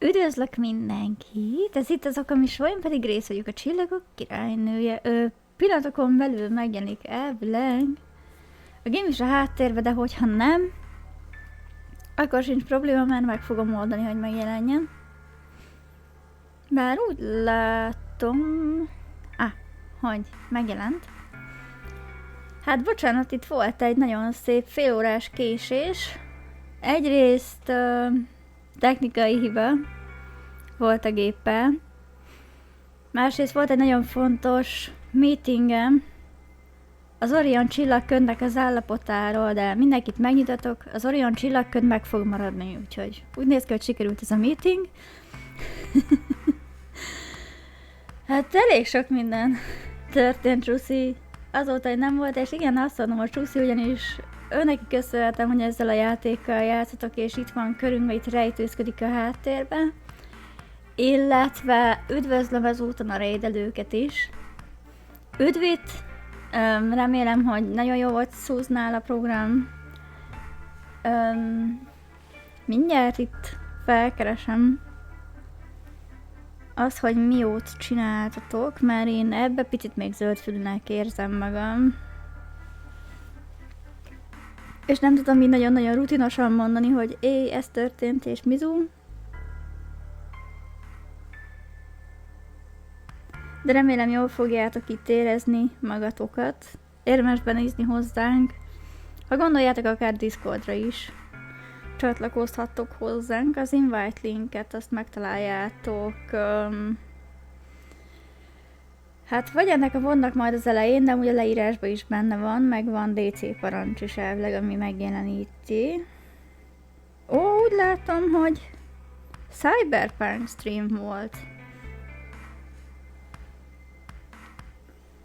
Üdvözlök mindenkit! Ez itt az Okam is, én pedig rész vagyok, a Csillagok királynője. Pillanatokon belül megjelenik elvileg a game is a háttérbe, de hogyha nem, akkor sincs probléma, mert meg fogom oldani, hogy megjelenjen. Bár úgy látom... hogy megjelent. Hát bocsánat, itt volt egy nagyon szép félórás késés. Egyrészt technikai hiba volt a géppel. Másrészt volt egy nagyon fontos meetingem az Orion csillagködnek az állapotáról, de mindenkit megnyitatok, az Orion csillagköd meg fog maradni, úgyhogy úgy néz ki, hogy sikerült ez a meeting. Hát elég sok minden történt Csuszi azóta, hogy nem volt, és igen, azt mondom, hogy Csuszi ugyanis őneki köszönhetem, hogy ezzel a játékkal játszatok, és itt van körünkben, itt rejtőzködik a háttérben. Illetve üdvözlöm ezúton a raidelőket is. Üdvít! Remélem, hogy nagyon jó volt Szuznál a program. Mindjárt itt felkeresem azt, hogy mióta csináltatok, mert én ebbe picit még zöldfülűnek érzem magam. És nem tudom így nagyon-nagyon rutinosan mondani, hogy ez történt és mizu. De remélem jól fogjátok itt érezni magatokat. Érdemes benézni hozzánk. Ha gondoljátok, akár Discordra is csatlakozhattok hozzánk. Az invite linket azt megtaláljátok. Hát vagy ennek a vonnak majd az elején, de amúgy a leírásban is benne van, meg van DC parancs is elvileg, ami megjeleníti. Úgy látom, hogy Cyberpunk stream volt.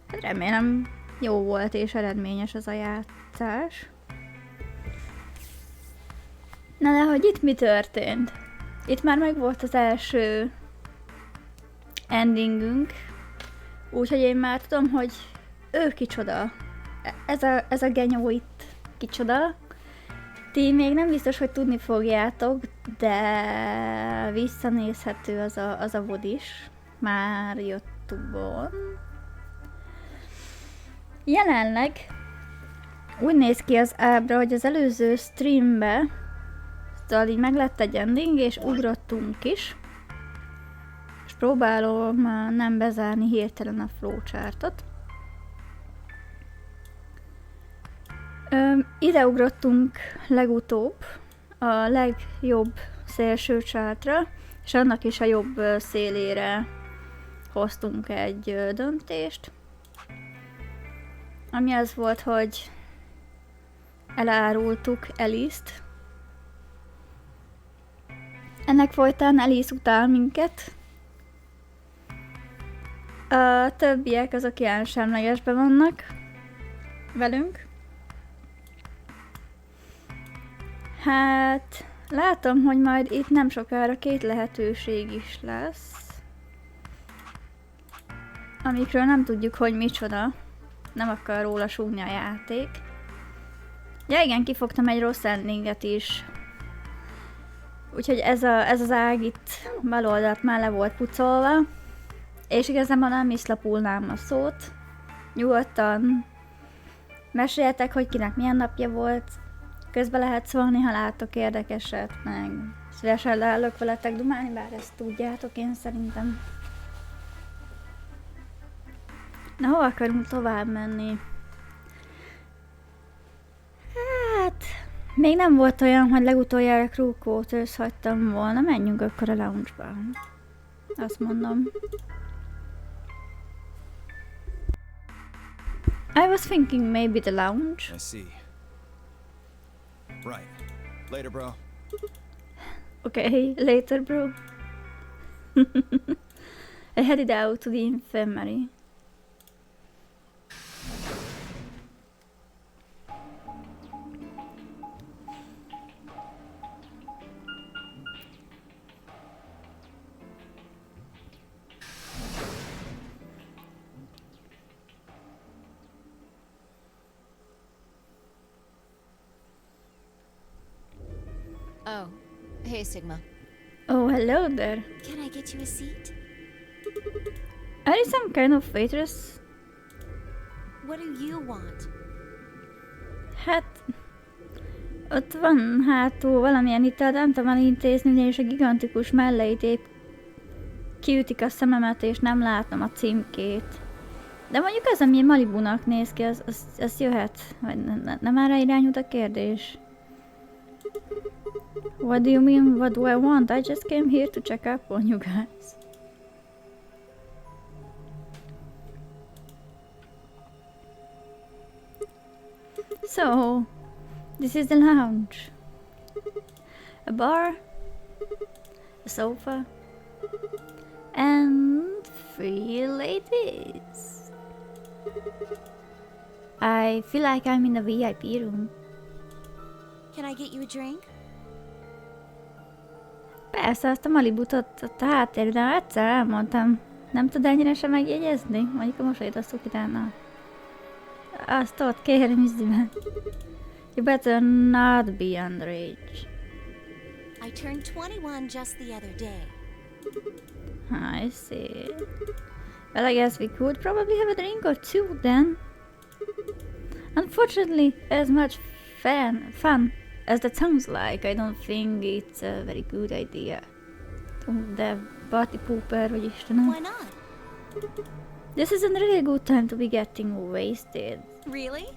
Hát remélem jó volt és eredményes az a játszás. Na de hogy itt mi történt? Itt már meg volt az első endingünk, úgyhogy én már tudom, hogy ő kicsoda. Ez a genyó itt kicsoda. Ti még nem biztos, hogy tudni fogjátok, de visszanézhető az a VOD is. Már YouTube-on. Jelenleg úgy néz ki az ábra, hogy az előző streambe szóval így meg lett egy ending, és ugrottunk is. És próbálom nem bezárni hirtelen a flowchartot. Ide ugrottunk legutóbb a legjobb szélső chartra, és annak is a jobb szélére hoztunk egy döntést. Ami az volt, hogy elárultuk Alice-t. Ennek folytán Alice utál minket. A többiek azok ilyen semlegesben vannak velünk. Hát látom, hogy majd itt nem sokára két lehetőség is lesz. Amikről nem tudjuk, hogy micsoda. Nem akar róla súgni a játék. Ja igen, kifogtam egy rossz endinget is. Úgyhogy ez az ág itt bal oldalt már le volt pucolva. És igazából nem is lapulnám a szót. Nyugodtan meséljetek, hogy kinek milyen napja volt. Közben lehet szólni, ha látok érdekeset, meg szívesen leállok veletek dumálni, bár ezt tudjátok én szerintem. Na, hova akarunk tovább menni? Hát, még nem volt olyan, hogy legutoljára crew quarters hagytam volna. Menjünk akkor a lounge-ba. Azt mondom. I was thinking maybe the lounge. I see. Right. Later, bro. Okay, later, bro. I headed out to the infirmary. Oh, hey Sigma. Oh, hello there. Can I get you a seat? Are you some kind of waitress? What do you want? Hát... Ott van hátul valamilyen ital, nem tudom elintézni, ugyanis a gigantikus melleit épp kiütik a szememet, és nem látom a címkét. De mondjuk az, ami Malibunak néz ki, az jöhet. Vagy nem erre irányult a kérdés. What do you mean, what do I want? I just came here to check up on you guys. So, this is the lounge. A bar, a sofa, and 3 ladies. I feel like I'm in the VIP room. Can I get you a drink? Persze, azt a Malibut ott a háttérben egyszer elmondtam. Nem tud ennyire sem megjegyezni? Mondjuk a mosolyt azt utána. Azt ott kérem izziben. You better not be underage. I turned 21 just the other day. I see. Well, I guess we could probably have a drink or two then. Unfortunately, as much fun as that sounds like, I don't think it's a very good idea. The party pooper, vagy Istenem. Why not? This isn't really a good time to be getting wasted. Really?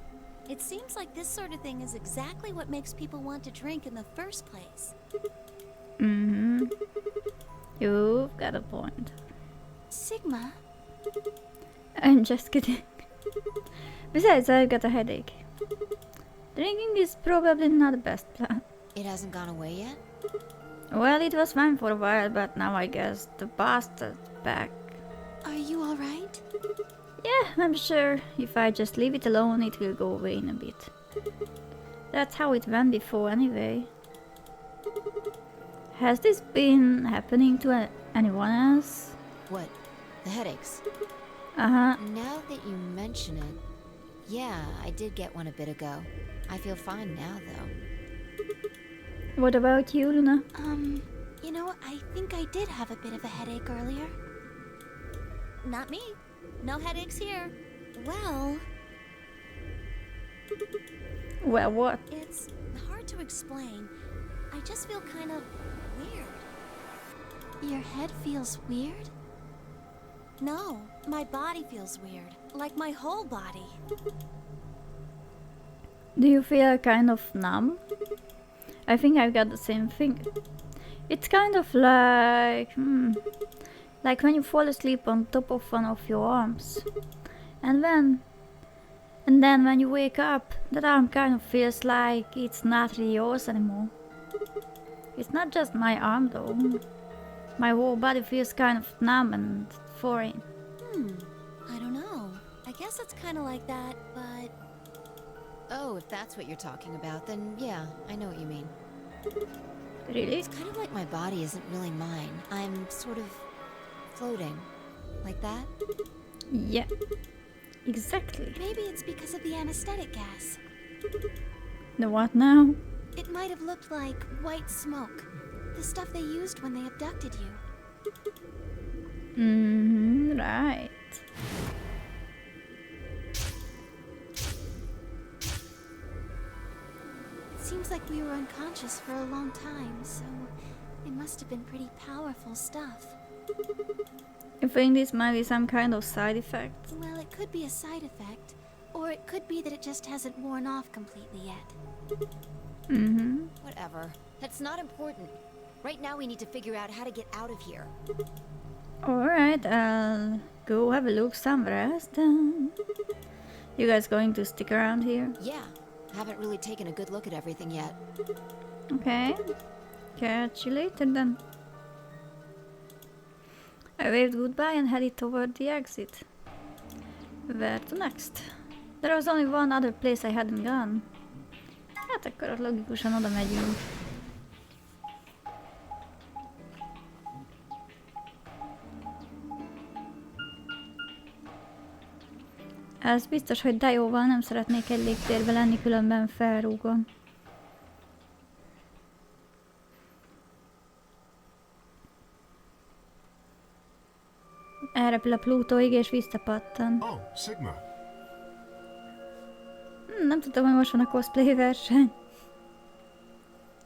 It seems like this sort of thing is exactly what makes people want to drink in the first place. Mm-hmm. You've got a point. Sigma? I'm just kidding. Besides, I've got a headache. Drinking is probably not the best plan. It hasn't gone away yet? Well, it was fine for a while, but now I guess the bastard's back. Are you alright? Yeah, I'm sure if I just leave it alone, it will go away in a bit. That's how it went before anyway. Has this been happening to anyone else? What? The headaches? Uh-huh. Now that you mention it, yeah, I did get one a bit ago. I feel fine now, though. What about you, Luna? You know, I think I did have a bit of a headache earlier. Not me. No headaches here. Well... Well, what? It's hard to explain. I just feel kind of weird. Your head feels weird? No, my body feels weird. Like my whole body. Do you feel kind of numb? I think I've got the same thing. It's kind of like... like when you fall asleep on top of one of your arms. And then when you wake up, that arm kind of feels like it's not really yours anymore. It's not just my arm though. My whole body feels kind of numb and foreign. I don't know. I guess it's kind of like that, but... Oh, if that's what you're talking about, then yeah, I know what you mean. Really? It's kind of like my body isn't really mine. I'm sort of floating. Like that? Yeah. Exactly. Maybe it's because of the anesthetic gas. The what now? It might have looked like white smoke. The stuff they used when they abducted you. Right. It seems like we were unconscious for a long time, so it must have been pretty powerful stuff. You think this might be some kind of side effect? Well, it could be a side effect, or it could be that it just hasn't worn off completely yet. Whatever. That's not important. Right now we need to figure out how to get out of here. Alright, I'll go have a look somewhere else then. You guys going to stick around here? Yeah, haven't really taken a good look at everything yet. Okay. Catch you later then. I waved goodbye and headed toward the exit. Where to next? There was only one other place I hadn't gone. Hát akkor ott logikusan oda megyünk. Ez biztos, hogy Dajóval nem szeretnék egy légtérbe lenni, különben felrúgom. elrepül a Plutóig és visszapattan. Oh, Sigma. Nem tudtam, hogy most van a cosplay verseny.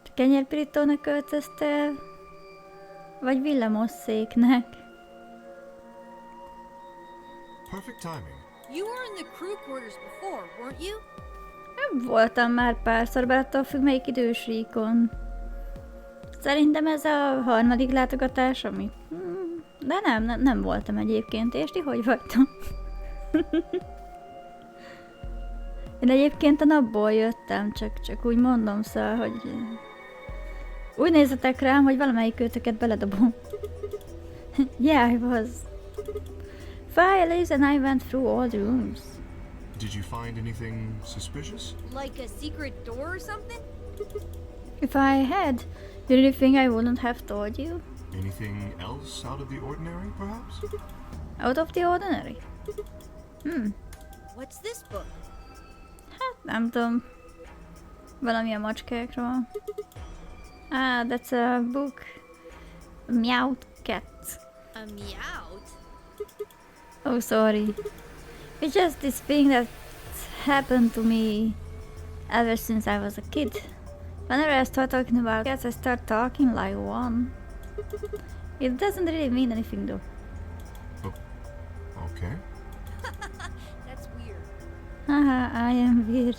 Csak kenyérpirítónak költöztél? Vagy villamosszéknek? Perfect timing. You were in the crew quarters before, weren't you? Voltam már párszor, bár attól függ, melyik idősíkon. Szerintem ez a harmadik látogatás, amit... De nem voltam egyébként, és ti hogy vagytok? Én egyébként a napból jöttem, csak úgy mondom, szóval, hogy... Úgy nézzetek rám, hogy valamelyik őtöket beledobom. Yeah, I was. Fire and I went through all the rooms. Did you find anything suspicious? Like a secret door or something? If I had, you really think I wouldn't have told you? Anything else out of the ordinary, perhaps? Out of the ordinary? What's this book? Hát nem tudom. Valami a macskákról. Ah, that's a book. Meowed cat. A meowth? Oh, sorry. It's just this thing that happened to me ever since I was a kid. Whenever I start talking about cats, I start talking like one. It doesn't really mean anything though. Okay. That's weird. Haha, I am weird.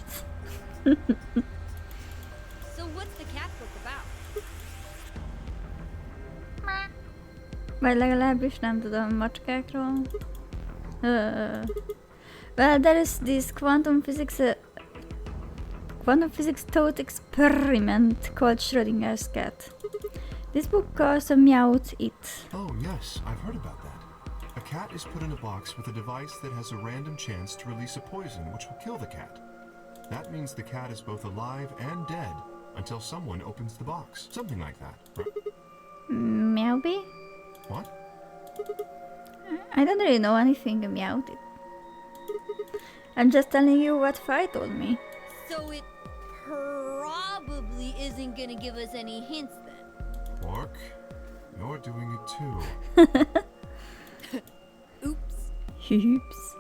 So what's the cat book about? Vagy legalábbis nem tudom, macskákról. Well, there is this quantum physics thought experiment called Schrödinger's cat. This book calls a meowth it. Oh, yes, I've heard about that. A cat is put in a box with a device that has a random chance to release a poison which will kill the cat. That means the cat is both alive and dead until someone opens the box. Something like that, right? Meowby? What? I don't really know anything about it. I'm just telling you what Fi told me. So it probably isn't gonna give us any hints then. Pork, you're doing it too. Oops. Oops.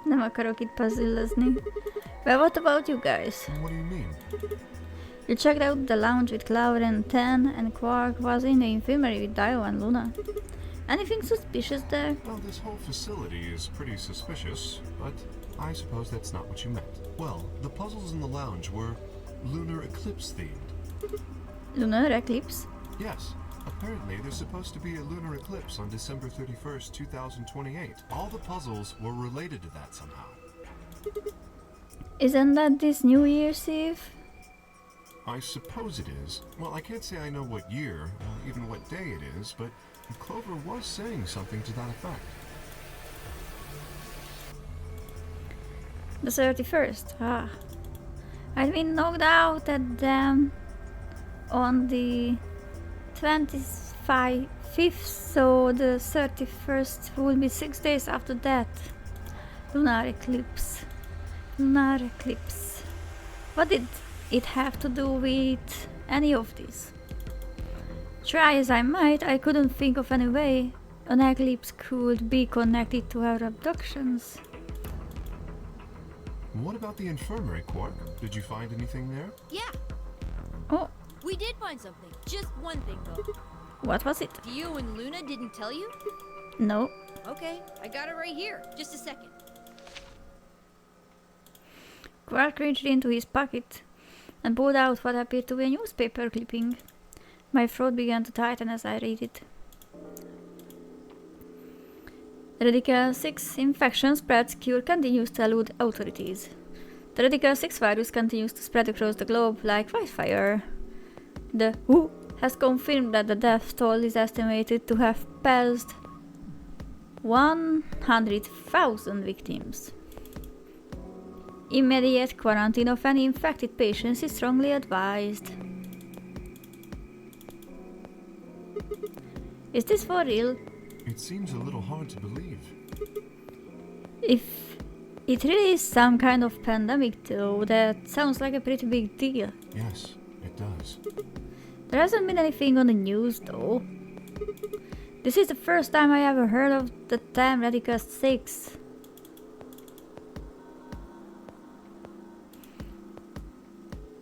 Nem akarok itt puzzle-özni. Well, what about you guys? What do you mean? You checked out the lounge with Cloud and Ten, and Quark was in the infirmary with Dio and Luna. Anything suspicious there? Well, this whole facility is pretty suspicious, but I suppose that's not what you meant. Well, the puzzles in the lounge were lunar eclipse themed. Lunar eclipse? Yes, apparently there's supposed to be a lunar eclipse on December 31st, 2028. All the puzzles were related to that somehow. Isn't that this New Year's Eve? I suppose it is. Well, I can't say I know what year, or even what day it is, but Clover was saying something to that effect. The 31st? Ah. I'd been knocked out at them on the 25th, so the 31st will be 6 days after that. Lunar eclipse. Lunar eclipse. What did it have to do with any of this? Try as I might, I couldn't think of any way an eclipse could be connected to our abductions. What about the infirmary, Quark? Did you find anything there? Yeah, Oh, we did find something. Just one thing though. what was it? Dio and Luna didn't tell you? No. Okay, I got it right here. Just a second. Quark reached into his pocket and pulled out what appeared to be a newspaper clipping. My throat began to tighten as I read it. Radical 6 infection spreads, cure continues to elude authorities. The Radical 6 virus continues to spread across the globe like wildfire. The WHO has confirmed that the death toll is estimated to have passed 100,000 victims. Immediate quarantine of any infected patients is strongly advised. Is this for real? It seems a little hard to believe. If it really is some kind of pandemic though, that sounds like a pretty big deal. Yes, it does. There hasn't been anything on the news though. This is the first time I ever heard of the term Radical 6.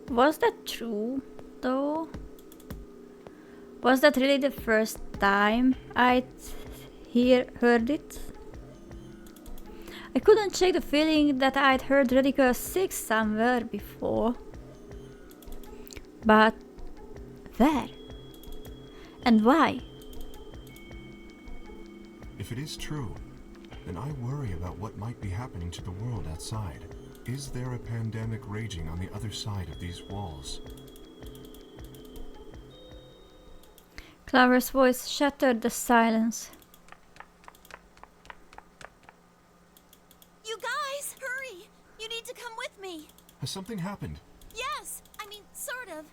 Was that true though? Was that really the first time I'd heard it? I couldn't shake the feeling that I'd heard Radical 6 somewhere before. But where? And why? If it is true, then I worry about what might be happening to the world outside. Is there a pandemic raging on the other side of these walls? Clover's voice shattered the silence. You guys, hurry! You need to come with me. Has something happened? Yes, I mean, sort of.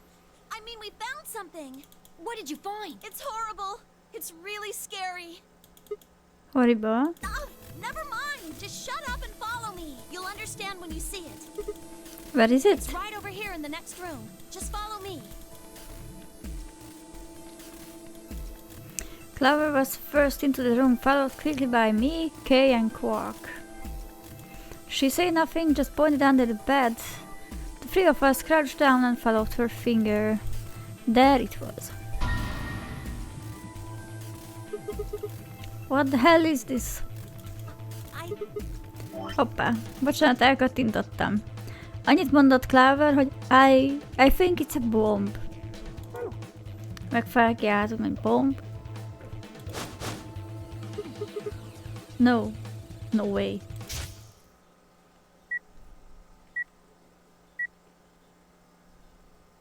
I mean, we found something. What did you find? It's horrible. It's really scary. Horrible. Never mind. Just shut up and follow me. You'll understand when you see it. Where is it? It's right over here in the next room. Just follow me. Clover was first into the room, followed quickly by me, Kay and Quark. She said nothing, just pointed under the bed. The three of us crouched down and followed her finger. There it was. What the hell is this? Hoppá, bocsánat, elkattintottam. Annyit mondott Clover, hogy I think it's a bomb. Meg felkiáltunk, hogy bomb. No, no way.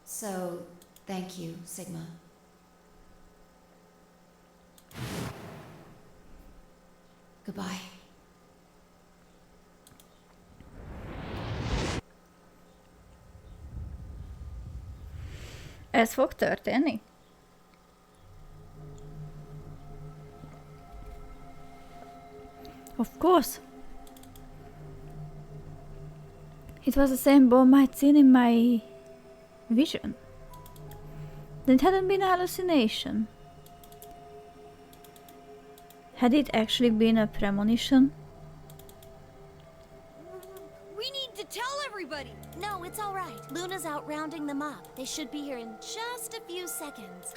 So, thank you, Sigma. Goodbye. Ez fog történni? Of course. It was the same bomb I'd seen in my vision. Then it hadn't been a hallucination. Had it actually been a premonition? We need to tell everybody. No, it's all right. Luna's out rounding them up. They should be here in just a few seconds.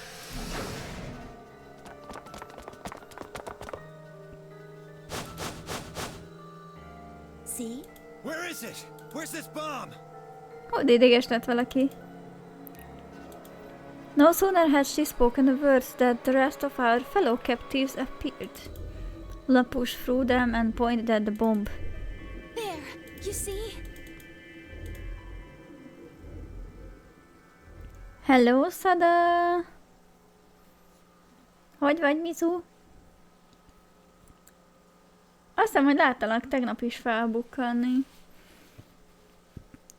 See? Where is it? Where's this bomb? Ó, de ideges lett valaki. No sooner had she spoken the words that the rest of our fellow captives appeared. Luna pushed through them and pointed at the bomb. There, you see? Hello, Sada! Hogy vagy, Mizu? Azt hiszem, hogy láttalak tegnap is felbukkanni.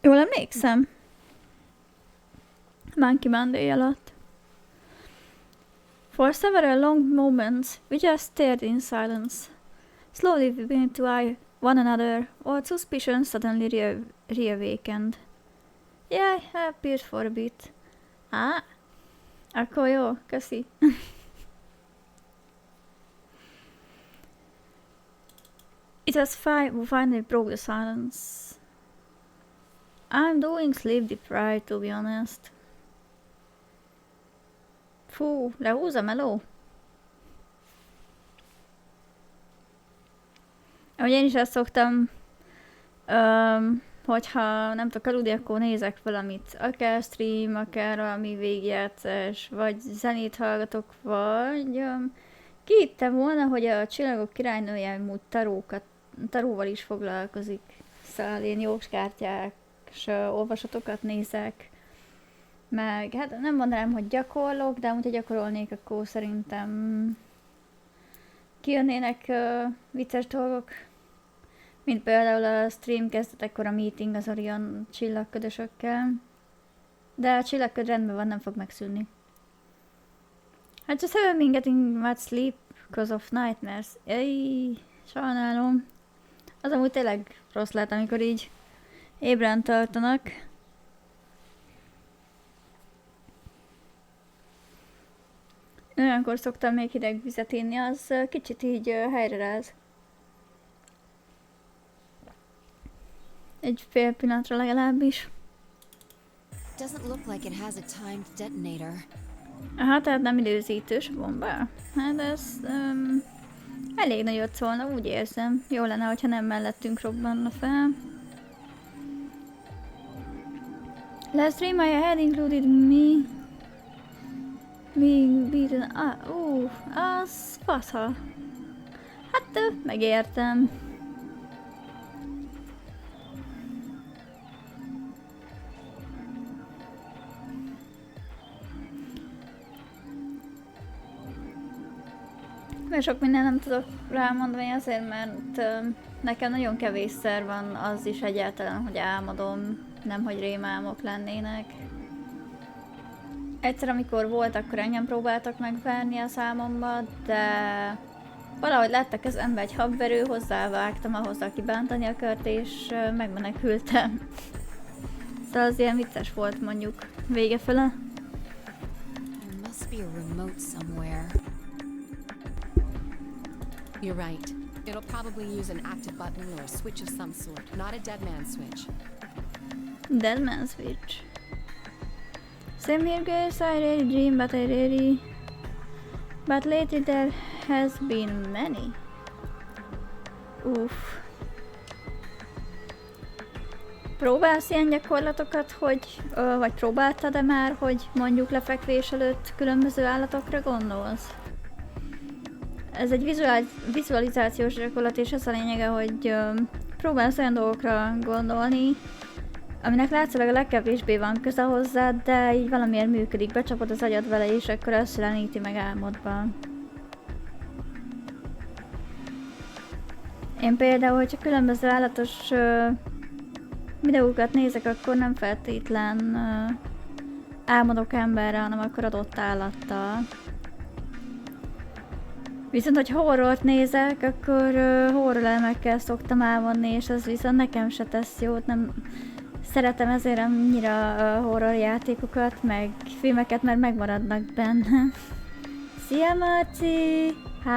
Jól emlékszem? Monkey Monday alatt. For several long moments, we just stared in silence. Slowly we began to eye one another, all suspicion suddenly reawakened. Yeah, I appeared for a bit. Akkor jó, köszi. It was fine who finally broke the silence. I'm doing sleep deprived, to be honest. Fú, lehúz a meló? Ahogy én is azt szoktam, hogyha nem tudok aludni, akkor nézek valamit. Akár stream, akár valami végigjátszás, vagy zenét hallgatok, vagy... Kihittem volna, hogy a Csillagok királynője amúgy taróval is foglalkozik. Szóval én jóskártyák és olvasatokat nézek. Meg, hát nem mondanám, hogy gyakorlok, de amúgy, ha gyakorolnék, akkor szerintem kijönnének vicces dolgok. Mint például a stream kezdetekor a meeting az Orion csillagködösökkel. De a csillagköd rendben van, nem fog megszűnni. I just haven't been getting much sleep because of nightmares. Ej, sajnálom. Az amúgy tényleg rossz lehet, amikor így ébren tartanak. olyankor szoktam még hideg vizet inni, az kicsit így helyre ráz. Egy fél pillanatra legalábbis. Doesn't look like it has a timed detonator. Aha, tehát nem időzítős a bomba? Hát ez elég nagyot szólna, úgy érzem. Jó lenne, hogyha nem mellettünk robbanna fel. Last dream I had included me being beaten. Az fasza. Hát megértem. Mert sok minden nem tudok rámondani azért, mert nekem nagyon kevésszer van az is egyáltalán, hogy álmodom, nem hogy rémálmok lennének. Egyszer, amikor volt, akkor engem próbáltak megverni a számomba, de valahogy lett a kezembe egy habverő, hozzávágtam ahhoz, aki bántani akart, és megmenekültem. Szóval az ilyen vicces volt mondjuk vége fele. There must be a remote somewhere. You're right. It'll probably use an active button or a switch of some sort, not a dead man switch. Dead man switch. Same here guys, I really dream, but lately there has been many. Uff. Próbálsz ilyen gyakorlatokat, hogy, vagy próbáltad-e már, hogy mondjuk lefekvés előtt különböző állatokra gondolsz? Ez egy vizualizációs gyakorlat, és ez a lényege, hogy próbálsz olyan dolgokra gondolni, aminek látszólag a legkevésbé van köze hozzá, de így valamiért működik, becsapod az agyad vele, és akkor összeleníti meg álmodban. Én például, hogyha különböző állatos videókat nézek, akkor nem feltétlen álmodok emberre, hanem akkor adott állattal. Viszont, hogy horrort nézek, akkor horrorelemekkel szoktam álmodni, és ez viszont nekem se tesz jót, nem szeretem ezért annyira horror játékokat, meg filmeket, mert megmaradnak benne. Szia Marci! Hi!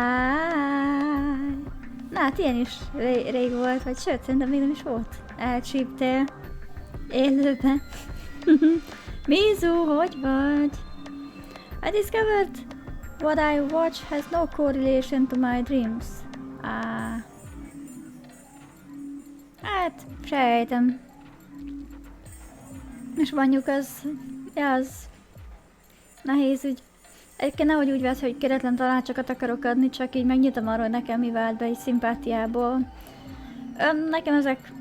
Na hát ilyen is rég volt, vagy sőt, szerintem még nem is volt. Elcsíptél. Élőben. Mizu, hogy vagy? I discovered what I watch has no correlation to my dreams. Hát, sejtem. És mondjuk az nehéz ügy. Egyébként nehogy úgy vesz, hogy keretlen tanácsokat akarok adni, csak így megnyitom arról, hogy nekem mi vált be így szimpátiából. Nekem ezek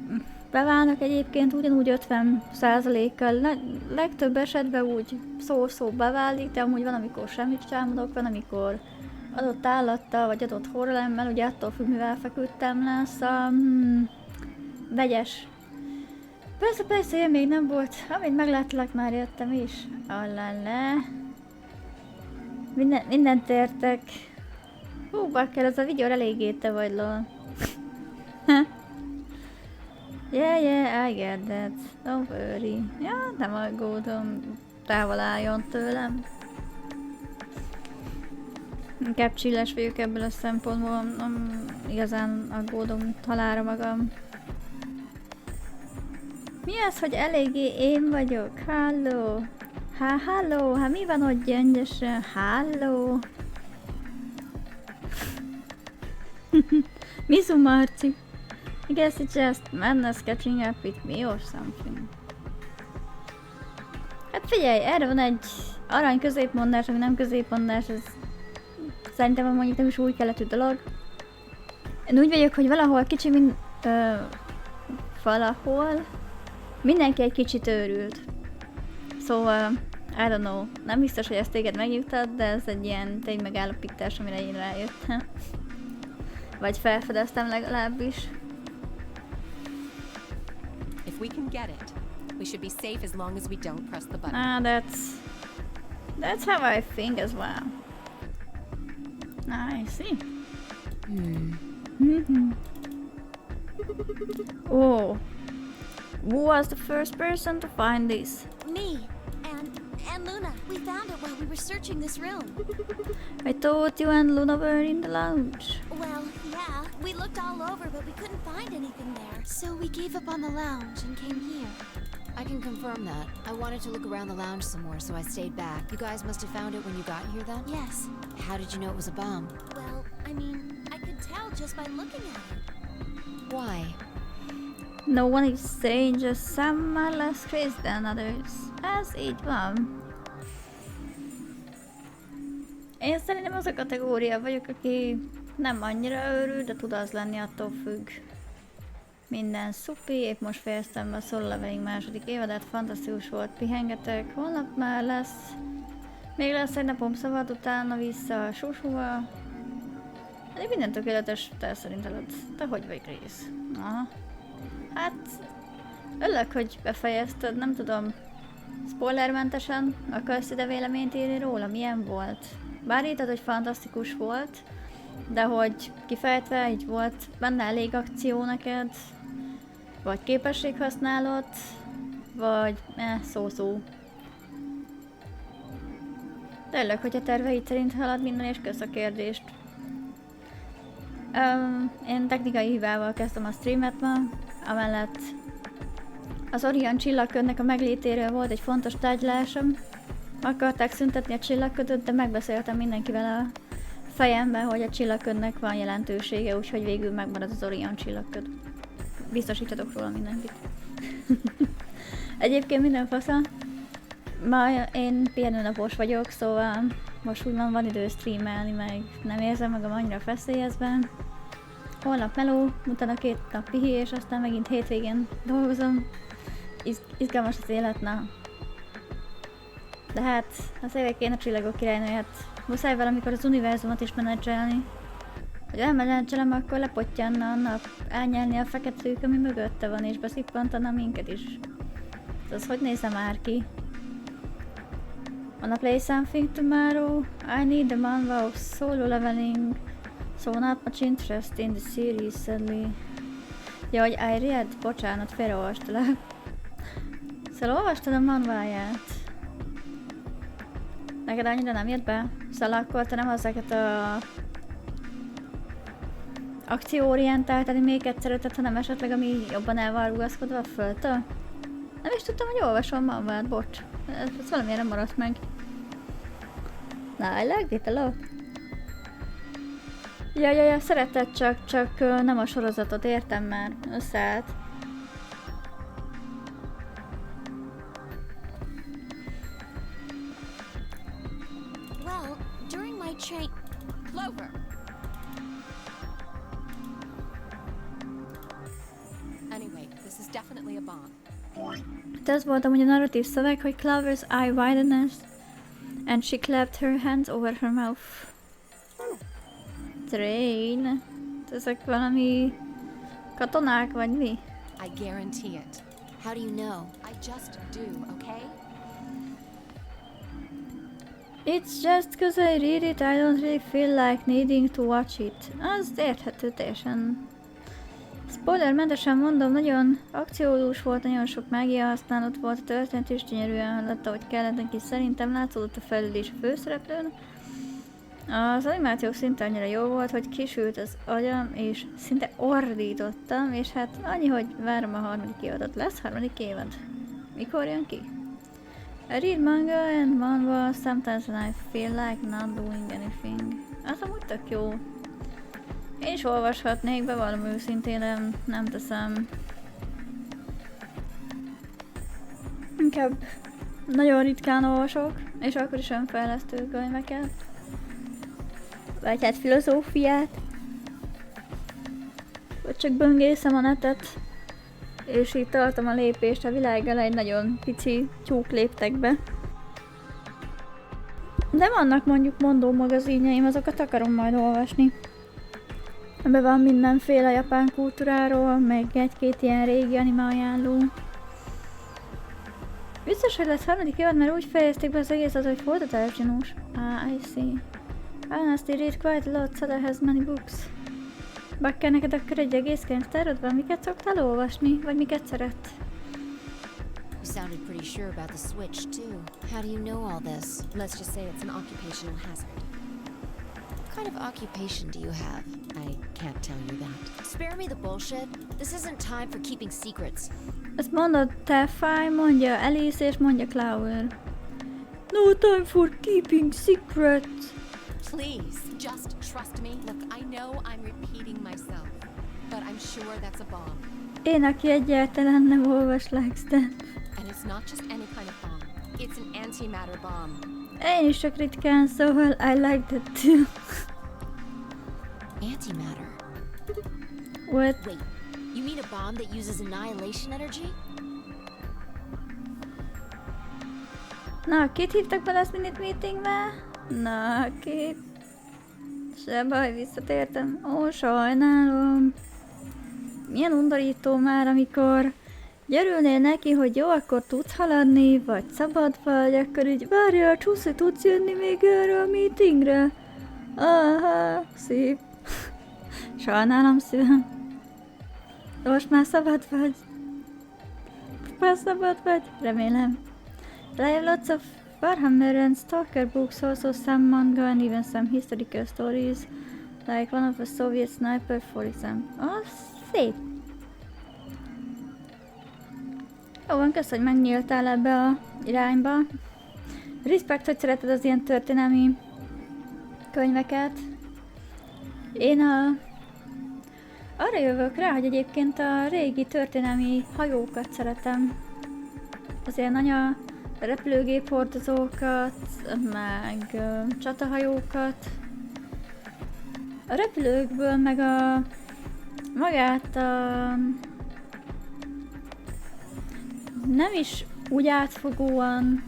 beválnak egyébként ugyanúgy 50%-kal. Legtöbb esetben úgy szó-szó beválik, de amúgy van, amikor semmit sem álmodok, van, amikor adott állattal vagy adott horrorelemmel, ugye attól függ, mivel feküdtem le, szóval vegyes. Persze, ilyen még nem volt. Amint megláttalak, már jöttem is. Alala. Mindent értek. Hú, bakker, ez a videó eléggé te vagy, lol. Yeah, I get that. Don't worry. Ja, nem aggódom. Távol álljon tőlem. Inkább chilles vagyok ebből a szempontból. Nem igazán aggódom halálra magam. Mi az, hogy eléggé én vagyok? Halló? Halló? Mi van ott gyöngyösen? Halló? Mizu Marci? I guess it's just madness catching up with me or something. Hát figyelj, erre van egy arany középmondás, ami nem középmondás, ez szerintem mondjuk nem is új keletű dolog. Én úgy vagyok, hogy valahol kicsi valahol mindenki egy kicsit őrült. Szóval, I don't know, nem biztos, hogy ezt téged megjutott, de ez egy ilyen ténymegállapítás, amire én rájöttem. Vagy felfedeztem legalábbis. If we can get it, we should be safe as long as we don't press the button. That's how I think as well. I see. Oh. Who was the first person to find this? Me. And and Luna. We found it while we were searching this room. I thought you and Luna were in the lounge. Well, yeah. We looked all over, but we couldn't find anything there. So we gave up on the lounge and came here. I can confirm that. I wanted to look around the lounge some more, so I stayed back. You guys must have found it when you got here then? Yes. How did you know it was a bomb? Well, I mean, I could tell just by looking at it. Why? No one is saying, just some are less crazy than others. Ez így van. Én szerintem az a kategória vagyok, aki nem annyira őrül, de tud az lenni, attól függ. Minden szupi, épp most fejeztem be a Solo Leveling második évadát, fantasztikus volt, pihengetek, holnap már lesz. Még lesz egy napom szabad, utána vissza a Susuba. Eddig minden tökéletes, te szerinted. Te hogy vagy, rész? Aha. Hát, örülök, hogy befejezted, nem tudom. Spoilermentesen akarsz ide véleményt írni róla? Milyen volt? Bár írtad, hogy fantasztikus volt, de hogy kifejtve így volt benne elég akció neked? Vagy képességhasználat? Vagy szó-szó. De örülök, hogy a terveid szerint halad minden, és kösz a kérdést. Én technikai hibával kezdtem a streamet ma, amellett az Orion csillagködnek a meglétéről volt egy fontos tárgyalásom. Akarták szüntetni a csillagködöt, de megbeszéltem mindenkivel a fejemben, hogy a csillagködnek van jelentősége, úgyhogy végül megmarad az Orion csillagköd. Biztosíthatok róla mindenkit. Egyébként minden fasza. Ma én pihenőnapos vagyok, szóval most úgymond van idő streamelni, meg nem érzem magam annyira feszélyezve. Holnap meló, utána 2 nap pihi, és aztán megint hétvégén dolgozom. Izgalmas az élet, na. De hát, az évek én a csillagok királynőjét. Muszáj valamikor az univerzumot is menedzselni. Hogy elmenedzselem, akkor lepottyanna a nap, elnyelni a fekete lyuk, ami mögötte van, és beszippantana minket is. Az hogy nézze már ki? Wanna play something tomorrow? I need the manhwa of Solo Leveling, so not much interest in the series sadly. Ja, hogy I read? Bocsánat, félreolvastalak. Szóval olvastad a manhváját? Neked annyira nem jött be? Szóval akkor te nem azokat a akcióorientált animéket szereted, hanem esetleg ami jobban el van rugaszkodva a földtől? Nem is tudtam, hogy olvasom manhvát, bocs. Ez valamiért nem maradt meg. Na, I like it a lot. Ja, szereted, csak nem a sorozatot, értem már, összeállt. Well, during my train... Clover! Anyway, this is definitely a bomb. Ez volt amúgy a narratív szöveg, hogy Clover's eye widened and she clapped her hands over her mouth. Train. Ezek valami katonák vagy mi? I guarantee it. How do you know? I just do, okay? It's just 'cause I read it, I don't really feel like needing to watch it. Az érthető teljesen. Spoilermentesen mondom, nagyon akciódús volt, nagyon sok mágia használat volt, a történet is gyönyörűen haladt, ahogy kellett neki, szerintem látszódott a fejlődés a főszereplőn. Az animáció szinte annyira jó volt, hogy kisült az agyam, és szinte ordítottam, és hát annyi, hogy várom a harmadik évadot. Lesz harmadik évad? Mikor jön ki? I read manga and manhwa sometimes when I feel like not doing anything. Az amúgy tök jó. Én is olvashatnék, bevallom őszintén, de nem teszem. Inkább nagyon ritkán olvasok, és akkor is önfejlesztő könyveket. Vagy hát filozófiát. Vagy csak böngészem a netet, és így tartom a lépést a világgal, egy nagyon pici tyúk léptek be. De vannak mondjuk mondó magazinjaim, azokat akarom majd olvasni. Ebben van mindenféle japán kultúráról, meg egy-két ilyen régi anime ajánló. Biztos, hogy lesz harmadik évad, mert úgy fejezték be az egészet, hogy folytatás gyanús. I see. I honestly read quite a lot, Sada has many books. Bakker, neked akkor egy egész könyvtárod van? Miket szoktál olvasni? Vagy miket szeret? You sounded pretty sure about the switch, too. How do you know all this? Let's just say it's an occupational hazard. What kind of occupation do you have? I can't tell you that. Spare me the bullshit. This isn't time for keeping secrets. Ezt mondod te, Fáj, mondja Alice és mondja Clower. No time for keeping secrets. Please, just trust me. Look, I know I'm repeating myself, but I'm sure that's a bomb. Én, aki egyáltalán nem olvas Lexden. And it's not just any kind of bomb. It's an antimatter bomb. Én is csak ritkán, szóval I like that too. Antimatter. What? Wait, you mean a bomb that uses annihilation energy? Na, kit hívtak be last minute meetingbe? Na, kit? Se baj, visszatértem. Ó, sajnálom. Milyen undorító már, amikor gyerülnél neki, hogy jó, akkor tudsz haladni, vagy szabad vagy, akkor így várjál, Csúszi, tudsz jönni még erre a meetingre? Aha, szép. Sajnálom szívem. De most már szabad vagy. Már szabad vagy? Remélem. I have lots of Warhammer and Stalker books, also some manga and even some historical stories, like one of a Soviet sniper, for example. Oh, szép! Jó van, kösz, hogy megnyíltál ebbe a irányba. Respekt, hogy szereted az ilyen történelmi könyveket. Én arra jövök rá, hogy egyébként a régi történelmi hajókat szeretem. Az ilyen anya repülőgéphordozókat, meg csatahajókat. A repülőkből meg magát nem is úgy átfogóan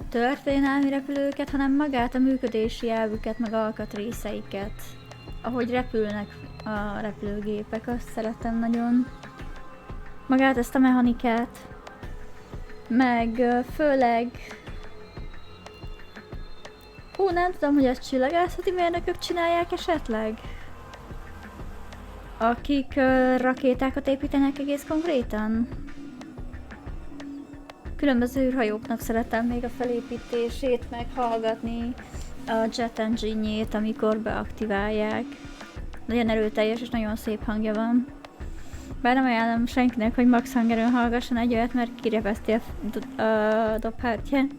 történelmi repülőket, hanem magát a működési elvüket, meg alkatrészeiket. Ahogy repülnek a repülőgépek, azt szeretem nagyon. Magát ezt a mechanikát. Meg főleg... nem tudom, hogy ezt csillagászati mérnökök csinálják esetleg? Akik rakétákat építenek egész konkrétan? Különböző űrhajóknak szeretem még a felépítését, meg hallgatni a jet engine-jét, amikor beaktiválják. Nagyon erőteljes és nagyon szép hangja van. Bár nem ajánlom senkinek, hogy max hangerőn hallgasson egy olyat, mert kirepeszti a dobhártyát.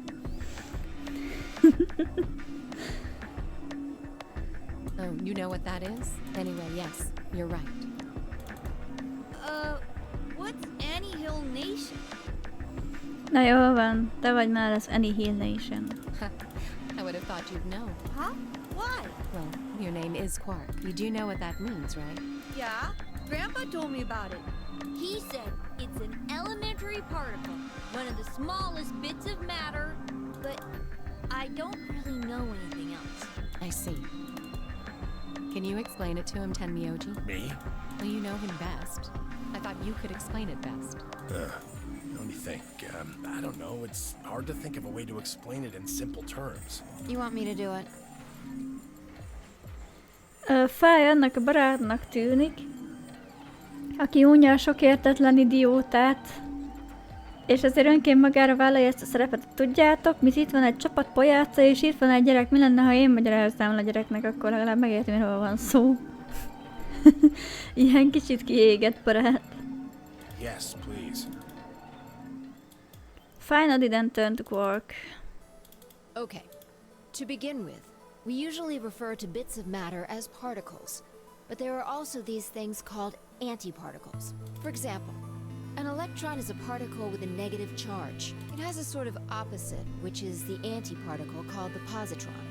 Oh, you know what that is? Anyway, yes, you're right. What's Anyhill Nation? Na jól van, te vagy már az Anyhill Nation. I would have thought you'd know. Huh? Why? Well, your name is Quark. You do know what that means, right? Yeah, Grandpa told me about it. He said it's an elementary particle, one of the smallest bits of matter, but I don't really know anything else. I see. Can you explain it to him, Tenmyoji? Me? Well, you know him best. I thought you could explain it best. Let me think. I don't know. It's hard to think of a way to explain it in simple terms. You want me to do it? Fáj annak a barátnak tűnik, aki unja a sok értetlen idiótát, és azért önként magára vállalja ezt a szerepet. Tudjátok, mit itt van egy csapat pojáca, és itt van egy gyerek, mi lenne, ha én magyaráznám a gyereknek, akkor legalább megérti, miről van szó. Ilyen kicsit kiégett barát. Yes, please. Fine, didn't turn to Quark. Okay. To begin with, we usually refer to bits of matter as particles, but there are also these things called antiparticles. For example, an electron is a particle with a negative charge. It has a sort of opposite, which is the antiparticle called the positron.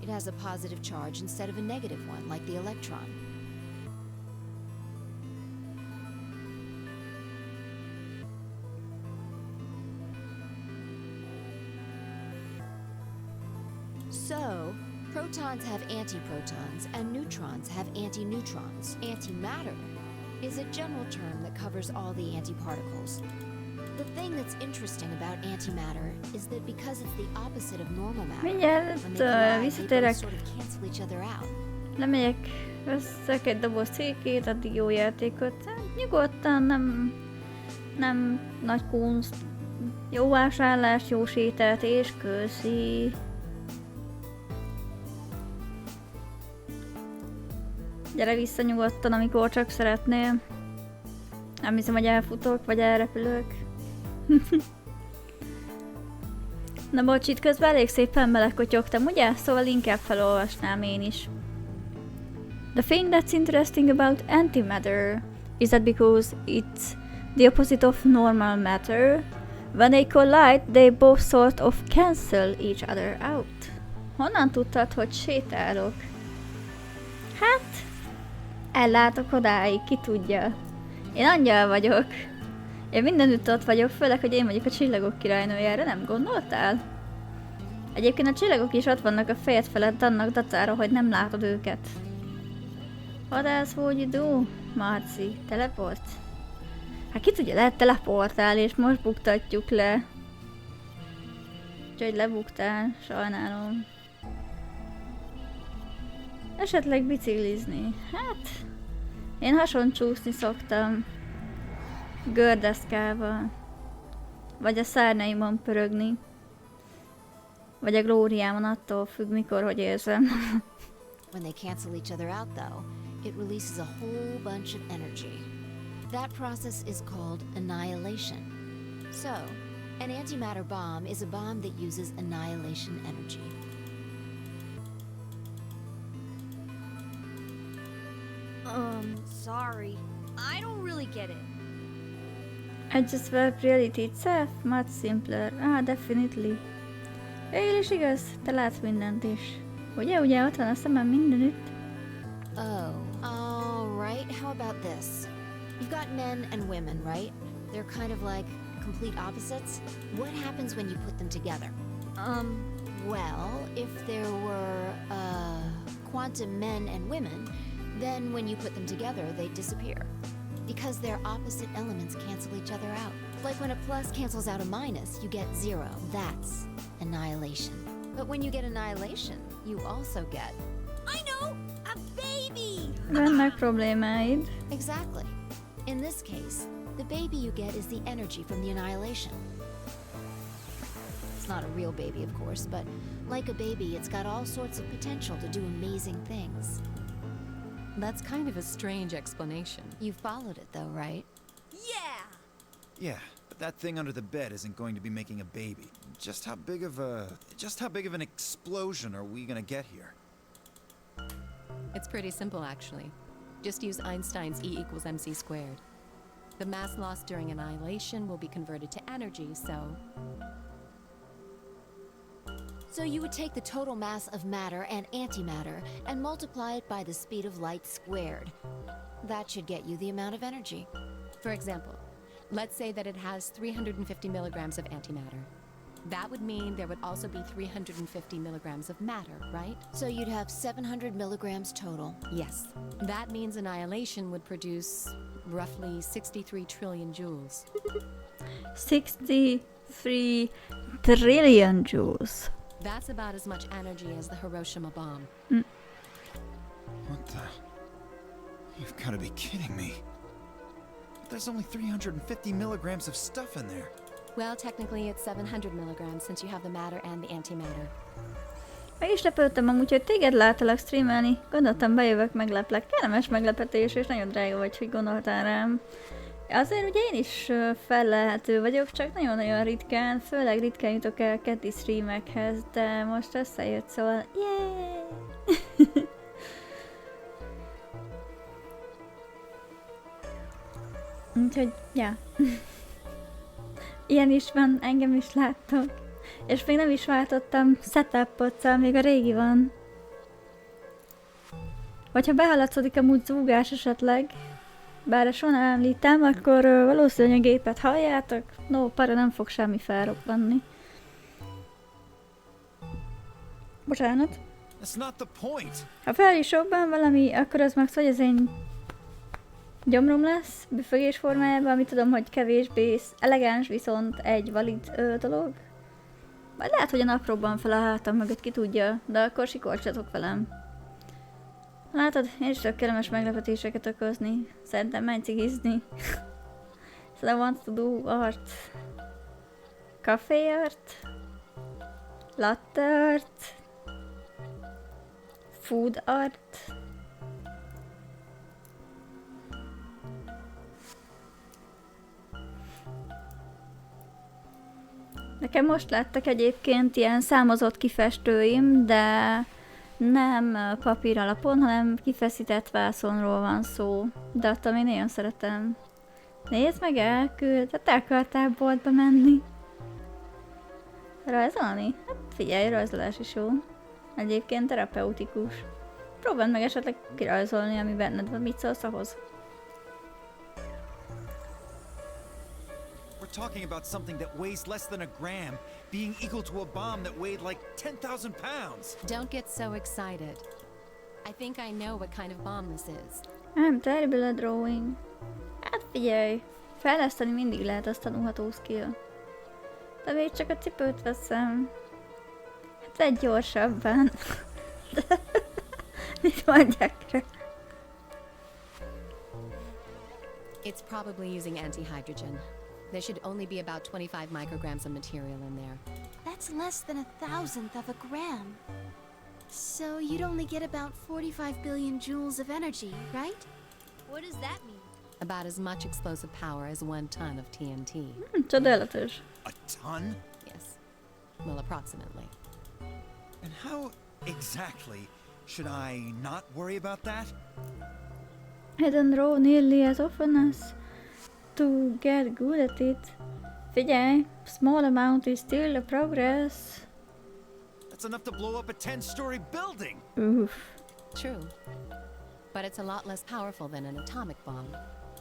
It has a positive charge instead of a negative one, like the electron. So, protons have antiprotons and neutrons have antineutrons. Antimatter is a general term that covers all the antiparticles. The thing that's interesting about antimatter is that because it's the opposite of normal matter, when Mindjárt they collide, they visszatérek. both sort of cancel each other out. Lemegyek, veszek egy doboz cékét, addig jó játékot. Hát, nyugodtan, nem nagy kunst Jó vásárlást, jó sétát és köszi. Gyere vissza nyugodtan, amikor csak szeretnél. Nem hiszem, hogy elfutok, vagy elrepülök. Na bocs, itt közben elég szépen belekotyogtam, ugye? Szóval inkább felolvasnám én is. The thing that's interesting about antimatter is that because it's the opposite of normal matter, when they collide, they both sort of cancel each other out. Honnan tudtad, hogy sétálok? Hát, ellátok odáig, ki tudja. Én angyal vagyok. Én mindenütt ott vagyok, főleg, hogy én vagyok a csillagok királynője, nem gondoltál? Egyébként a csillagok is ott vannak a fejed felett annak dacára, hogy nem látod őket. What else would you do, Marci? Teleport? Hát ki tudja, lehet teleportálni, és most buktatjuk le. Úgyhogy lebuktál, sajnálom. Esetleg biciklizni. Hát, én hason csúszni szoktam. Gördeszkával. Vagy a szárnyaimon pörögni. Vagy a glóriámon, attól függ, mikor, hogy érzem. When they cancel each other out, though, it releases a whole bunch of energy. That process is called annihilation. So, an antimatter bomb is a bomb that uses annihilation energy. Sorry. I don't really get it. I just felt reality itself much simpler. Ah, definitely. Végül is igaz, te látsz mindent is. Ugye, ott van a szemem mindenütt. Oh, all right. How about this? You've got men and women, right? They're kind of like complete opposites. What happens when you put them together? Well, if there were, quantum men and women, then when you put them together, they disappear. Because their opposite elements cancel each other out. Like when a plus cancels out a minus, you get 0. That's annihilation. But when you get annihilation, you also get... I know! A baby! Vannak problémáid. Exactly. In this case, the baby you get is the energy from the annihilation. It's not a real baby, of course, but like a baby, it's got all sorts of potential to do amazing things. That's kind of a strange explanation. You followed it though, right? Yeah! Yeah, but that thing under the bed isn't going to be making a baby. Just how big of an explosion are we gonna get here? It's pretty simple, actually. Just use Einstein's E equals mc squared. The mass lost during annihilation will be converted to energy, so... So you would take the total mass of matter and antimatter and multiply it by the speed of light squared. That should get you the amount of energy. For example, let's say that it has 350 milligrams of antimatter. That would mean there would also be 350 milligrams of matter, right? So you'd have 700 milligrams total. Yes. That means annihilation would produce roughly 63 trillion joules. 63 trillion joules. That's about as much energy as the Hiroshima bomb. What the? You've got to be kidding me. There's only 350 milligrams of stuff in there. Well, technically it's 700 milligrams since you have the matter and the antimatter. Meg is lepődtem amúgy, hogy téged láttalak streamelni. Gondoltam, bejövök, megleplek. Kellemes meglepetés, és nagyon drága vagy, hogy gondoltál rám. Azért ugye én is fellelhető vagyok, csak nagyon-nagyon ritkán, főleg ritkán jutok el keddi streamekhez, de most összejött, szóval yeah! Úgyhogy, ja. Ilyen is van, engem is láttok. És még nem is váltottam setupot, szóval még a régi van. Vagy ha behaladszódik amúgy zúgás esetleg, bár ezt soha nem említem, akkor valószínűleg a gépet halljátok. No, para, nem fog semmi felroppanni. Bocsánat. That's not the point. Ha fel is robban valami, akkor az max, hogy az én gyomrom lesz, büfögés formájában, ami tudom, hogy kevésbé elegáns, viszont egy valid dolog. Vagy lehet, hogy a nap robban fel a hátam mögött, ki tudja, de akkor sikolcsatok velem. Látod, én is tudok kellemes meglepetéseket okozni. Szerintem menj cigizni. So I want to do art. Café art, latte art, food art. Nekem most lettek egyébként ilyen számozott kifestőim, de nem papír alapon, hanem kifeszített vászonról van szó. De attól én nagyon szeretem. Nézd meg, elküld. Hát te akartál boltba menni. Rajzolni? Hát figyelj, rajzolás is jó. Egyébként terapeutikus. Próbáld meg esetleg kirajzolni, ami benned van. Mit szólsz ahhoz? We're talking about something that weighs less than a gram, being equal to a bomb that weighed like 10,000 pounds. Don't get so excited. I think I know what kind of bomb this is. I'm terrible at drawing. Hát figyelj, fejleszteni mindig lehet, azt tanulható skill. De még csak a cipőt veszem. Hát vedd gyorsabban. Mit mondjak rá? It's probably using anti-hydrogen. There should only be about 25 micrograms of material in there. That's less than 1,000th of a gram. So you'd only get about 45 billion joules of energy, right? What does that mean? About as much explosive power as 1 ton of TNT. Csodálatos. A ton? Yes. Well, approximately. And how exactly should I not worry about that? I don't draw nearly as often as to get good at it. Figyelj, small amount is still a progress. That's enough to blow up a 10-story building! Oof. True. But it's a lot less powerful than an atomic bomb.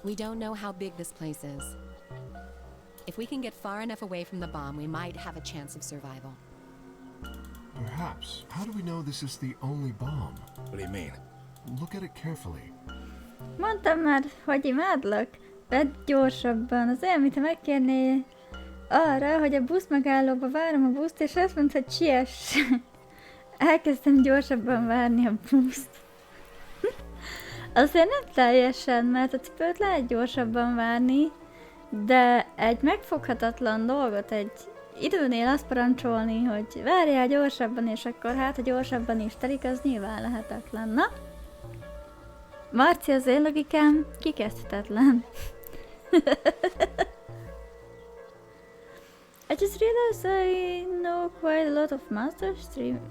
We don't know how big this place is. If we can get far enough away from the bomb, we might have a chance of survival. Perhaps. How do we know this is the only bomb? What do you mean? Look at it carefully. Mondtam már, hogy imádlak. Vedd gyorsabban. Az olyan, mintha megkérnél arra, hogy a busz megállóba várom a buszt, és azt mondta, hogy siess. Elkezdtem gyorsabban várni a buszt. Azért nem teljesen, mert a cipőt lehet gyorsabban várni, de egy megfoghatatlan dolgot, egy időnél azt parancsolni, hogy várjál gyorsabban, és akkor hát, ha gyorsabban is telik, az nyilván lehetetlen. Na? Marci, az én logikám kikezdhetetlen. I just realized I know quite a lot of master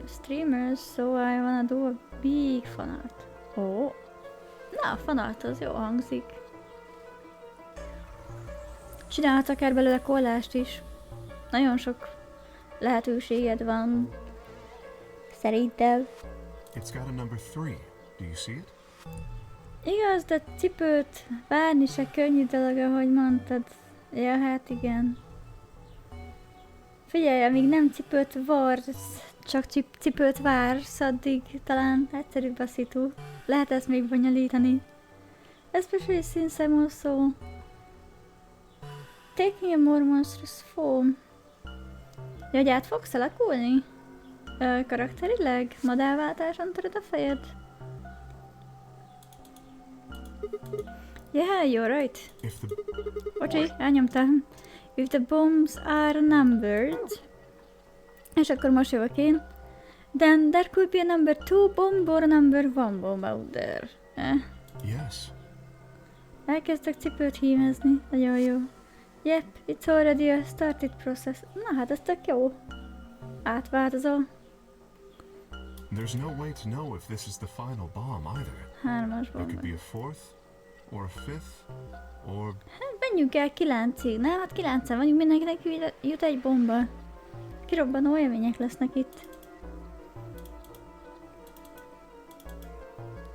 streamers, so I wanna do a big fanart. Oh. Na, a fanart az jó hangzik. Csinálhatsz akár belőle kollást is. Nagyon sok lehetőséged van. Szerintem. It's got a number 3. Do you see it? Igaz, de cipőt várni se könnyű dolog, ahogy mondtad. Ja, hát igen. Figyelj, amíg nem cipőt varsz, csak cipőt vársz, addig talán egyszerűbb a szitu. Lehet ezt még bonyolítani. Especially since I'm also taking a more monstrous form. Ja, hogy át fogsz alakulni? Karakterileg? Modellváltáson töröd a fejed? Yeah, you're right. Bocsi, elnyomtam. If the bombs are numbered, és akkor most jövök én, then there could be a number 2 bomb or a number 1 bomb out there. Yes. Elkezdtek cipőt hímezni. Nagyon jó. Yep, it's already a started process. Na hát ez tök jó. Átváltozol. There's no way to know if this is the final bomb either. 3-as It bomba. could be a 4th, or a 5th, or... Hát menjünk el 9-ig, nem? Hát 9-en vagyunk, mindenkinek jut egy bomba. Kirobbanó élmények lesznek itt.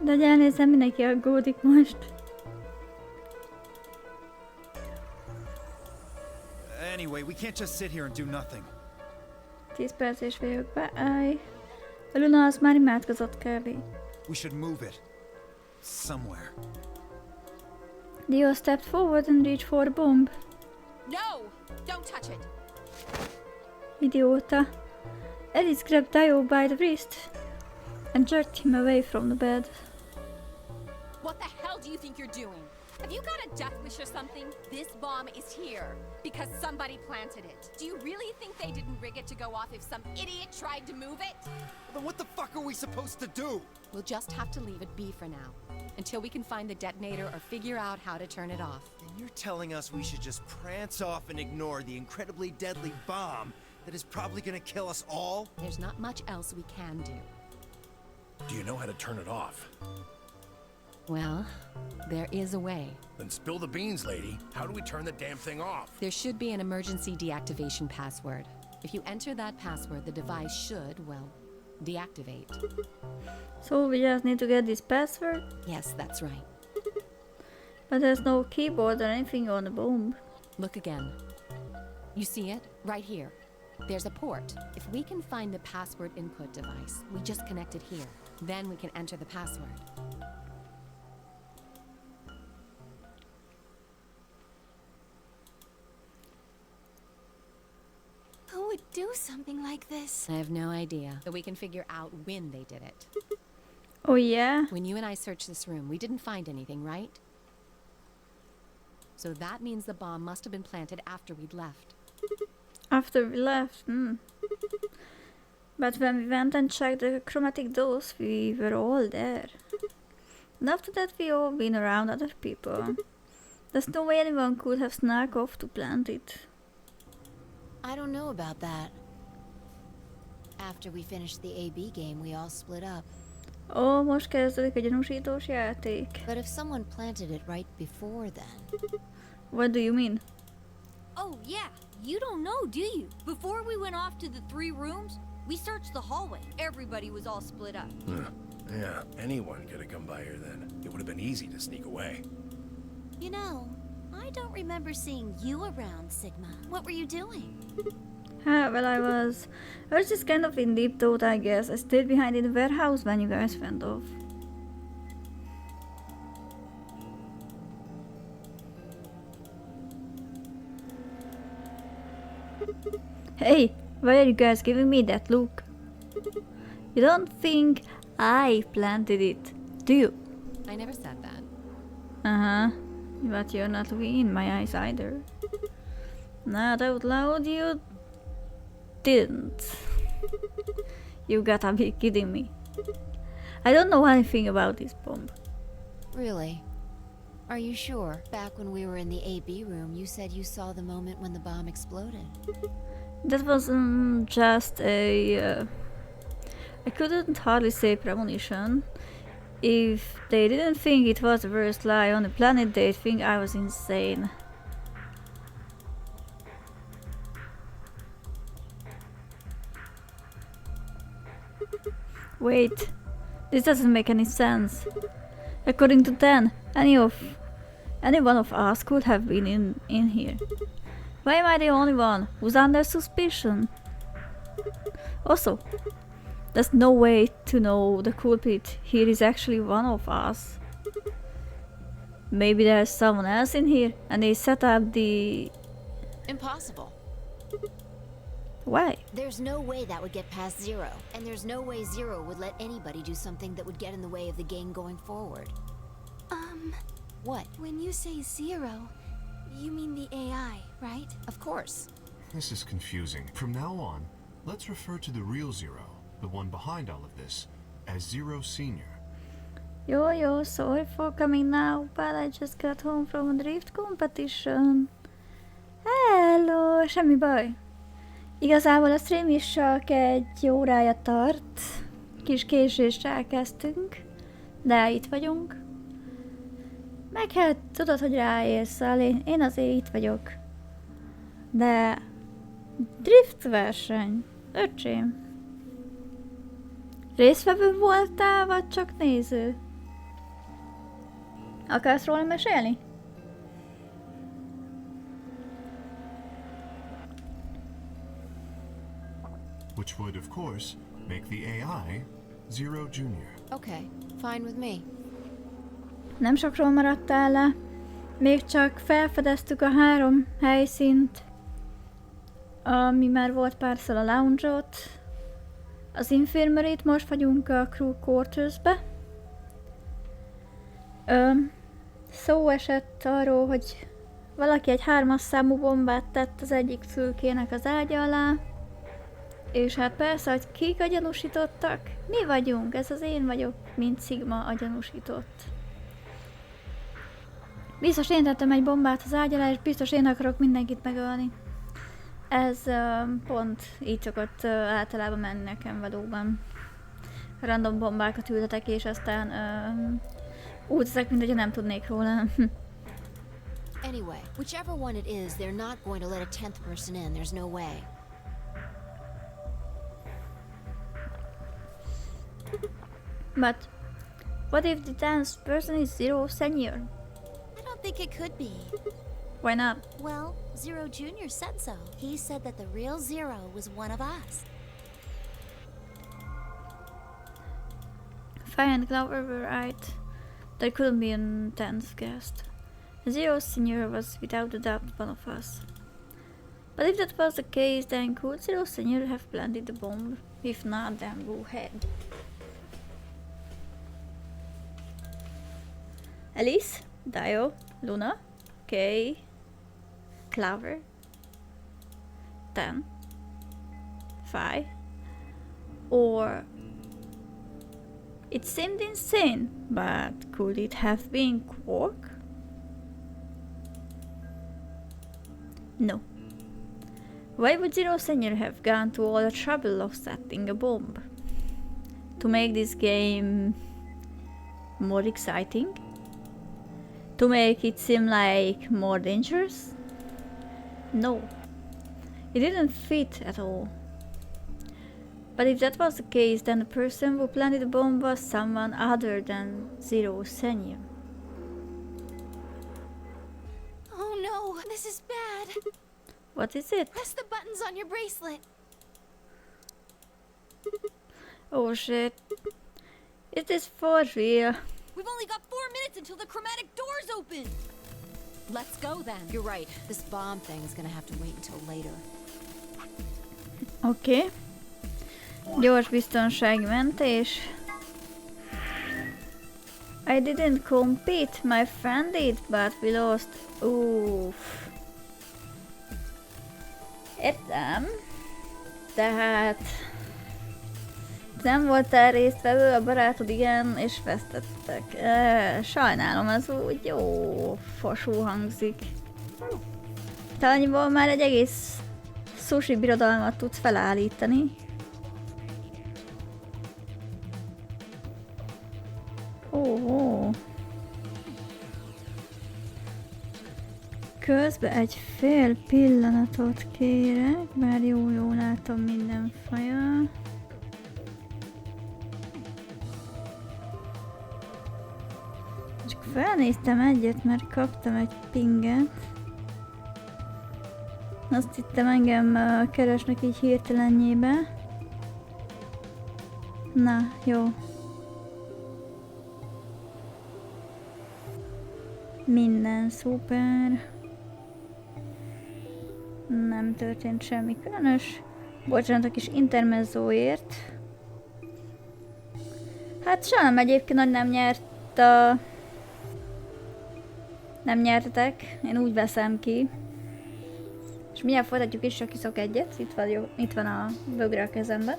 De hogy elnézem, mindenki aggódik most. Anyway, we can't just sit here and do nothing. 10 perc és vagyok be. Áj. A Luna az már imádkozott kb. We should move it. Somewhere. Dio stepped forward and reached for a bomb. No! Don't touch it! Idióta. Alice grabbed Dio by the wrist and jerked him away from the bed. What the hell do you think you're doing? Have you got a death wish or something? This bomb is here because somebody planted it. Do you really think they didn't rig it to go off if some idiot tried to move it? Then what the fuck are we supposed to do? We'll just have to leave it be for now, until we can find the detonator or figure out how to turn it off. And you're telling us we should just prance off and ignore the incredibly deadly bomb that is probably gonna kill us all? There's not much else we can do. Do you know how to turn it off? Well, there is a way. Then spill the beans, lady. How do we turn the damn thing off? There should be an emergency deactivation password. If you enter that password, the device should, well, deactivate. So we just need to get this password, Yes, that's right. but there's no keyboard or anything on the bomb. Look again. You see it? Right here. There's a port. If we can find the password input device, we just connect it here. Then we can enter the password. Who would do something like this? I have no idea, but we can figure out when they did it. Oh yeah? When you and I searched this room, we didn't find anything, right? So that means the bomb must have been planted after we'd left. After we left, But when we went and checked the chromatic dose, we were all there. And after that we all been around other people. There's no way anyone could have snuck off to plant it. I don't know about that. After we finished the AB game, we all split up. Ó, most kezdődik a gyanúsítós játék. But if someone planted it right before then... What do you mean? Oh, yeah. You don't know, do you? Before we went off to the 3 rooms, we searched the hallway. Everybody was all split up. Yeah, anyone could have come by here then. It would have been easy to sneak away. You know, I don't remember seeing you around, Sigma. What were you doing? Well, I was just kind of in deep thought, I guess. I stayed behind in the warehouse when you guys went off. Hey, why are you guys giving me that look? You don't think I planted it, do you? I never said that. Uh-huh. But you're not looking in my eyes either. Not out loud, you didn't. You gotta be kidding me. I don't know anything about this bomb. Really? Are you sure? Back when we were in the AB room, you said you saw the moment when the bomb exploded. That was just a... I couldn't hardly say premonition. If they didn't think it was the worst lie on the planet, they'd think I was insane. Wait, this doesn't make any sense. According to Dan, any one of us could have been in here. Why am I the only one who's under suspicion? Also, there's no way to know the culprit here is actually one of us. Maybe there's someone else in here and they set up the... Impossible. Why? There's no way that would get past Zero. And there's no way Zero would let anybody do something that would get in the way of the game going forward. What? When you say Zero, you mean the AI, right? Of course. This is confusing. From now on, let's refer to the real Zero, the one behind all of this, as Zero Senior. Yo, sorry for coming now, but I just got home from a drift competition. Hello, semmi baj. Igazából a stream is csak egy órája tart. Kis késéssel elkezdtünk, de itt vagyunk. Meg hát tudod, hogy ráérsz, én azért itt vagyok. De drift verseny, öcsém. Résztvevő voltál, vagy csak néző? Akarsz róla mesélni? Which would, of course, make the AI Zero Junior. Okay, fine with me. Nem sokról maradtál le. Még csak felfedeztük a 3 helyszínt. Ami már volt párszor a lounge-ot. Az infirmary-t, most vagyunk a crew quarters-be. Szó esett arról, hogy valaki egy 3-as számú bombát tett az egyik fülkének az ágya alá, és hát persze, hogy kik a gyanúsítottak? Mi vagyunk, ez az én vagyok, mint Sigma a gyanúsított. Biztos én tettem egy bombát az ágy alá, és biztos én akarok mindenkit megölni. Ez pont így szokott általában menni nekem valóban. Random bombákat ültetek, és aztán úgy teszek, mint hogyha nem tudnék róla. Anyway, whichever one it is, they're not going to let a 10th person in. There's no way. But what if the 10th person is Zero Senior? I don't think it could be. Why not? Well, Zero Jr. said so. He said that the real Zero was one of us. Fire and Clover were right. There couldn't be a 10th guest. Zero Senior was without a doubt one of us. But if that was the case, then could Zero Senior have planted the bomb? If not, then go ahead. Alice, Dio, Luna, Kay, Clover, 10, 5, or it seemed insane, but could it have been Quark? No. Why would Zero Senior have gone to all the trouble of setting a bomb? To make this game more exciting? To make it seem like more dangerous? No. It didn't fit at all. But if that was the case, then the person who planted the bomb was someone other than Zero Senior. Oh no, this is bad. What is it? Press the buttons on your bracelet. Oh shit. Is this for real? We've only got 4 minutes until the chromatic doors open! Let's go then. You're right. This bomb thing is gonna have to wait until later. Oké. Gyors biztonságmentés. I didn't compete, my friend did, but we lost. Uff. Értem. Tehát... nem voltál résztvevő, a barátod igen, és vesztettek. Sajnálom, ez úgy jó fosú hangzik. Te annyiból már egy egész sushi birodalmat tudsz felállítani. Ó. Közben egy fél pillanatot kérek, bár jó látom minden faja. Csak felnéztem egyet, mert kaptam egy pinget. Azt hittem engem keresnek így hirtelenjébe. Na, jó. Minden szuper. Nem történt semmi különös. Bocsánat a kis intermezzóért. Hát sajnálom egyébként, hogy nem nyert a... nem nyertetek. Én úgy veszem ki. És mindjárt folytatjuk is, csak iszok egyet. Itt van a bögre a kezemben.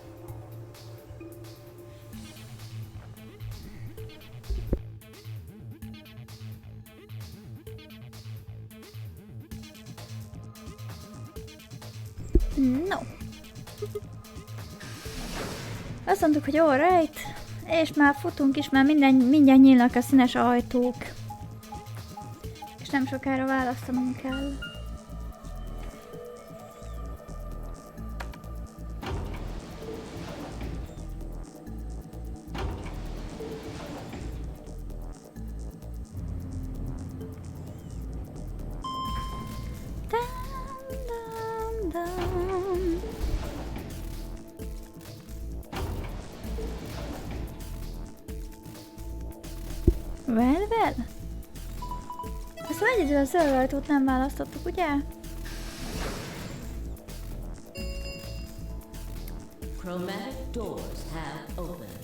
No. Azt mondtuk, hogy alright. És már futunk is, már mindjárt nyílnak a színes ajtók. És nem sokára választanunk kell. Well. Azt egyedül a zöld ajtót nem választottuk, ugye? Chromatic doors have opened.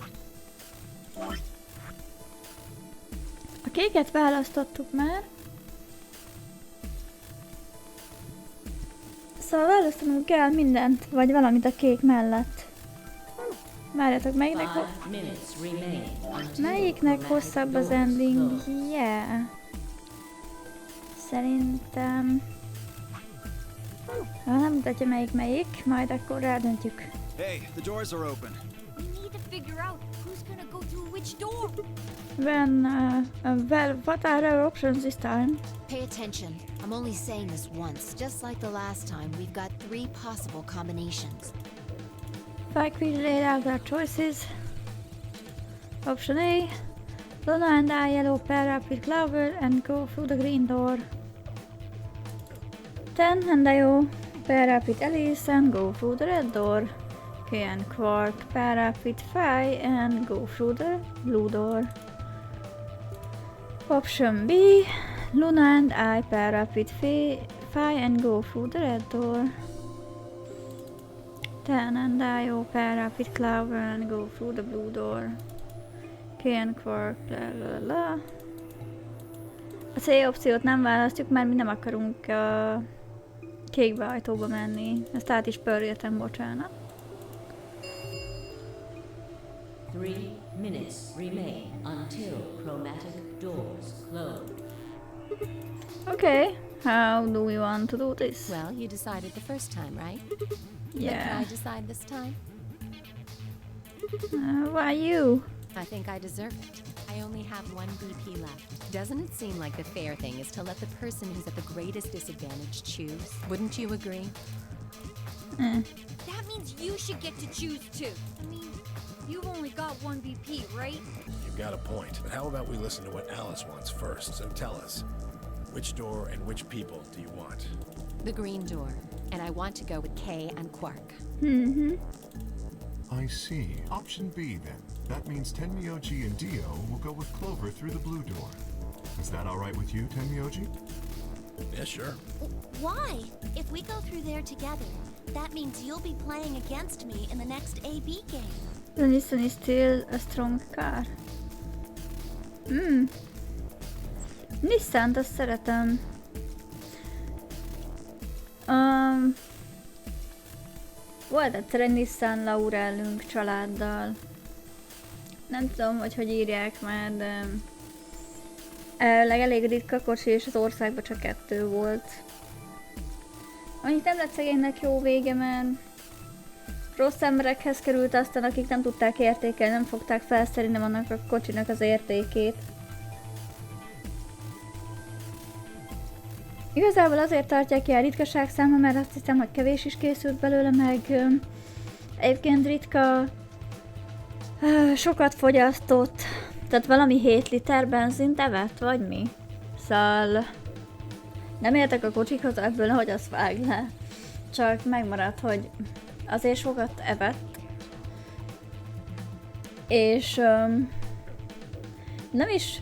A kéket választottuk már. Szóval választanunk kell mindent, vagy valamit a kék mellett. Várjatok, melyiknek hosszabb az ending? Yeah. Szerintem... Ha nem mutatja melyik, majd akkor eldöntjük. Hey, the doors are open. We need to figure out who's gonna go through which door. Well, what are our options this time? Pay attention. I'm only saying this once. Just like the last time, we've got 3 possible combinations. Five quick laid out our choices. Option A. Luna and I yellow pair up with Clover and go through the green door. 10 and I pair up with Alice and go through the red door. Kay and Quark pair up with Fi and go through the blue door. Option B. Luna and I pair up with Fi and go through the red door. 10 and I pair up with Clover and go through the blue door. Kay and Quark bla bla bla. A C opciót nem választjuk, mert mi nem akarunk a kékbe ajtóba menni. Ezt át is pörgéltem, bocsánat. 3 minutes remain until chromatic doors close. Okay, how do we want to do this? Well, you decided the first time, right? Yeah. Can I decide this time? Why you? I think I deserve it. I only have 1 BP left. Doesn't it seem like the fair thing is to let the person who's at the greatest disadvantage choose? Wouldn't you agree? That means you should get to choose too. I mean, you've only got 1 BP, right? You've got a point. But how about we listen to what Alice wants first? So tell us, which door and which people do you want? The green door. And I want to go with Kay and Quark. I see. Option B, then. That means Tenmyoji and Dio will go with Clover through the blue door. Is that all right with you, Tenmyoji? Yeah, sure. Why? If we go through there together, that means you'll be playing against me in the next AB game. The Nissan is still a strong car. Nissant, azt szeretem. Volt egyszer egy Nissan Laurelünk családdal. Nem tudom, hogy írják már, de elég ritka kocsi, és az országban csak 2 volt. Annyit nem lett szegénynek jó vége, mert rossz emberekhez került, aztán akik nem tudták értékelni, nem fogták felszerelni annak a kocsinak az értékét. Igazából azért tartják ki a ritkaság száma, mert azt hiszem, hogy kevés is készült belőle, meg egyébként ritka sokat fogyasztott, tehát valami 7 liter benzint evett, vagy mi? Szóval nem értek a kocsikhoz ebből, hogy azt vág le, csak megmaradt, hogy azért sokat evett, és nem is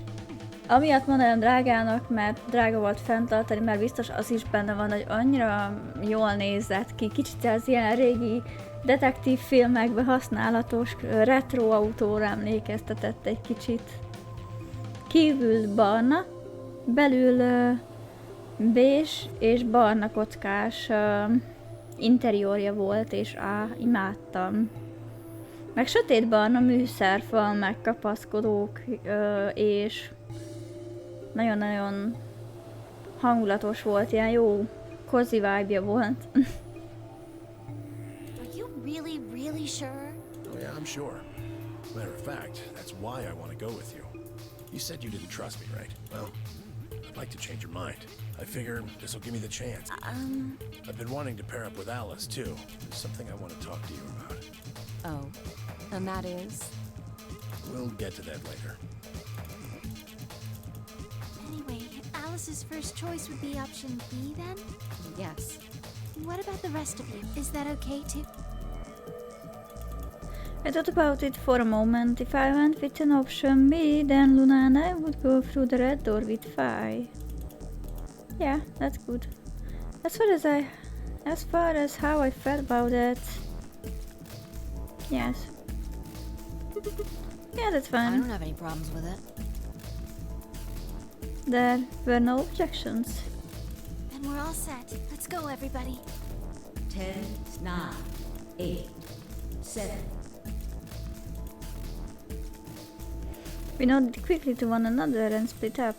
amiatt mondanám drágának, mert drága volt fenntartani, mert biztos az is benne van, hogy annyira jól nézett ki. Kicsit az ilyen régi detektív filmekben használatos retro autóra emlékeztetett egy kicsit. Kívül barna, belül bés és barna kockás interiorja volt, és imádtam. Meg sötétbarna műszerfal, meg kapaszkodók, és nagyon-nagyon hangulatos volt, ilyen jó cozy vibe-ja volt. Are you really sure? Oh yeah, I'm sure. Matter of fact, that's why I want to go with you. You said you didn't trust me, right? Well, I'd like to change your mind. I figure this will give me the chance. I've been wanting to pair up with Alice, too. There's something I want to talk to you about. Oh, and that is? We'll get to that later. Anyway, Alice's first choice would be option B then? Yes. What about the rest of you? Is that okay too? I thought about it for a moment. If I went with an option B, then Luna and I would go through the red door with Fi. Yeah, that's good. As far as how I felt about it, yes. Yeah, that's fine. I don't have any problems with it. There were no objections. Then we're all set. Let's go, everybody. 10, 9, 8, 7. We nodded quickly to one another and split up.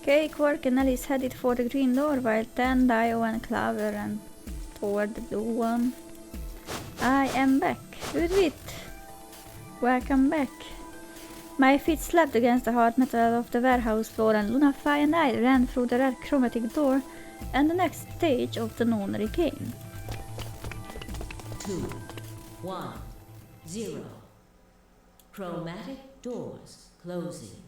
Kay, Quark and Alice headed for the green door while Tan, Dio and Clover ran toward the blue one. I am back. Udvit! Welcome back. My feet slapped against the hard metal of the warehouse floor and Lunafy and I ran through the red chromatic door and the next stage of the nonary game. 2, 1, 0. Chromatic doors closing.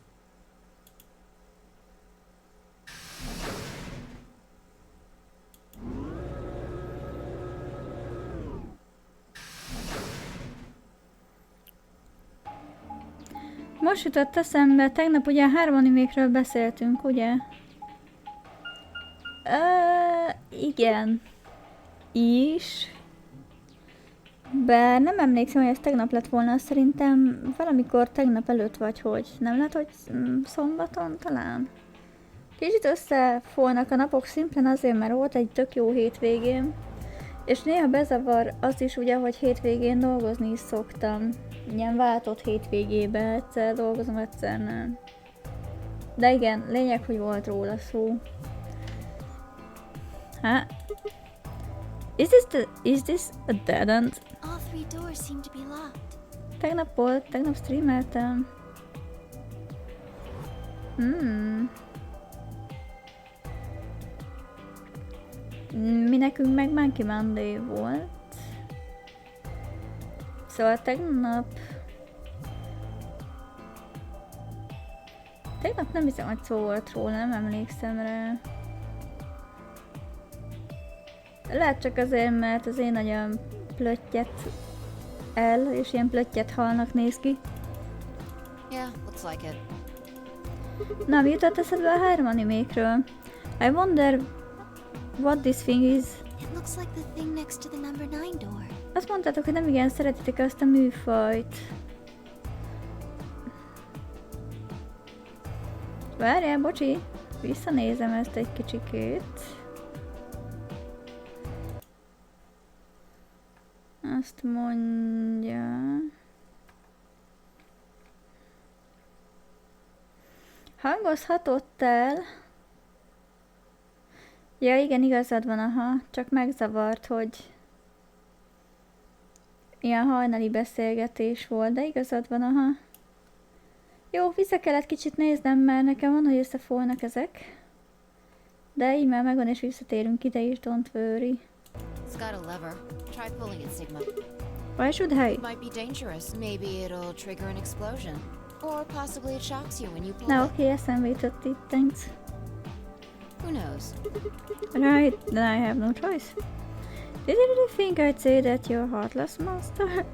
Most jutott eszembe, tegnap ugye 3 animékről beszéltünk, ugye? Igen. Is. Bár nem emlékszem, hogy ez tegnap lett volna, szerintem valamikor tegnap előtt vagy hogy. Nem lehet, hogy szombaton talán? Kicsit összefolnak a napok szimplán azért, mert volt egy tök jó hétvégém. És néha bezavar az is ugye, hogy hétvégén dolgozni is szoktam. Ilyen váltott hétvégébe, egyszer dolgozom, egyszer nem. De igen, lényeg, hogy volt róla szó. Hát. Is this a dead end? All 3 doors seem to be locked. Tegnap streameltem. Mi nekünk meg Monkey Monday volt. Szóval tegnap nem hiszem, hogy szó volt róla, nem emlékszem rá. Lehet csak azért, mert az én agyam plöttyet el, és ilyen plöttyet halnak néz ki. Yeah, looks like it. Na, mi jutott eszedbe a 3 animékről? I wonder what this thing is. It looks like the thing next to the number 9 door. Azt mondtátok, hogy nem igen szeretitek azt a műfajt. Várjál, bocsi, visszanézem ezt egy kicsikét. Azt mondja... Hangozhatott el... Ja igen, igazad van, aha, csak megzavart, hogy... Ilyen hajnali beszélgetés volt, de igazad van, aha. Jó, vissza kellett kicsit néznem, mert nekem van, hogy összefolnak ezek. De így már megvan, és visszatérünk ide is, don't worry. It's got a lever. Try pulling it, Sigma. Why should I? It might be dangerous. Maybe it'll trigger an explosion. Or possibly it shocks you when you pull Na it. oké, eszembe jutott itt, thanks. Who knows? Right, then I have no choice. Did you really think I'd say that you're heartless monster?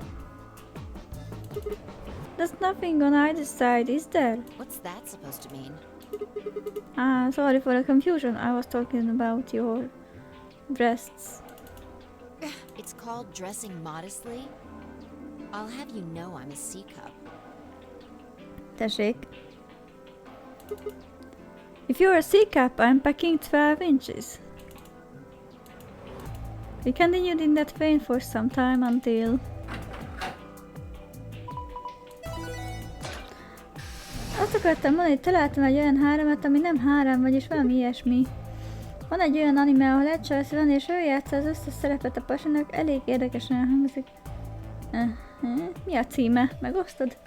There's nothing on either side, is there? What's that supposed to mean? Ah, sorry for the confusion. I was talking about your breasts. It's called dressing modestly. I'll have you know I'm a C-cup. Tessék. If you're a C-cup, I'm packing 12 inches. We continued in that vein for some time until... Azt akartam mondani, hogy találtam egy olyan háremet, ami nem hárem, vagyis valami ilyesmi. Van egy olyan anime, ahol egy csajsz van, és ő játsza az összes szerepet a pasinak, elég érdekesen hangzik. Mi a címe? Megosztod?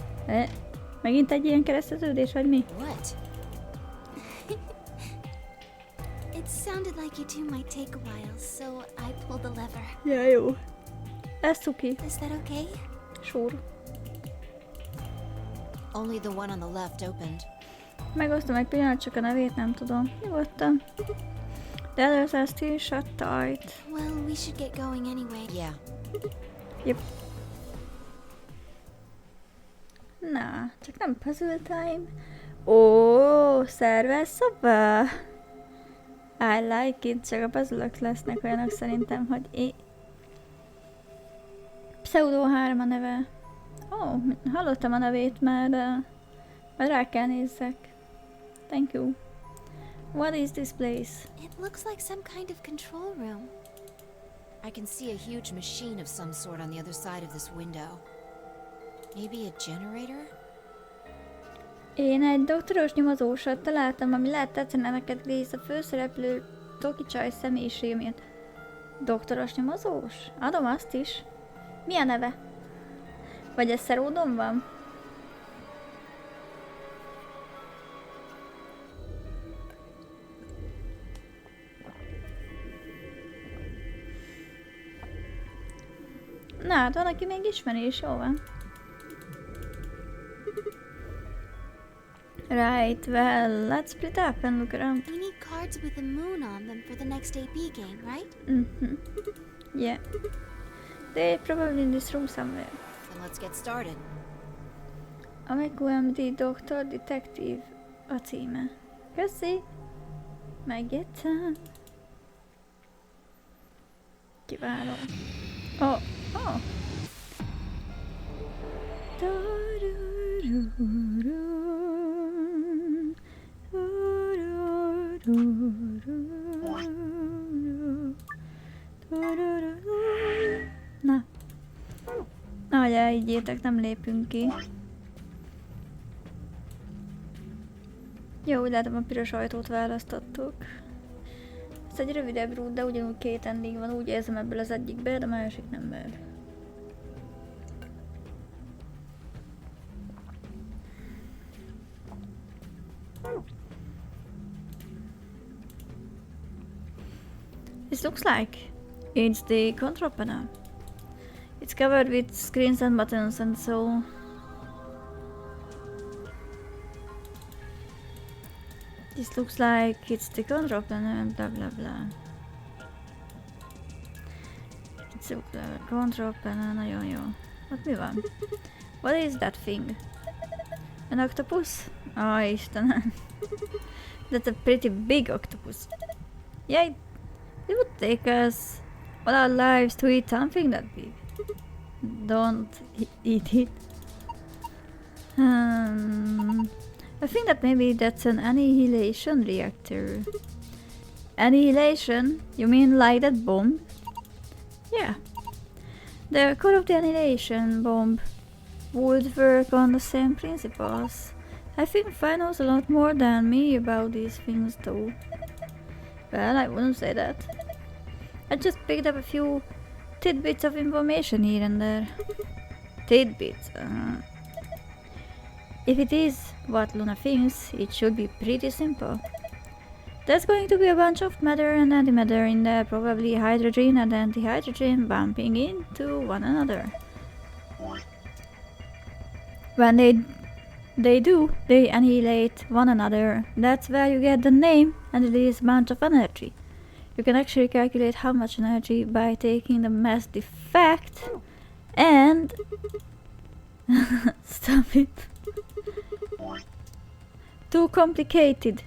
Megint egy ilyen kereszteződés, vagy mi? What? It sounded like you two might take a while, so I pulled the lever. Ja, jó. Ez cuki. Is that okay? Sure. Only the one on the left opened. Megosztom egy pillanat, csak a nevét nem tudom. Nyugodtan. The others are still shut tight. Well, we should get going anyway. Yeah. Yep. Na, csak nem puzzle time. Ó, szervez szoba. I like it, csak a puzzle-ök lesznek olyanok szerintem, hogy Pseudo 3 a neve. Ó, hallottam a nevét már, de Majd rá kell nézzek. Thank you. What is this place? It looks like some kind of control room. I can see a huge machine of some sort on the other side of this window. Maybe a generator? Én egy doktoros nyomozósat találtam, ami lehet tetszene neked, Grace, a főszereplő Toki csaj személyiség miatt. Doktoros nyomozós? Adom azt is. Mi a neve? Vagy ez szeródon van? Na, hát van, aki még ismeri is, jó van. Right, well, let's split up and look around. We need cards with a moon on them for the next AP game, right? Yeah. They're probably in this room somewhere. Then let's get started. MD Doctor Detective a címe. Köszi! Megjöttem. Kiváló. Oh. Na. Ahogy elhiggyétek, nem lépünk ki. Jó, úgy látom, a piros ajtót választottuk. Ez egy rövidebb rút, de ugyanúgy 2 ending van, úgy érzem ebből az egyikbe, de a másik nem mer. This looks like it's the control panel. It's covered with screens and buttons and so. This looks like it's the control panel, blah blah blah. It's a control panel, nagyon jó. Ott mi van? What is that thing? An octopus? Oh, Istenem. That's a pretty big octopus. Yeah, it would take us all our lives to eat something that big. Don't eat it. I think that maybe that's an annihilation reactor. Annihilation? You mean like that bomb? Yeah. The core of the annihilation bomb would work on the same principles. I think Fi knows a lot more than me about these things though. Well, I wouldn't say that. I just picked up a few tidbits of information here and there. Tidbits? If it is what Luna thinks, it should be pretty simple. There's going to be a bunch of matter and antimatter in there, probably hydrogen and antihydrogen bumping into one another. When they do, they annihilate one another. That's where you get the name and release a bunch of energy. You can actually calculate how much energy by taking the mass defect and... Stop it. Too complicated.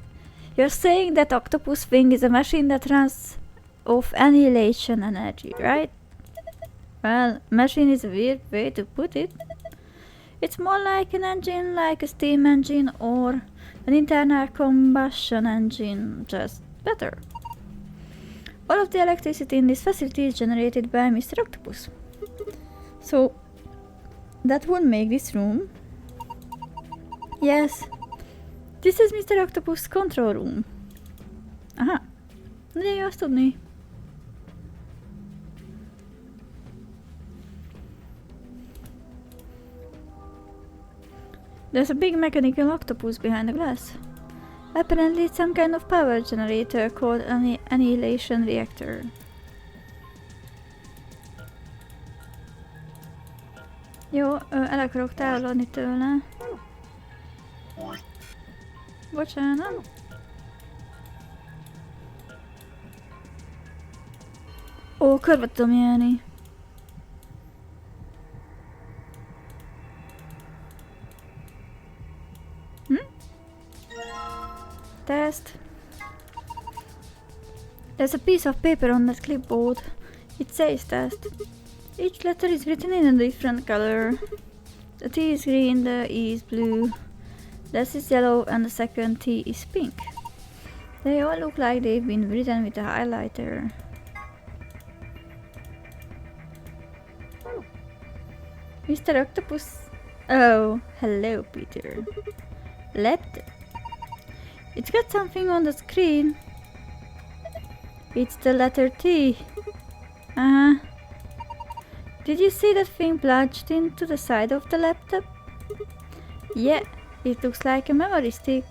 You're saying that octopus thing is a machine that runs off annihilation energy, right? Well, machine is a weird way to put it. It's more like an engine, like a steam engine or an internal combustion engine, just better. All of the electricity in this facility is generated by Mr. Octopus. So, that would make this room. Yes, this is Mr. Octopus' control room. Aha, de jó azt tudni. There's a big mechanical octopus behind the glass. Apparently it's some kind of power generator called an annihilation reactor. Jó, el akarok távolodni tőle. Bocsánat. Ó, körbe tudom járni. Test. There's a piece of paper on that clipboard. It says test. Each letter is written in a different color. The T is green, the E is blue. This is yellow and the second T is pink. They all look like they've been written with a highlighter. Mr. Octopus. Oh, hello, Peter. Laptop. It's got something on the screen. It's the letter T. Did you see that thing plunged into the side of the laptop? Yeah, it looks like a memory stick.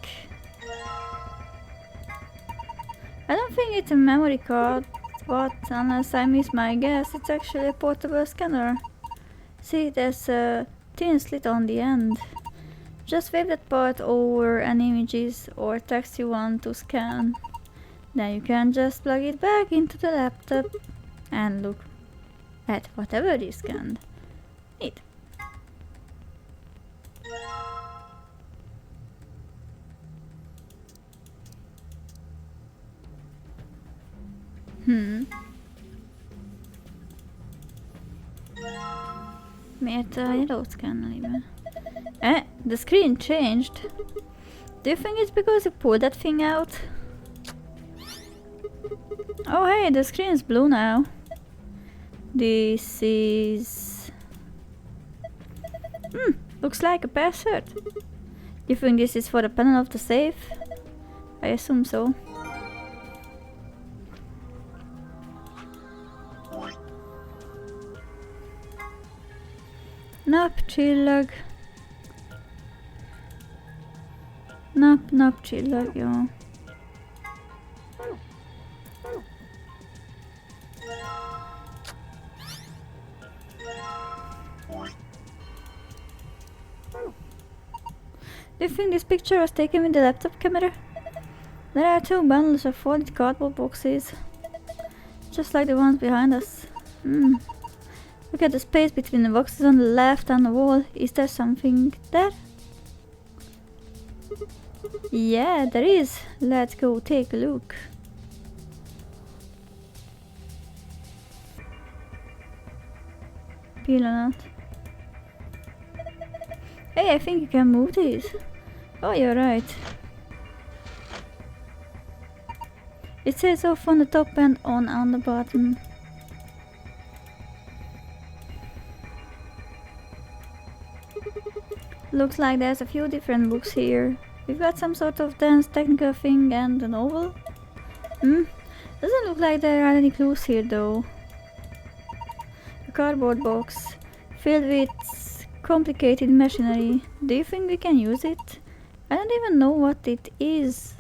I don't think it's a memory card, but unless I miss my guess, it's actually a portable scanner. See, there's a thin slit on the end. Just wave that part over any images or text you want to scan. Then you can just plug it back into the laptop and look at whatever you scanned. Neat. Miért a yellow scanneli be? The screen changed. Do you think it's because you pulled that thing out? Oh hey, the screen is blue now. This is... looks like a password. You think this is for the panel of the safe? I assume so. Napcsillag. Napcsillag, jó. Do you think this picture was taken with the laptop camera? There are two bundles of folded cardboard boxes, just like the ones behind us. Look at the space between the boxes on the left and the wall. Is there something there? Yeah, there is. Let's go take a look. Pillanat. Hey, I think you can move these. Oh, you're right. It says off on the top and on the bottom. Looks like there's a few different books here. We've got some sort of dance technical thing and a novel. Doesn't look like there are any clues here though. A cardboard box filled with complicated machinery. Do you think we can use it? I don't even know what it is.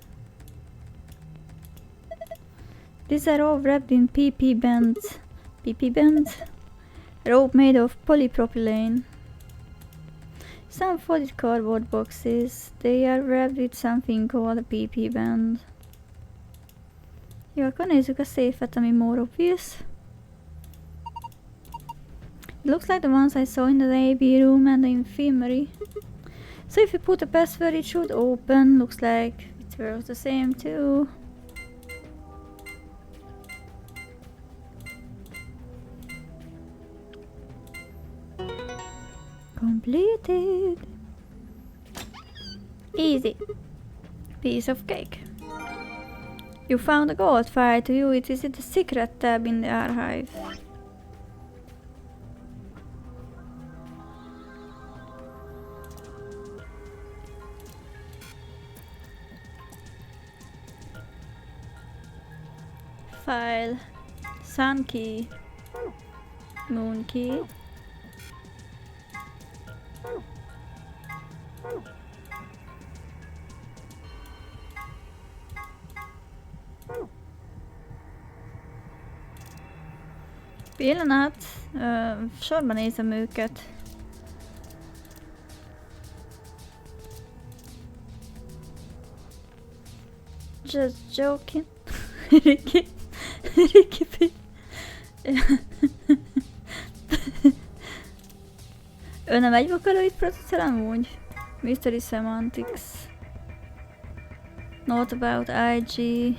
These are all wrapped in PP bands. PP bands? Rope made of polypropylene. Some folded cardboard boxes. They are wrapped with something called a PP band. Jó, akkor nézzük a széfet, ami more obvious. It looks like the ones I saw in the AB room and the infirmary. So if you put a password, it should open. Looks like it works the same too. Completed. Easy. Piece of cake. You found a gold file. To you it is in the secret tab in the archive. File. Sun key. Moon key. Pillanat, sorban nézem őket. Just joking. Ricky. Ő nem egy Vocaloid producer amúgy? Mystery Semantics. Note about IG.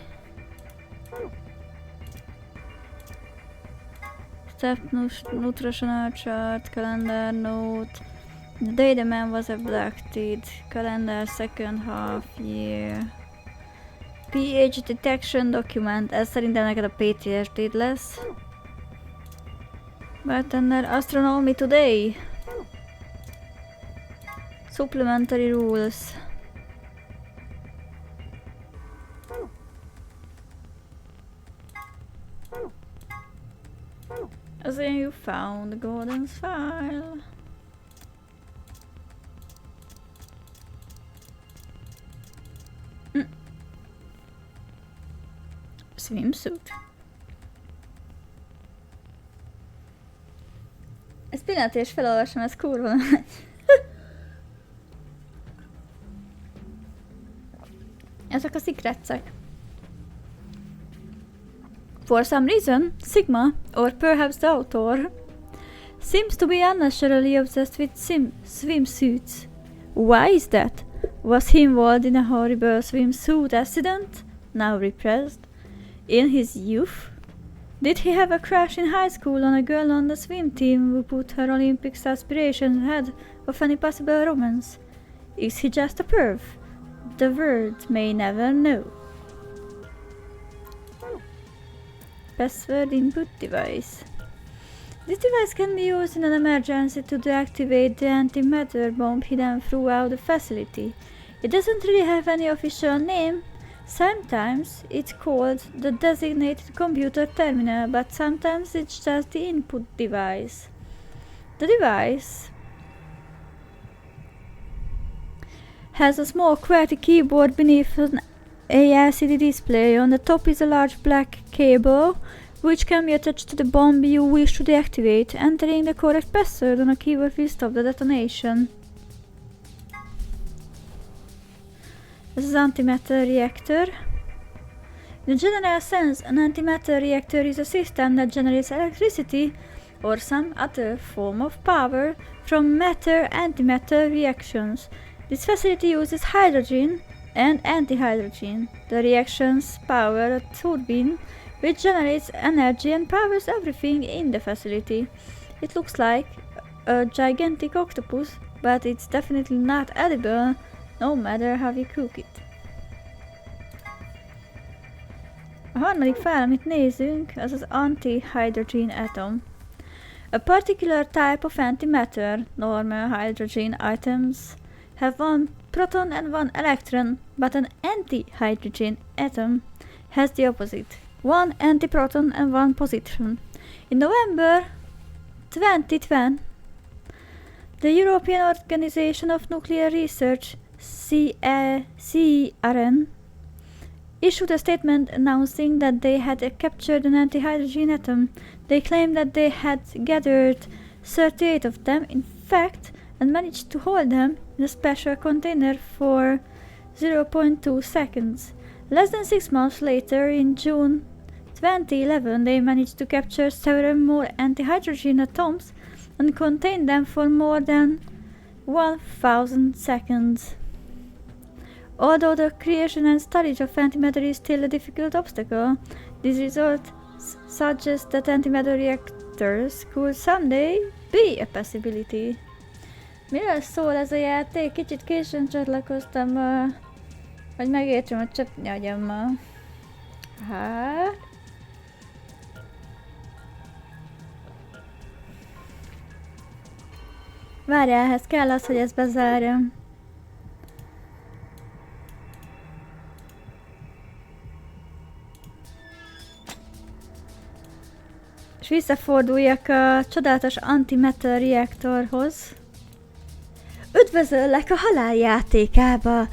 Step nutritional chart, calendar note, The day the man was abducted. Calendar second half year. PH detection document. Ez szerintem neked a PTSD-d lesz. Bartender astronomy today. Supplementary rules. As in you found Gordon's file. Swimsuit. Ez pillanat és felolvasom, ez kurva nagy. Ezek a szikretszek. For some reason, Sigma, or perhaps the author, seems to be unnaturally obsessed with swimsuits. Why is that? Was he involved in a horrible swimsuit accident, now repressed, in his youth? Did he have a crush in high school on a girl on the swim team who put her Olympics aspirations ahead of any possible romance? Is he just a perv? The world may never know. Password input device. This device can be used in an emergency to deactivate the antimatter bomb hidden throughout the facility. It doesn't really have any official name. Sometimes it's called the designated computer terminal, but sometimes it's just the input device. The device has a small QWERTY keyboard beneath an LCD display. On the top is a large black cable which can be attached to the bomb you wish to deactivate. Entering the correct password on a keyboard will stop the detonation. This is antimatter reactor. In a general sense, an antimatter reactor is a system that generates electricity or some other form of power from matter-antimatter reactions. This facility uses hydrogen and antihydrogen. The reactions power a turbine which generates energy and powers everything in the facility. It looks like a gigantic octopus, but it's definitely not edible, no matter how you cook it. A harmadik fájl, amit nézünk, az az anti-hydrogen atom. A particular type of antimatter, normal hydrogen atoms, have one proton and one electron, but an anti-hydrogen atom has the opposite. One antiproton and one positron. In November 2020, the European Organization of Nuclear Research, CERN, issued a statement announcing that they had captured an anti-hydrogen atom. They claimed that they had gathered 38 of them, in fact, and managed to hold them in a special container for 0.2 seconds. Less than 6 months later, in June 2011, they managed to capture several more anti-hydrogen atoms and contain them for more than 1000 seconds. Although the creation and storage of antimatter is still a difficult obstacle, this result suggests that antimatter reactors could someday be a possibility. Miről szól ez a játék? Kicsit későn csatlakoztam, hogy megértsem a csöpni agyammal. Hát... Várjál, ehhez kell az, hogy ezt bezárjam. És visszaforduljak a csodálatos antimatter reaktorhoz. Üdvözöllek a halál játékába!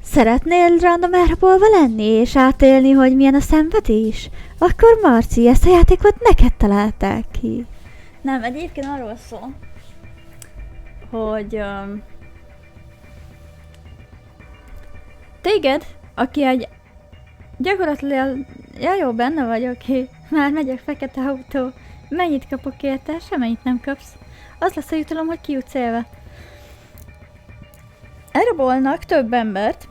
Szeretnél random elrabolva lenni és átélni, hogy milyen a szenvedés? Akkor Marci, ezt a játékot neked találták ki. Nem, egyébként arról szól, hogy téged, aki egy gyakorlatilag, jó, benne vagyok, már megyek fekete autó, mennyit kapok érte? Semmennyit nem kapsz. Az lesz a jutalom, hogy kijutsz élve. Elrabolnak több embert,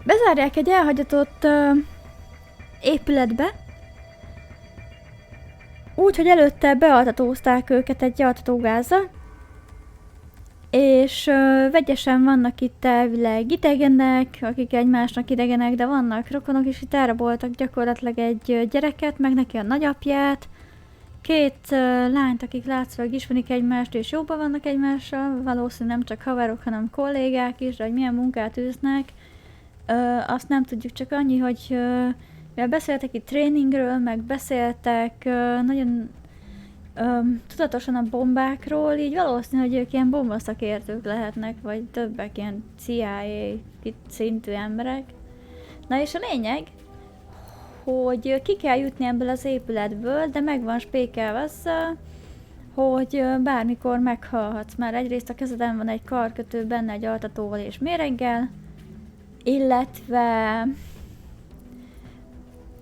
bezárják egy elhagyatott épületbe, úgy, hogy előtte bealtatózták őket egy altatógázzal, És vegyesen vannak itt elvileg idegenek, akik egymásnak idegenek, de vannak rokonok, és itt elraboltak gyakorlatilag egy gyereket, meg neki a nagyapját. Két lányt, akik látszólag ismerik egymást, és jóban vannak egymással, valószínűleg nem csak haverok, hanem kollégák is, de hogy milyen munkát űznek, azt nem tudjuk, csak annyi, hogy mivel beszéltek itt tréningről, meg beszéltek nagyon tudatosan a bombákról, így valószínű, hogy ők ilyen bombaszakértők lehetnek, vagy többek ilyen CIA szintű emberek. Na és a lényeg, hogy ki kell jutni ebből az épületből, de meg van spékelve azzal, hogy bármikor meghalhatsz. Már egyrészt a kezeden van egy karkötő, benne egy altatóval és méreggel, illetve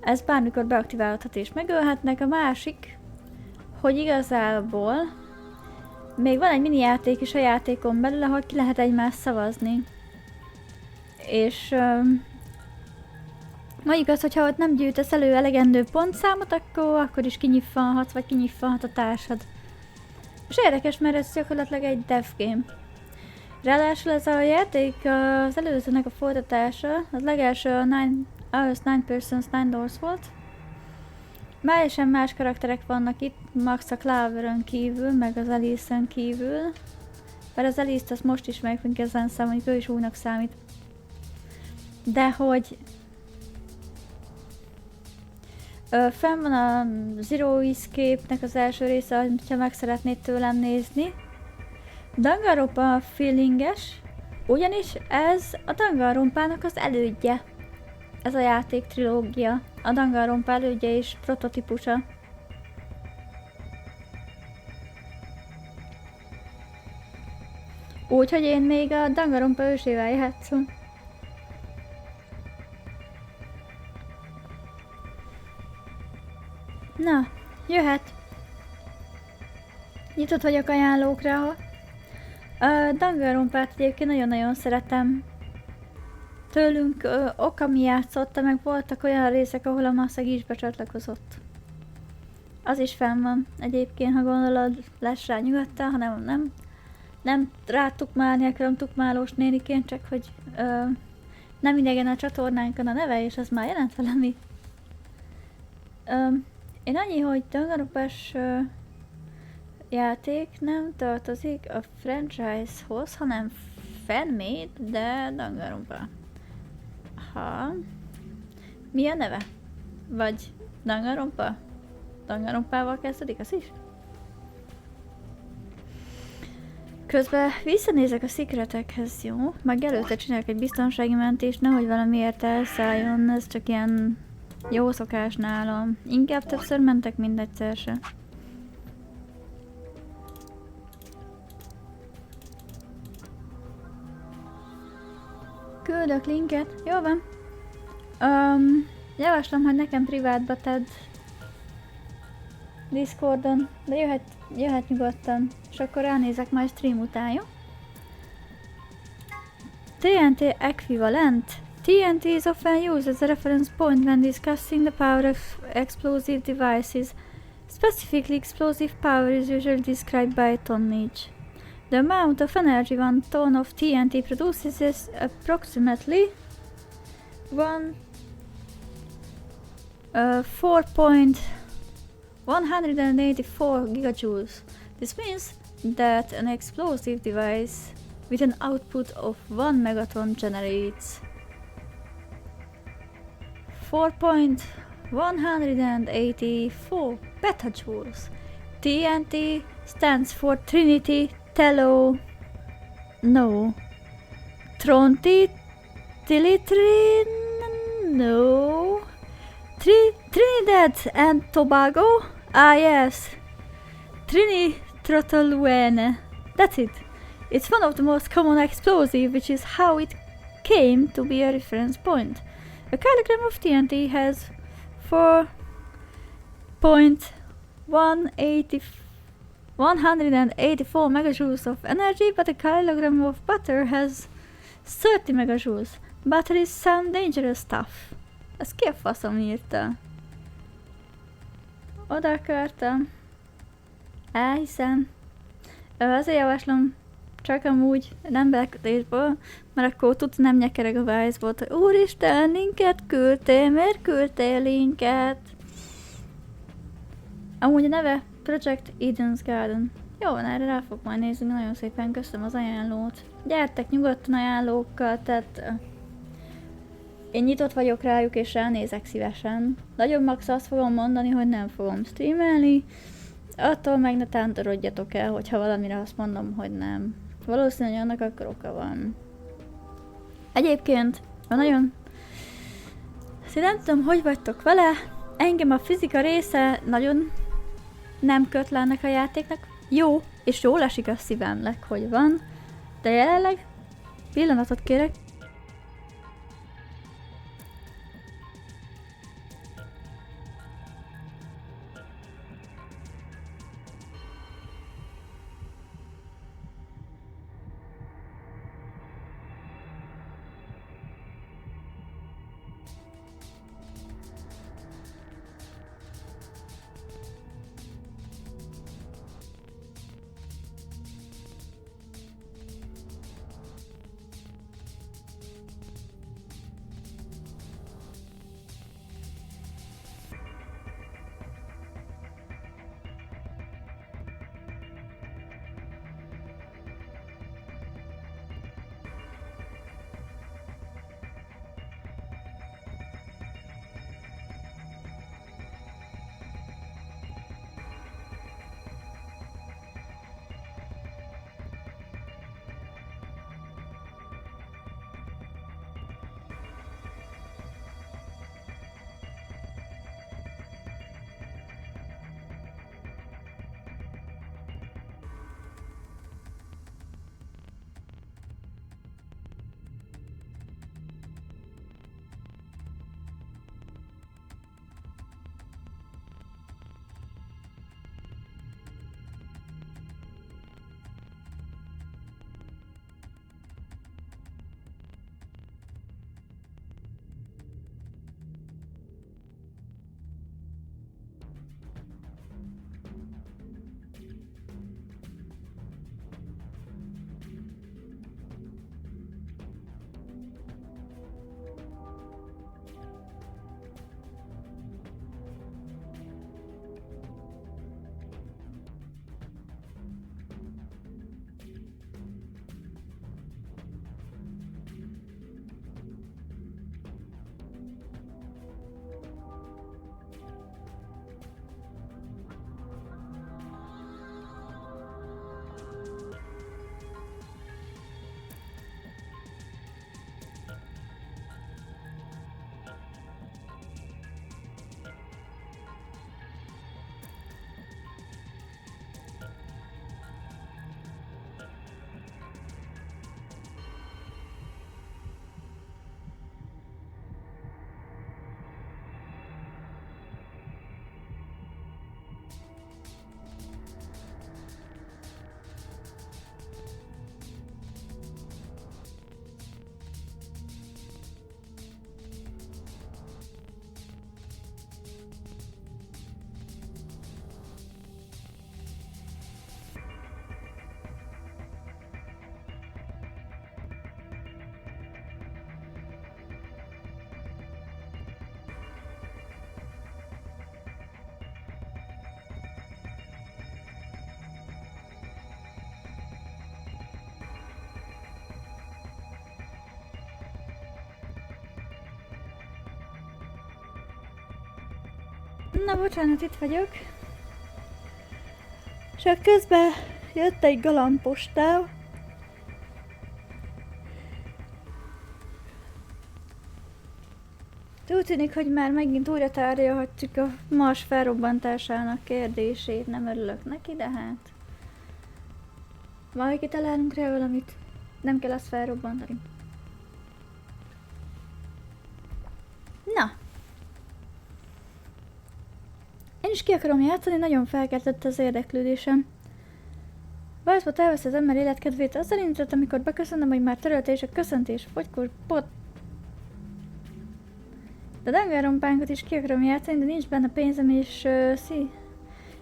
ez bármikor beaktiválható és megölhetnek. A másik, hogy igazából még van egy mini játék is a játékon belül, ahol ki lehet egymást szavazni. És mondjuk azt, hogyha ott nem gyűjtesz elő elegendő pontszámot, akkor is kinyitvanhatsz, vagy kinyitvanhat a társad. És érdekes, mert ez gyakorlatilag egy dev game. Ráadásul ez a játék az előzőnek a folytatása, az legelső 9 Persons 9 Doors volt. Teljesen más karakterek vannak itt, max a Cloverön kívül, meg az Alice-en kívül. Bár az Alice-t azt most ismerjük, mint ezen számoljuk, ő is újnak számít. De hogy fenn van a Zero Escape-nek az első része, ha meg szeretnéd tőlem nézni. Danganronpa feelinges, ugyanis ez a Danganronpának az elődje. Ez a játék trilógia. A Danganronpa elődje és prototípusa. Úgyhogy én még a Danganronpa ősével játszom. Na, jöhet. Nyitott vagyok ajánlókra. A Danganronpát egyébként nagyon-nagyon szeretem. Tőlünk Okami játszotta, meg voltak olyan részek, ahol a Maszeg is becsatlakozott. Az is fenn van egyébként, ha gondolod, lesz rá nyugodtan, hanem nem rá tukmálni akarom tukmálós néniként, csak hogy nem idegen a csatornánkon a neve, és az már jelent valami. Én annyi, hogy Danganronpás játék nem tartozik a franchise-hoz, hanem fanmade, de Danganronpa. Ha. Mi a neve? Vagy Danganronpa? Danganronpával kezdődik, az is? Közben visszanézek a szikretekhez, jó? Meg előtte csinálok egy biztonsági mentést, nehogy valamiért elszálljon, ez csak ilyen jó szokás nálam. Inkább többször mentek, mint egyszer se. Küldök linket. Jó van. Javaslom, hogy nekem privátba tedd Discordon, de jöhet nyugodtan, és akkor elnézek majd stream után, jó? TNT equivalent. TNT is often used as a reference point when discussing the power of explosive devices. Specifically, explosive power is usually described by tonnage. The amount of energy 1 ton of TNT produces is approximately 4.184 gigajoules. This means that an explosive device with an output of 1 megaton generates 4.184 petajoules. TNT stands for Trinity Telo... No. Tronti... Tilitrin... No. Trinidad and Tobago? Ah yes. Trinitrotoluene. That's it. It's one of the most common explosive, which is how it came to be a reference point. A kilogram of TNT has 4.184 megajoules of energy, but a kilogram of butter has 30 megajoules. Butter is some dangerous stuff. Ez ki a faszom írta? Oda akartam. Elhiszem. Azért javaslom, csak amúgy nem belkötésből, mert akkor tudsz nem nyekereg a Vice-ból, hogy úristen, linket küldtél, miért küldtél linket? Amúgy a neve Project Eden's Garden. Jó, erre rá fog majd nézni, nagyon szépen köszönöm az ajánlót. Gyertek nyugodtan ajánlókkal, tehát én nyitott vagyok rájuk és ránézek szívesen. Nagyon max azt fogom mondani, hogy nem fogom streamelni, attól meg ne tántorodjatok el, hogyha valamire azt mondom, hogy nem. Valószínűleg annak akkor oka van. Egyébként, nagyon... nem tudom, hogy vagytok vele, engem a fizika része nagyon nem köt le ennek a játéknak. Jó, és jól esik a szívemnek, hogy van, de jelenleg pillanatot kérek. Na bocsánat, itt vagyok. Csak közben jött egy galambpostál. Úgy tűnik, hogy már megint újra tárgyalhatjuk a Mars felrobbantásának kérdését. Nem örülök neki, de hát... Majd kitalálunk rá valamit. Nem kell azt felrobbantani. Na! Én is ki akarom játszani, nagyon felkeltette az érdeklődésem. Bajszbot elvesz az ember életkedvét, azzal indított, amikor beköszönöm, hogy már törölte és a köszöntés, fogykor, pot. De dangárompánkat is ki akarom játszani, de nincs benne pénzem és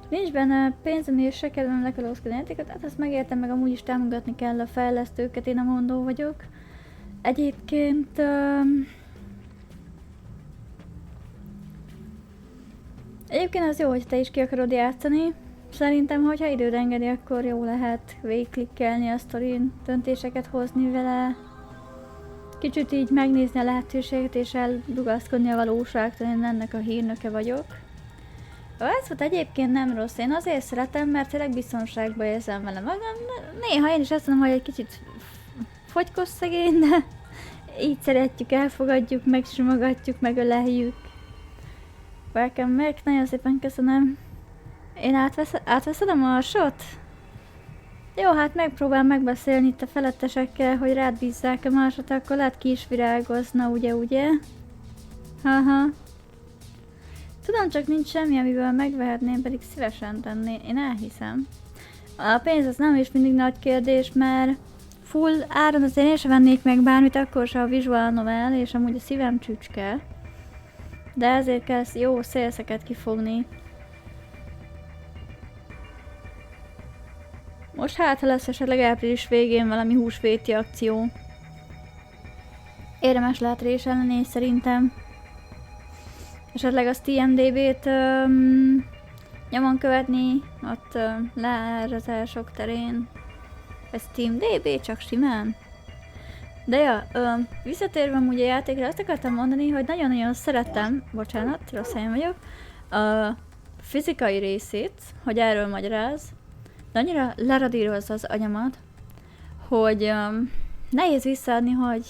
Nincs benne pénzem és se kedvem lekalózkodni játékot, hát ezt megértem, meg amúgy is támogatni kell a fejlesztőket, én a mondó vagyok. Egyébként... Egyébként az jó, hogy te is ki akarod játszani. Szerintem, hogyha időd engedi, akkor jó lehet végigklikkelni a sztorin, döntéseket hozni vele. Kicsit így megnézni a lehetőséget és eldugaszkodni a valóságtól, én ennek a hírnöke vagyok. Ez volt egyébként nem rossz, én azért szeretem, mert tényleg biztonságban érzem vele magam. Néha én is azt mondom, hogy egy kicsit fogykos szegény, de így szeretjük, elfogadjuk, megsimogatjuk, megöleljük. Welcome back, nagyon szépen köszönöm. Én átveszed a marsot? Jó, hát megpróbál megbeszélni itt a felettesekkel, hogy rád bízzák a marsot, akkor lehet ki is virágozna, ugye? Haha. Tudom, csak nincs semmi, amiből megvehetném, pedig szívesen tenné. Én elhiszem. A pénz az nem is mindig nagy kérdés, mert full áron azért én sem vennék meg bármit, akkor se a visual novel, és amúgy a szívem csücske. De ezért kell jó szélszeket kifogni. Most hát, ha lesz esetleg április végén valami húsvéti akció. Érdemes lehet réselni szerintem. Esetleg a TMDB-t nyomon követni, ott leárazások terén. Ez TMDB csak simán. De ja, visszatérve amúgy a játékra, azt akartam mondani, hogy nagyon-nagyon szeretem, bocsánat, rossz helyen vagyok, a fizikai részét, hogy erről magyaráz, de annyira leradírozza az agyamat, hogy nehéz visszaadni, hogy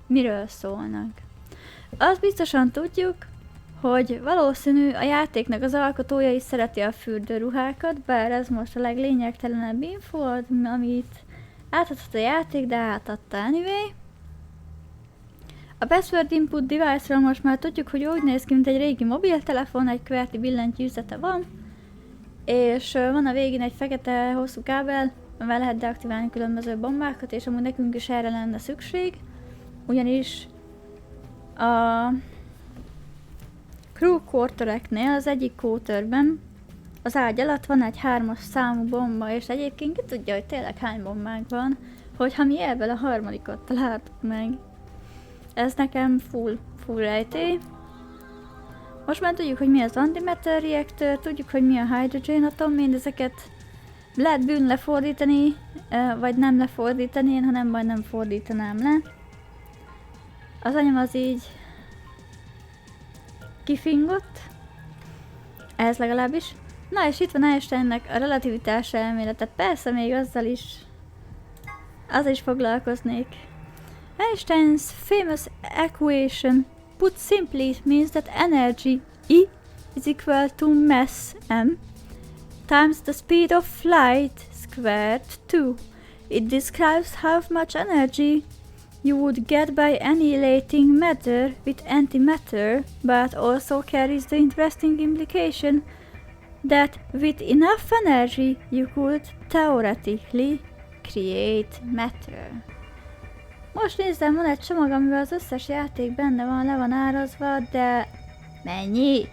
miről szólnak. Azt biztosan tudjuk, hogy valószínű a játéknak az alkotója is szereti a fürdőruhákat, bár ez most a leglényegtelenebb info, amit átadhat a játék, de átadta anyway. A password input device-ról most már tudjuk, hogy úgy néz ki, mint egy régi mobiltelefon, egy QWERTY billentyűzete van, és van a végén egy fekete hosszú kábel, amivel lehet deaktiválni különböző bombákat, és amúgy nekünk is erre lenne szükség, ugyanis a crew quartereknél, az egyik quarterben az ágy alatt van egy 3-as számú bomba, és egyébként ki tudja, hogy tényleg hány bombánk van, hogyha mi ebből a harmadikot találtuk meg. Ez nekem full rejtély. Most már tudjuk, hogy mi az antimatter reactor, tudjuk, hogy mi a hydrogen atom, mindezeket lehet bűn lefordítani, vagy nem lefordítani, én ha nem baj, nem fordítanám le. Az anyam az így kifingott, ez legalábbis. Na és itt van Einsteinnek a relativitás elméletet, persze még azzal is foglalkoznék. Einstein's famous equation, put simply, means that energy E is equal to mass m times the speed of light squared 2. It describes how much energy you would get by annihilating matter with antimatter, but also carries the interesting implication that with enough energy you could theoretically create matter. Most nézzem, van egy csomag, amivel az összes játék benne van, le van árazva, de mennyi?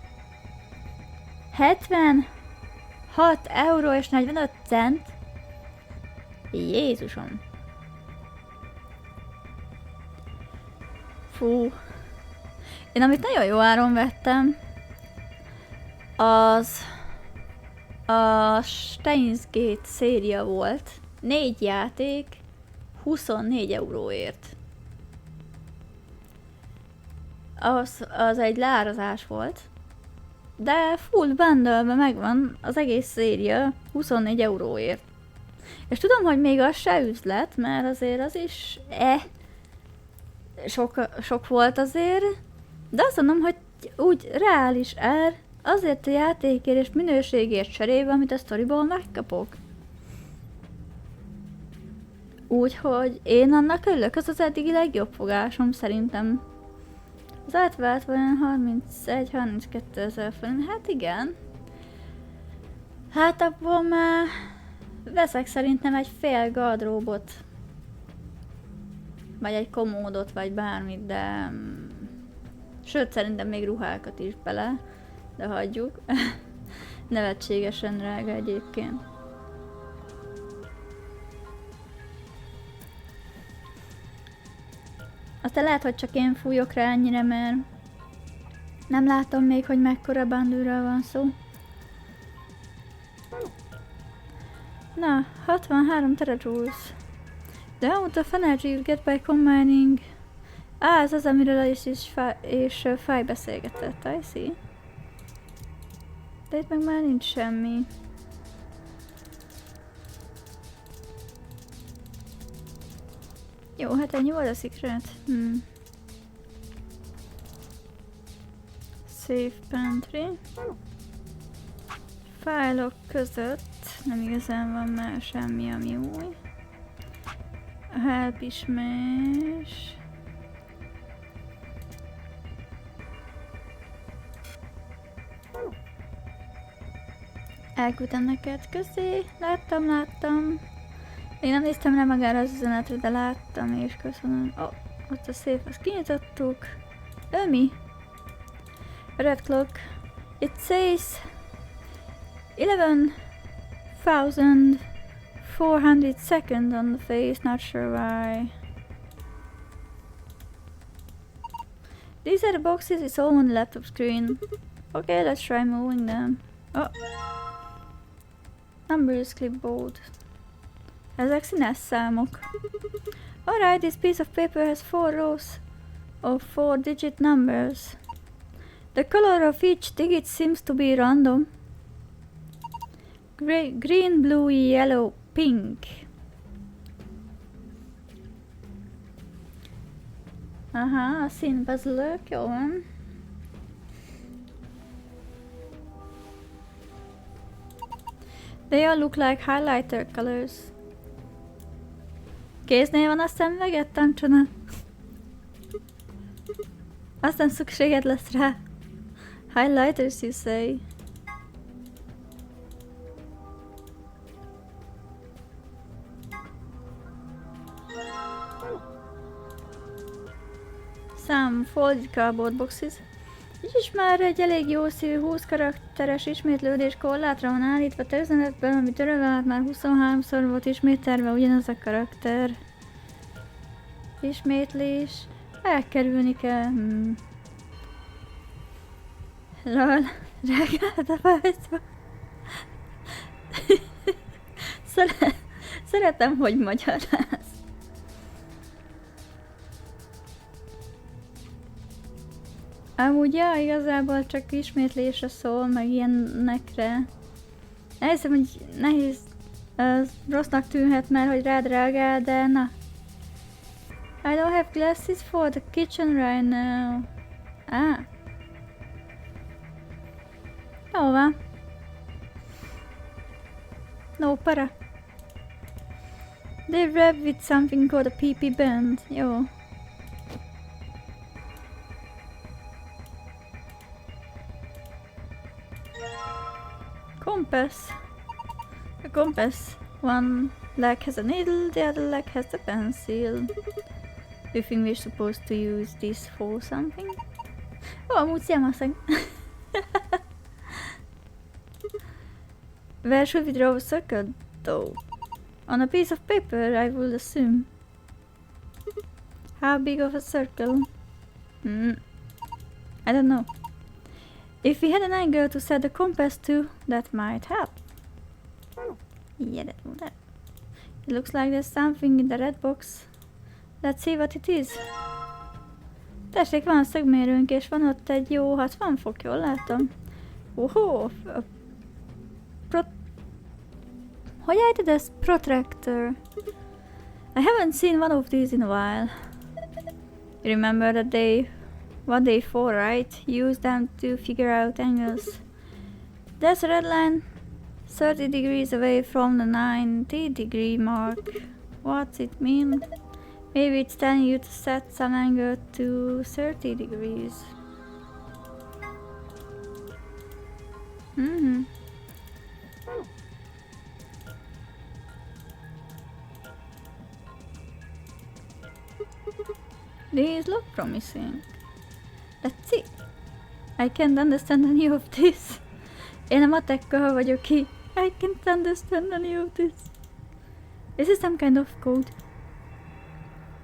76 euró és 45 cent? Jézusom! Fú. Én amit nagyon jó áron vettem, az a Steins Gate széria volt. 4 játék, 24 euróért. Az egy leárazás volt. De full bundle-ben megvan az egész széria 24 euróért. És tudom, hogy még az se üzlet, mert azért az is sok volt azért. De azt mondom, hogy úgy reális ár azért a játékért és minőségért cserébe, amit a sztoriból megkapok. Úgyhogy én annak örülök, az eddigi legjobb fogásom szerintem. Az átvált olyan 31-32 ezer forint, hát igen. Hát abból már veszek szerintem egy fél gardróbot. Vagy egy komódot, vagy bármit, de... Sőt, szerintem még ruhákat is bele, de hagyjuk. Nevetségesen drága egyébként. Aztán lehet, hogy csak én fújok rá ennyire, mert nem látom még, hogy mekkora bandúról van szó. Na, 63 terajoules. The amount of energy you get by combining... ez az, amiről Alice és Fáj beszélgetett, I see. De itt meg már nincs semmi. Jó, hát ennyi volt a secret. Safe pantry. Fájlok között nem igazán van már semmi, ami új. A help is más. Elküldtem neked közé, láttam. Én nem néztem rá magára az üzenetre, de láttam és köszönöm. Ott a szép, azt kinyitottuk. Mi? Red clock. It says 11,400 seconds on the face, not sure why. These are the boxes, it's all on the laptop screen. Okay, let's try moving them. Numbers clipboard. Ezek színes számok. Alright, this piece of paper has 4 rows of 4-digit numbers. The color of each digit seems to be random. Green, blue, yellow, pink. Aha, a színpuzzle-ök, jó van. They all look like highlighter colors. Kéznél van a szemüveget, Tancsona? Aztán szükséged lesz rá. Highlighters, you say? Some folded cardboard boxes. Így is már egy elég jó szívű 20 karakteres ismétlődés korlátra van állítva te üzenetben, ami törölve már 23-szor volt ismételve ugyanaz a karakter. Ismétlés. Elkerülni kell. Lol. Regált a fájtva. Szeretem, hogy magyaráz. Amúgy, ja, igazából csak ismétlésre szól, meg ilyenekre. Elhiszem, hogy nehéz, rossznak tűnhet már, hogy rád reagál, de na. I don't have glasses for the kitchen right now. Jó van. No para. They wrap with something called a PP band. Jó. Compass. A compass. One leg has a needle, the other leg has the pencil. Do you think we're supposed to use this for something? Amúgy szémaszeg. Where should we draw a circle, though? On a piece of paper, I would assume. How big of a circle? I don't know. If we had an angle to set the compass to, that might help. Yeah, that would help. It looks like there's something in the red box. Let's see what it is. Tessék, van szögmérőnk, és van ott egy jó 60 fok, jól látom. Hogy ejted ez? Protractor. I haven't seen one of these in a while. You remember that what they for, right? Use them to figure out angles. There's a red line 30 degrees away from the 90-degree mark. What's it mean? Maybe it's telling you to set some angle to 30 degrees. These look promising. Let's see. I can't understand any of this. Én a matekkal vagyok ki. I can't understand any of this. This is some kind of code.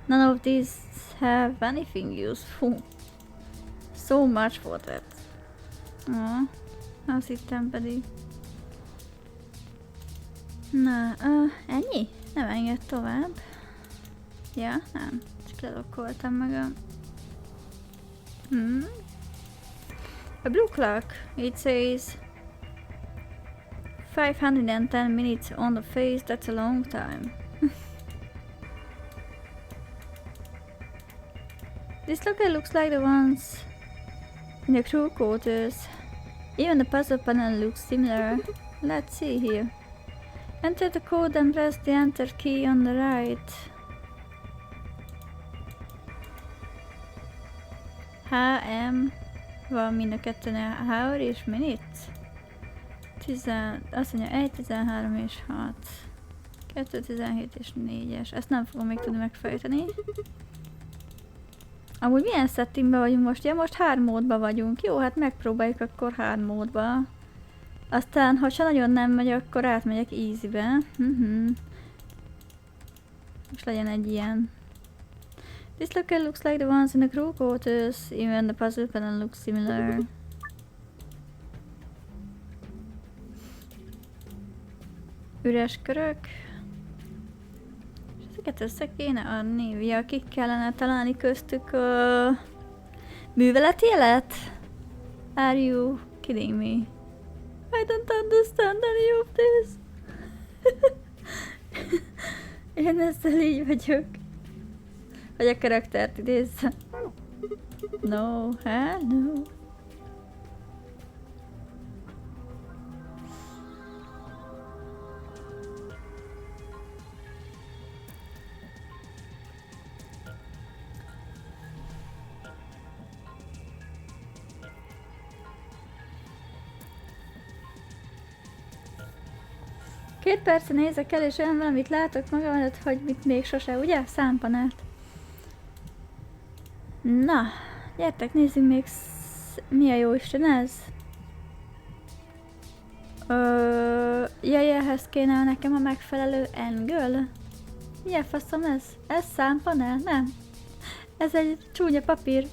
None of these have anything useful. So much for that. Azt hittem pedig. Na, ennyi? Nem enged tovább. Ja, nem. Csak ledokkoltam meg a... A blue clock. It says 510 minutes on the face. That's a long time. This locker looks like the ones in the crew quarters. Even the puzzle panel looks similar. Let's see here. Enter the code and press the enter key on the right. HM van mind a kettőnél. Hour és minutes. Azt mondja 1, 13 és 6. 2, 17 és 4-es. Ezt nem fogom még tudni megfejteni. Amúgy milyen settingben vagyunk most? Ja, most hard módban vagyunk. Jó, hát megpróbáljuk akkor hard módba. Aztán, ha nagyon nem megy, akkor átmegyek easybe. És legyen egy ilyen. This locker looks like the ones in the crew quarters. Even the puzzle panel looks similar. Üres körök. És ezeket össze kéne adni. Ja, kik kellene találni köztük a műveleti élet? Are you kidding me? I don't understand any of this. Én ezzel így vagyok. Hogy a karaktert idézze. No, hát no. Két perce nézek el, és olyan valamit látok magam előtt, hogy mit még sose, ugye? Számpanelt. Na, gyertek, nézzünk még mi a jó Isten ez? Jaj, ehhez kéne nekem a megfelelő angle. Milyen faszom ez? Ez számpanel? Nem. Ez egy csúnya papír.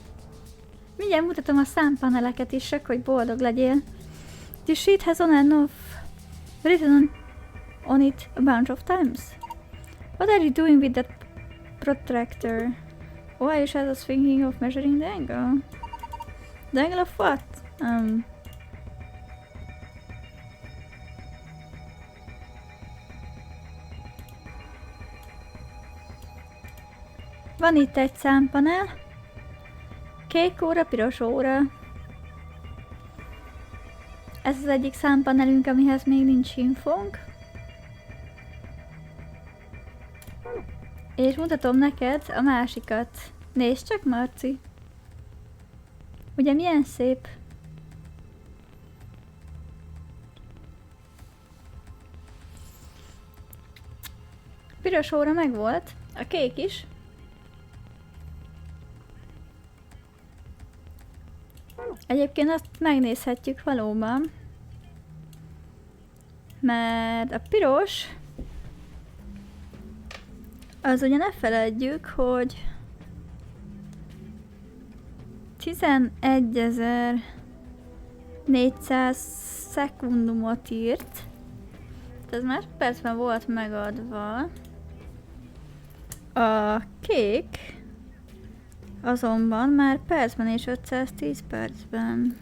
Mindjárt mutatom a számpaneleket is, csak hogy boldog legyél. This sheet has on and off written on it a bunch of times. What are you doing with that protractor? Why is I was thinking of measuring the angle? The angle of what? Van itt egy számpanel. Kék óra, piros óra. Ez az egyik számpanelünk, amihez még nincs infónk. És mutatom neked a másikat. Nézd csak, Marci! Ugye milyen szép? Piros óra megvolt, a kék is. Egyébként azt megnézhetjük valóban. Mert a piros... Az ugye ne feledjük, hogy 11.400 szekundumot írt. Ez már percben volt megadva. A kék azonban már percben és 510 percben.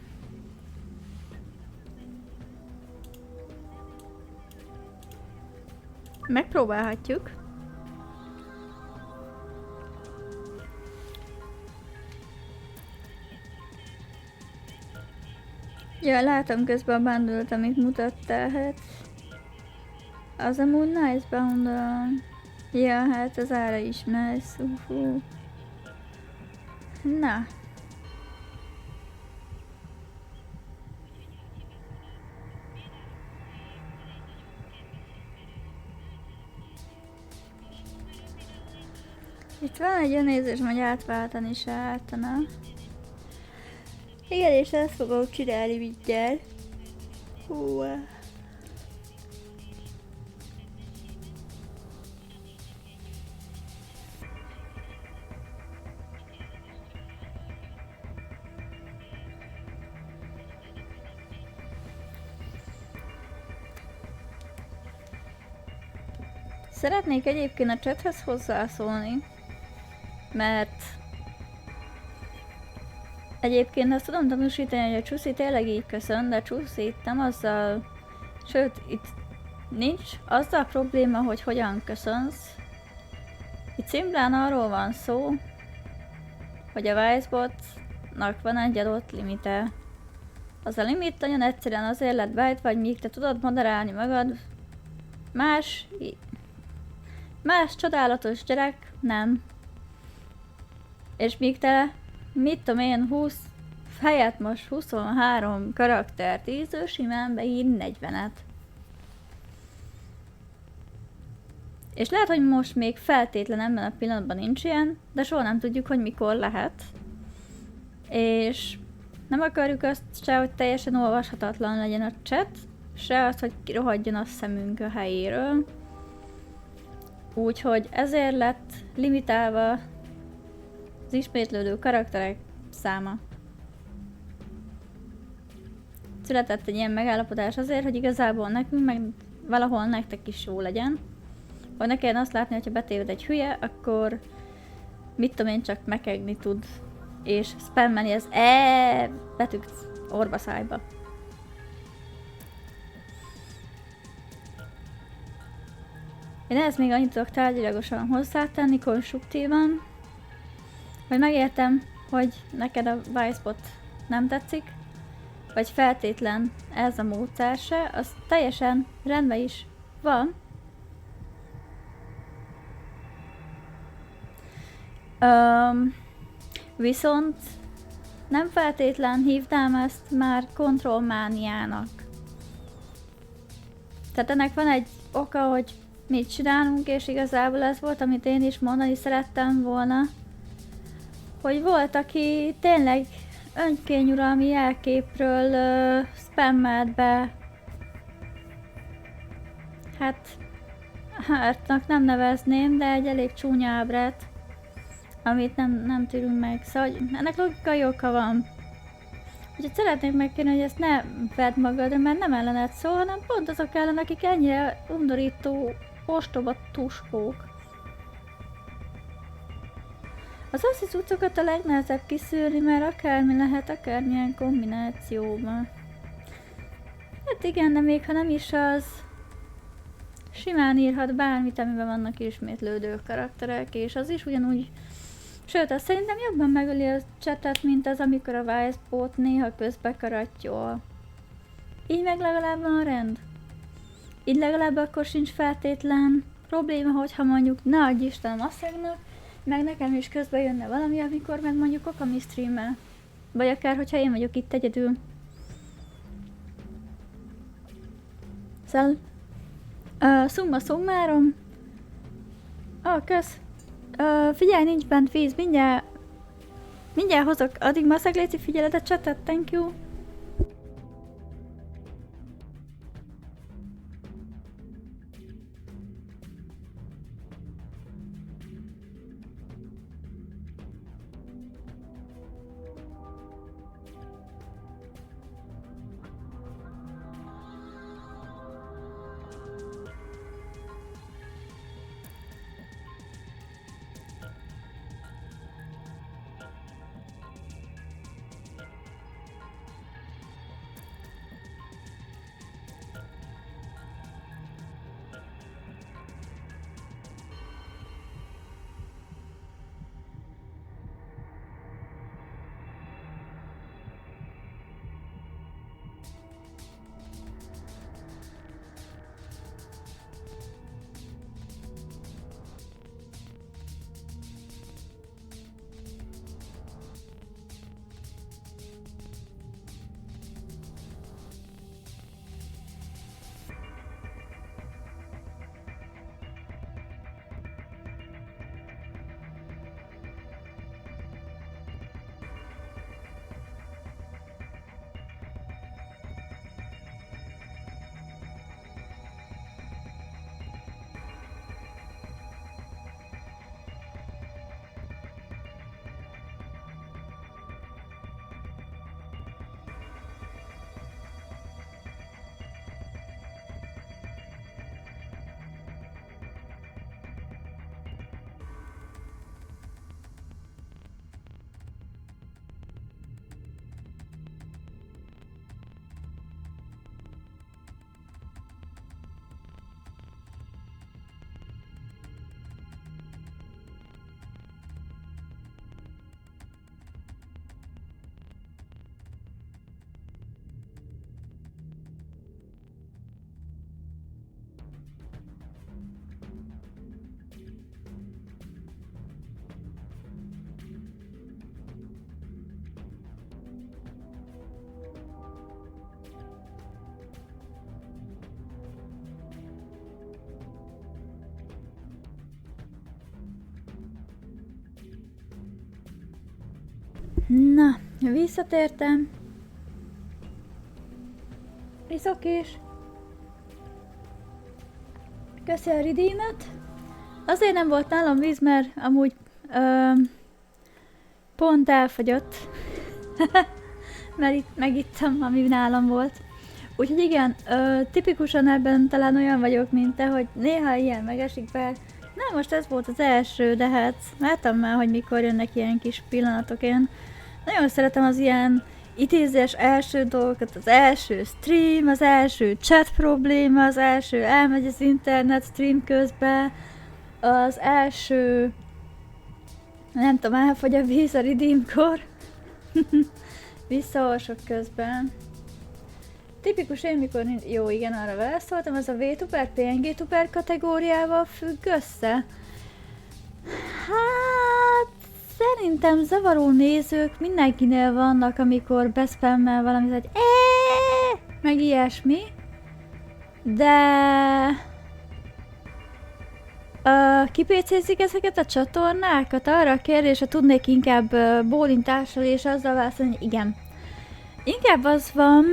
Megpróbálhatjuk. Ja, látom közben a bundle-t, amit mutattál, hát. Az amúgy nice bundle. Ja, hát az ára is nice. Na. Itt van egy olyan érzésem, hogy átváltani se ártana. Igen, és ezt fogom csinálni mindjárt. Hú. Szeretnék egyébként a chathez hozzászólni, mert egyébként azt tudom tanúsítani, hogy a Csuszi tényleg így köszön, de Csuszi itt nem azzal, sőt, itt nincs azzal a probléma, hogy hogyan köszönsz. Itt szimplán arról van szó, hogy a Wisebotnak van egy adott limite. Az a limit nagyon egyszerűen azért lett beállítva, hogy míg te tudod moderálni magad, más csodálatos gyerek nem. És míg te, mit tudom én, 20 helyett most 23 karaktert íző, simán beír 40-et. És lehet, hogy most még feltétlen ebben a pillanatban nincs ilyen, de soha nem tudjuk, hogy mikor lehet. És nem akarjuk azt se, hogy teljesen olvashatatlan legyen a chat, se azt, hogy kirohadjon a szemünk a helyéről. Úgyhogy ezért lett limitálva az ismétlődő karakterek száma. Született egy ilyen megállapodás azért, hogy igazából nekünk, meg valahol nektek is jó legyen. Hogy ne kelljen azt látni, hogyha betéved egy hülye, akkor mit tudom én, csak mekegni tud. És spammelni az betűk orba szájba. Én ehhez még annyit tudok tárgyilagosan hozzátenni, konstruktívan, hogy megértem, hogy neked a Wisebot nem tetszik, vagy feltétlen ez a módszer se, az teljesen rendben is van. Viszont nem feltétlen hívnám ezt már kontrollmániának. Tehát ennek van egy oka, hogy mit csinálunk, és igazából ez volt, amit én is mondani szerettem volna, hogy volt, aki tényleg önkényuralmi jelképről spammelt be, hát hártnak nem nevezném, de egy elég csúnya ábrát, amit nem tűrünk meg, szóval ennek logikai oka van. Úgyhogy szeretnék megkérni, hogy ezt ne vedd magadra, mert nem ellened szól, hanem pont azok ellen, akik ennyire undorító, ostoba tuskók. Az asszi cuccokat a legnehezebb kiszűrni, mert akármi lehet, akármilyen kombinációban. Hát igen, de még ha nem is az, simán írhat bármit, amiben vannak ismétlődő karakterek, és az is ugyanúgy. Sőt, azt szerintem jobban megöli a chatet, mint az, amikor a Wisebot néha közbe karattyol. Így meg legalább van rend. Így legalább akkor sincs feltétlen probléma, hogyha mondjuk ne adj Isten a masszegnak, meg nekem is közben jönne valami, amikor meg mondjuk Okami streamel. Vagy akár, hogyha én vagyok itt egyedül. Szóval... Summa summarum. Kösz. Figyelj, nincs bent víz, mindjárt hozok. Addig masszeg, léci, figyeled a chatet, thank you. Na, visszatértem. Iszok is. Köszi a redeemet. Azért nem volt nálam víz, mert amúgy pont elfogyott. Mert itt megittem, ami nálam volt. Úgyhogy igen, tipikusan ebben talán olyan vagyok, mint te, hogy néha ilyen megesik fel. Na, most ez volt az első, de hát láttam már, hogy mikor jönnek ilyen kis pillanatok. Én nagyon szeretem az ilyen idézés első dolgokat, az első stream, az első chat probléma, az első elmegy az internet stream közben, az első, nem tudom, elfogy a víz a redeemkor, visszaolsok közben. Tipikus én, mikor jó, igen, arra válaszoltam, ez a VTuber, PNG-tuber kategóriával függ össze. Hát, szerintem zavaró nézők mindenkinél vannak, amikor beszpammel valamit, hogy meg ilyesmi. De... kipécézik ezeket a csatornákat? Arra a kérdésre tudnék inkább bólintással és azzal válaszolni, hogy igen. Inkább az van,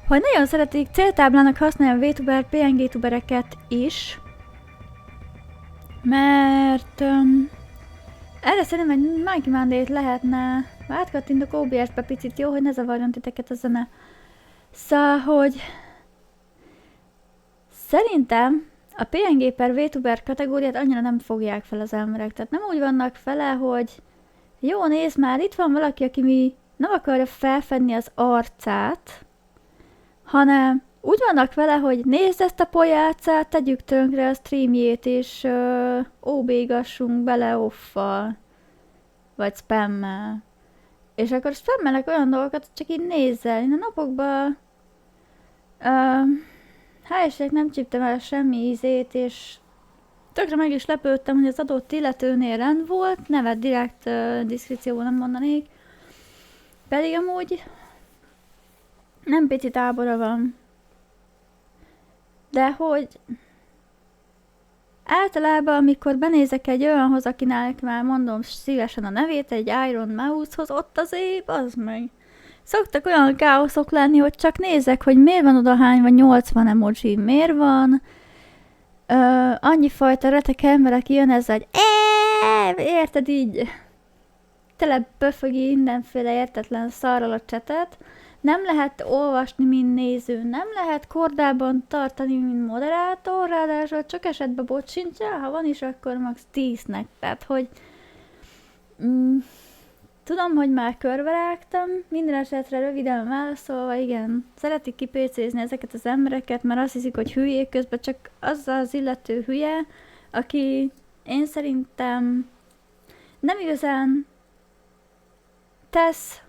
hogy nagyon szeretik céltáblának használni a VTuber, PNG-tubereket is. Mert... erre szerintem egy Monkey Monday-t lehetne... Átkattintok OBS-be picit, jó, hogy ne zavarjon titeket a zene. Szóval, hogy... szerintem a PNG per VTuber kategóriát annyira nem fogják fel az emberek. Tehát nem úgy vannak fele, hogy jó, nézd már, itt van valaki, aki nem akarja felfedni az arcát, hanem úgy vannak vele, hogy nézd ezt a pojácát, tegyük tönkre a streamjét, és OB-gassunk bele offal, vagy spammel. És akkor spammelek olyan dolgokat, hogy csak így nézzel. Én a napokban hál' Istennek nem csíptem el semmi ízét, és tökre meg is lepődtem, hogy az adott illetőnél rend volt, nevet direkt diszkrécióban nem mondanék. Pedig amúgy nem pici tábora van. De hogy általában, amikor benézek egy olyanhoz, akinek már mondom szívesen a nevét, egy Iron Mouse-hoz, ott azért, az meg. Szoktak olyan káoszok lenni, hogy csak nézek, hogy miért van odahányva 80 emoji, miért van annyi fajta retek ember, aki jön ezzel, hogy érted így, tele böfögi mindenféle értetlen szarral a csetet, nem lehet olvasni, mint néző, nem lehet kordában tartani, mint moderátor, ráadásul csak esetben bocsincsál, ha van is, akkor max 10-nek, tehát hogy tudom, hogy már körberágtam, minden esetre röviden válaszolva, igen, szeretik kipécézni ezeket az embereket, mert azt hiszik, hogy hülyék, közben csak az az illető hülye, aki én szerintem nem igazán tesz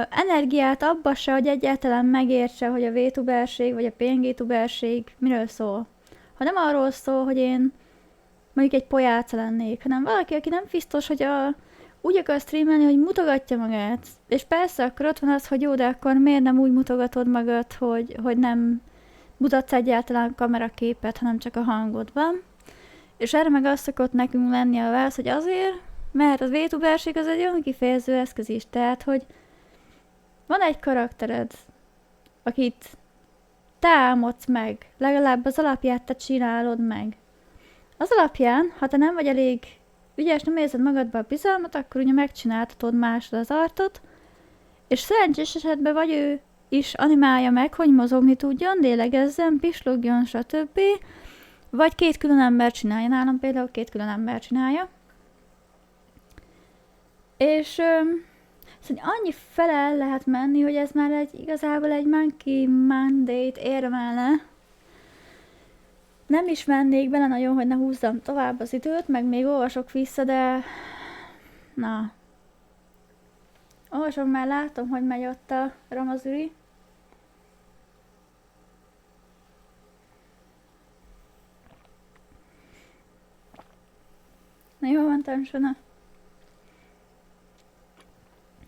energiát abba se, hogy egyáltalán megértse, hogy a VTuberség vagy a PNG-tuberség miről szól. Ha nem arról szól, hogy én mondjuk egy pojáca lennék, hanem valaki, aki nem biztos, hogy úgy akar streamelni, hogy mutogatja magát. És persze, akkor ott van az, hogy jó, de akkor miért nem úgy mutogatod magad, hogy nem mutatsz egyáltalán kameraképet, hanem csak a hangod van. És erre meg az szokott nekünk lenni a válasz, hogy azért, mert az VTuberség az egy önkifejező eszköz is, tehát, hogy van egy karaktered, akit te álmodsz meg, legalább az alapját te csinálod meg. Az alapján, ha te nem vagy elég ügyes, nem érzed magadba a bizalmat, akkor ugye megcsináltatod másod az artot, és szerencsés esetben vagy ő is animálja meg, hogy mozogni tudjon, lélegezzen, pislogjon, stb. Vagy két külön ember csinálja, nálam például két külön ember csinálja. És szóval annyi fele el lehet menni, hogy ez már igazából egy Monkey Monday-t érvelne. Nem is mennék bele nagyon, hogy ne húzzam tovább az időt, meg még olvasok vissza, de... Na. Olvasom, már látom, hogy megy ott a ramazüri. Na jó van, Tansona.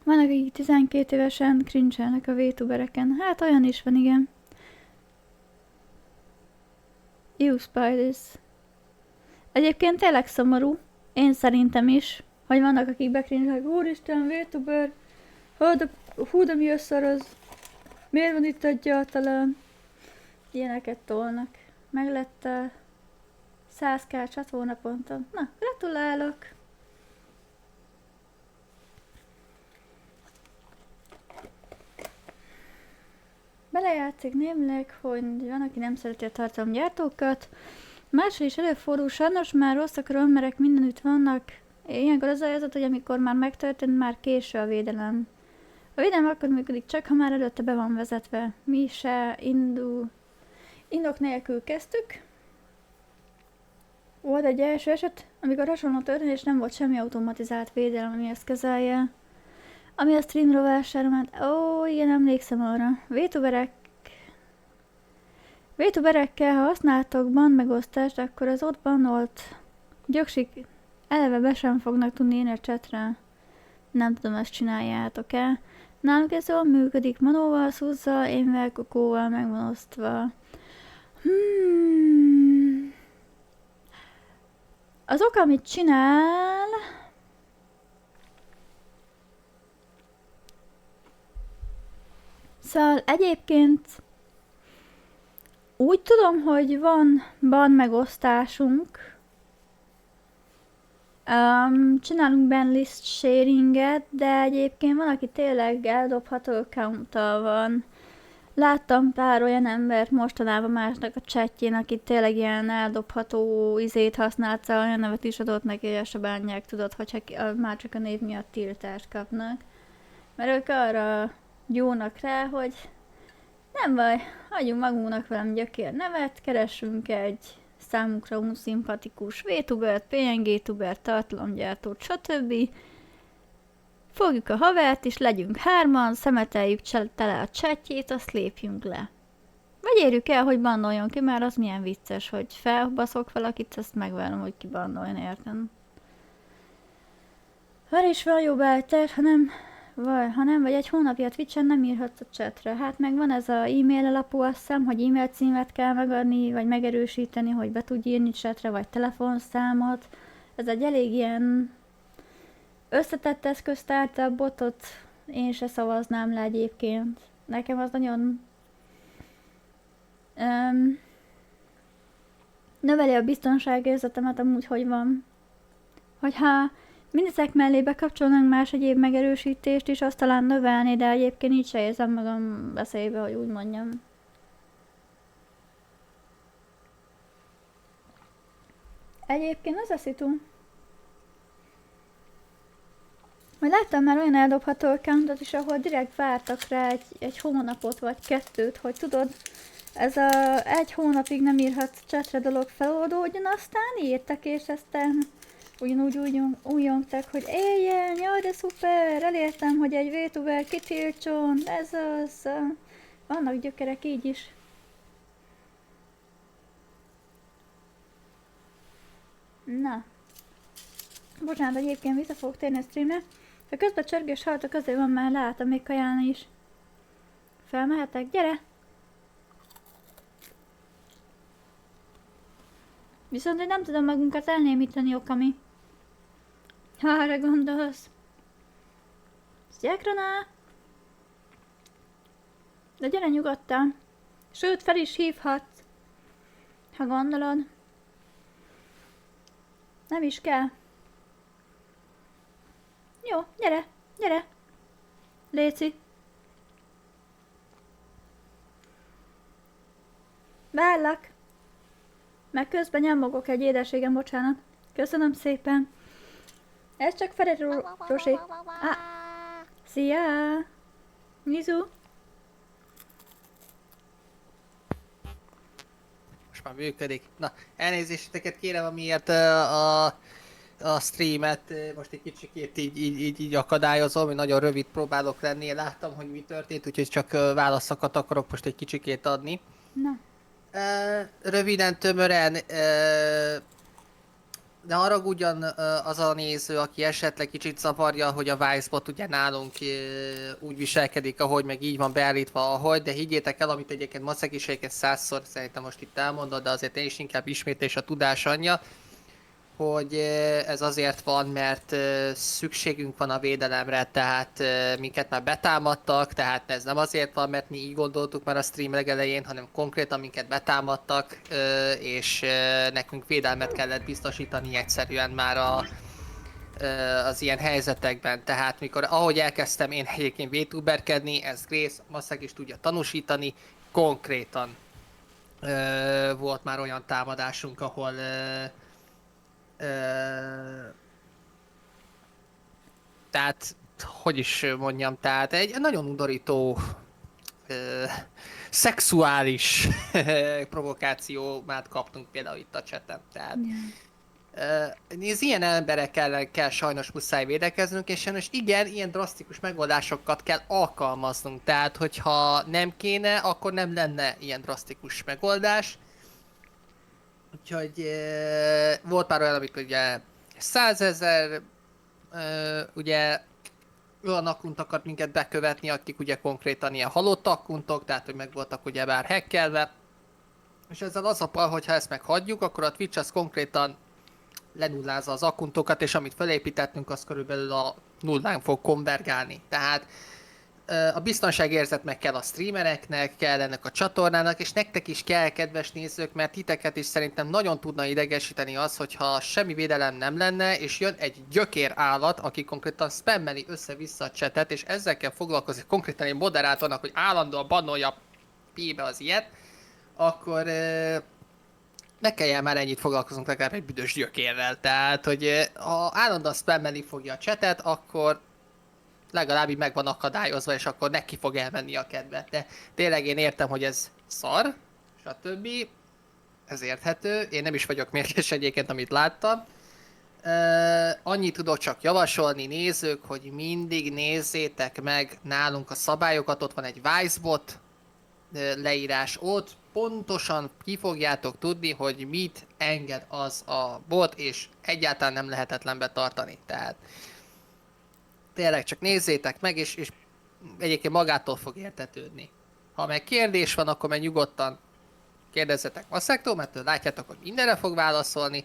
Vannak, akik 12 évesen cringe-elnek a VTubereken. Hát olyan is van, igen. You Spiders. Egyébként tényleg szomorú. Én szerintem is. Hogy vannak, akik bekrinzsák, úristen, VTuber, hú, de mi szar az, miért van itt egyáltalán? Ilyeneket tolnak. Meg lett a 100k csatornaponton. Na, gratulálok! Belejátszik némleg, hogy van, aki nem szereti a tartalomgyártókat. Másra is előfordul, sajnos már rosszak rommerek mindenütt vannak. Ilyenkor az a helyzet, hogy amikor már megtörtént, már késő a védelem. A védelem akkor működik csak, ha már előtte be van vezetve. Mi se indok nélkül kezdtük. Volt egy első eset, amikor hasonló történt, és nem volt semmi automatizált védelem, ami ezt kezelje. Ami a streamról vásárolt. Ó, igen, emlékszem arra. VTuberekkel, ha használtok ban megosztást, akkor az ott banolt gyöksik eleve be sem fognak tudni én a chatre. Nem tudom, ezt csináljátok-e. Nálunk ez jól működik. Manóval, Szuzzal, énvel, Kokóval meg van osztva. Az ok, amit csinál... Szóval egyébként úgy tudom, hogy van ban megosztásunk. Csinálunk banlist sharinget, de egyébként van, aki tényleg eldobható accounttal van. Láttam pár olyan embert mostanában másnak a chatjén, aki tényleg ilyen eldobható izét használt, szóval olyan nevet is adott neki, hogy se bánják, tudod, hogyha már csak a név miatt tiltást kapnak. Mert ők arra gyúrnak rá, hogy nem baj, hagyjunk magunknak velem gyökér nevet, keressünk egy számunkra unszimpatikus VTubert, PNG-tubert, tartalomgyártót, stb. Fogjuk a havert és legyünk hárman, szemeteljük tele a chatjét, azt lépjünk le. Vagy érjük el, hogy bannoljon ki, mert az milyen vicces, hogy felbaszok valakit, azt megvárom, hogy ki bannoljon, értem. Vár is van jobb elter, ha nem, vagy egy hónapja Twitchen nem írhatsz a chatre. Hát meg van ez a e-mail alapú, azt hiszem, hogy e-mail címet kell megadni, vagy megerősíteni, hogy be tudj írni chatre, vagy telefonszámot. Ez egy elég ilyen összetett eszköztárta, a botot én se szavaznám le egyébként. Nekem az nagyon növeli a biztonságérzetemet amúgy, hogy van. Hogyha mindezek mellé bekapcsolnánk más egyéb megerősítést is, azt talán növelni, de egyébként így se érzem magam veszélybe, hogy úgy mondjam. Egyébként az a szitu, hogy láttam már olyan eldobható accountot is, ahol direkt vártak rá egy hónapot vagy kettőt, hogy tudod, ez a egy hónapig nem írhatsz chatre dolog feloldódjon, aztán írtak, és aztán ugyanúgy újjongtak, hogy éljen, jaj de szuper, elértem, hogy egy VTuber kitiltson, ez az. Vannak gyökerek így is. Na. Bocsánat, egyébként vissza fogok térni a streamre. Ha közben csörgés hallottak, azért van már látom még kajálni is. Felmehetek? Gyere! Viszont hogy nem tudom magunkat elnémítani, Okami. Ha arra gondolsz. Szia, Krona! De gyere nyugodtan. Sőt, fel is hívhatsz. Ha gondolod. Nem is kell. Jó, gyere, gyere. Léci. Várlak. Meg közben nyomogok egy édességem, bocsánat. Köszönöm szépen. Ez csak Ferrero Rocher. Szia! Mizu. Most már működik. Na, elnézéseteket kérem, amiért a streamet most egy kicsikét így akadályozom, hogy nagyon rövid próbálok lenni. Láttam, hogy mi történt, úgyhogy csak válaszokat akarok most egy kicsikét adni. Na. Röviden, tömören, de haragudjon az a néző, aki esetleg kicsit zavarja, hogy a Vicebot ugye nálunk úgy viselkedik, ahogy meg így van beállítva, ahogy, de higgyétek el, amit egyébként Macekiséket 100-szor szerintem most itt elmondod, de azért én is inkább ismétlés a tudás anyja. hogy ez azért van, mert szükségünk van a védelemre, tehát minket már betámadtak, tehát ez nem azért van, mert mi így gondoltuk már a stream legelején, hanem konkrétan minket betámadtak, és nekünk védelmet kellett biztosítani egyszerűen már az ilyen helyzetekben. Tehát mikor, ahogy elkezdtem én egyébként VTuberkedni, ez Grace, Maszek is tudja tanúsítani, konkrétan volt már olyan támadásunk, ahol tehát, hogy is mondjam, tehát egy nagyon undorító szexuális provokációmát kaptunk például itt a chaten. Tehát az ilyen emberek ellen kell sajnos muszáj védekeznünk, és sajnos igen, ilyen drasztikus megoldásokat kell alkalmaznunk. Tehát, hogyha nem kéne, akkor nem lenne ilyen drasztikus megoldás. Úgyhogy volt már olyan, amikor ugye 100 000 ugye olyan akkunt akart minket bekövetni, akik ugye konkrétan ilyen halott akkuntok, tehát hogy meg voltak ugye bár hackelve. És ezzel az a baj, hogyha ezt meghagyjuk, akkor a Twitch az konkrétan lenullázza az akkuntokat, és amit felépítettünk, az körülbelül a nullán fog konvergálni. Tehát a biztonságérzet meg kell a streamereknek, kell ennek a csatornának, és nektek is kell, kedves nézők, mert titeket is szerintem nagyon tudna idegesíteni az, hogyha semmi védelem nem lenne, és jön egy gyökér állat, aki konkrétan spammeli össze-vissza a chatet, és ezzel kell foglalkozni konkrétan egy moderátornak, hogy állandóan bannolja P-be az ilyet, akkor ne kelljen már ennyit foglalkozunk legalább egy büdös gyökérrel. Tehát, hogy ha állandóan spammeli fogja a chatet, akkor legalább így meg van akadályozva, és akkor neki fog elmenni a kedve. De tényleg én értem, hogy ez szar, stb. Ez érthető. Én nem is vagyok mérges egyébként, amit láttam. Annyit tudok csak javasolni, nézők, hogy mindig nézzétek meg nálunk a szabályokat. Ott van egy Wisebot leírás, ott pontosan ki fogjátok tudni, hogy mit enged az a bot, és egyáltalán nem lehetetlen betartani. Tehát tényleg csak nézzétek meg, és egyébként magától fog értetődni. Ha meg kérdés van, akkor meg nyugodtan kérdezzetek Maszektól, mert látjátok, hogy mindenre fog válaszolni.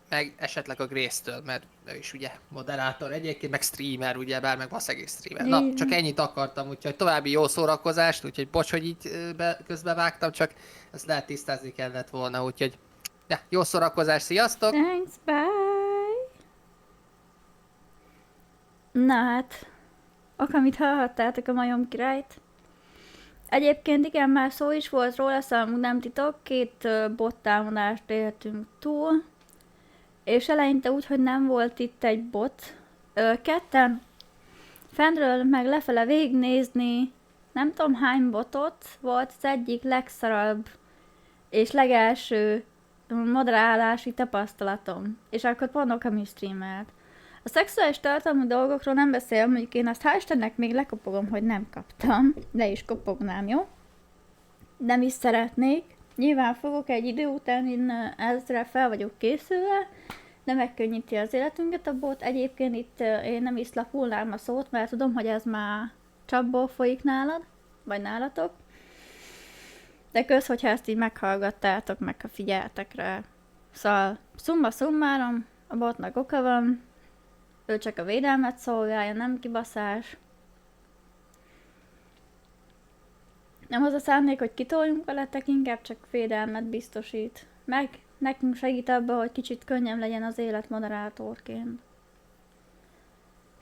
Meg esetleg a Grace-től, mert ő is ugye moderátor egyébként, meg streamer ugye, bár meg Maszek is streamer. Na, csak ennyit akartam, úgyhogy további jó szórakozást, úgyhogy bocs, hogy így közbevágtam, csak ezt lehet tisztázni kellett volna, úgyhogy ja, jó szórakozást, sziasztok! Thanks, bye! Na hát, amit hallhattátok a majom királyt. Egyébként igen, már szó is volt róla, szóval nem titok, 2 bot támadást éltünk túl. És eleinte úgy, hogy nem volt itt egy bot. Ketten fentről meg lefele végignézni, nem tudom hány botot, volt az egyik legszarabb és legelső moderálási tapasztalatom. És akkor pont Okami streamelt. A szexuális tartalmú dolgokról nem beszél, mondjuk én azt hál' Istennek még lekopogom, hogy nem kaptam. Le is kopognám, jó? Nem is szeretnék. Nyilván fogok egy idő után, én ezre fel vagyok készülve, de megkönnyíti az életünket a bot. Egyébként itt én nem is lapulnám a szót, mert tudom, hogy ez már csapból folyik nálad, vagy nálatok. De kösz, hogyha ezt így meghallgattátok, meg ha figyeltek rá. Szóval szumma szummárom, a botnak oka van, ő csak a védelmet szolgálja, nem kibaszás. Nem az a szándék, hogy kitoljunk veletek, inkább csak védelmet biztosít. Meg nekünk segít abban, hogy kicsit könnyebb legyen az élet moderátorként.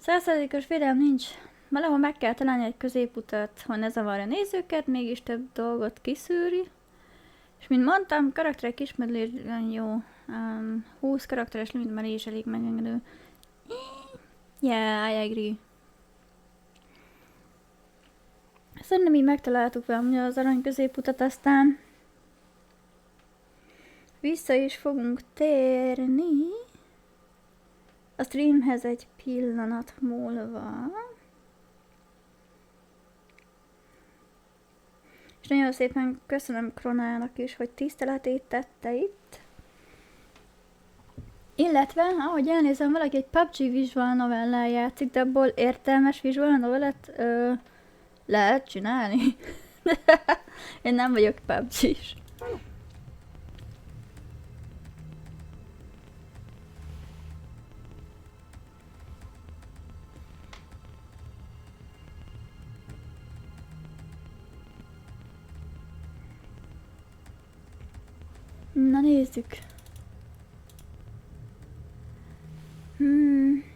100%-os védelem nincs. Valahol meg kell találni egy középutat, hogy ne zavarja a nézőket, mégis több dolgot kiszűri. És mint mondtam, karakterek ismerően jó. 20 karakteres limit már is elég megengedő. Yeah, I agree. Szerintem így megtaláltuk valami az arany középutat, aztán vissza is fogunk térni a streamhez egy pillanat múlva. És nagyon szépen köszönöm Kronának is, hogy tiszteletét tette itt. Illetve, ahogy elnézem, valaki egy PUBG visual novellán játszik, de abból értelmes visual novellet lehet csinálni. Én nem vagyok PUBG-s. Na nézzük.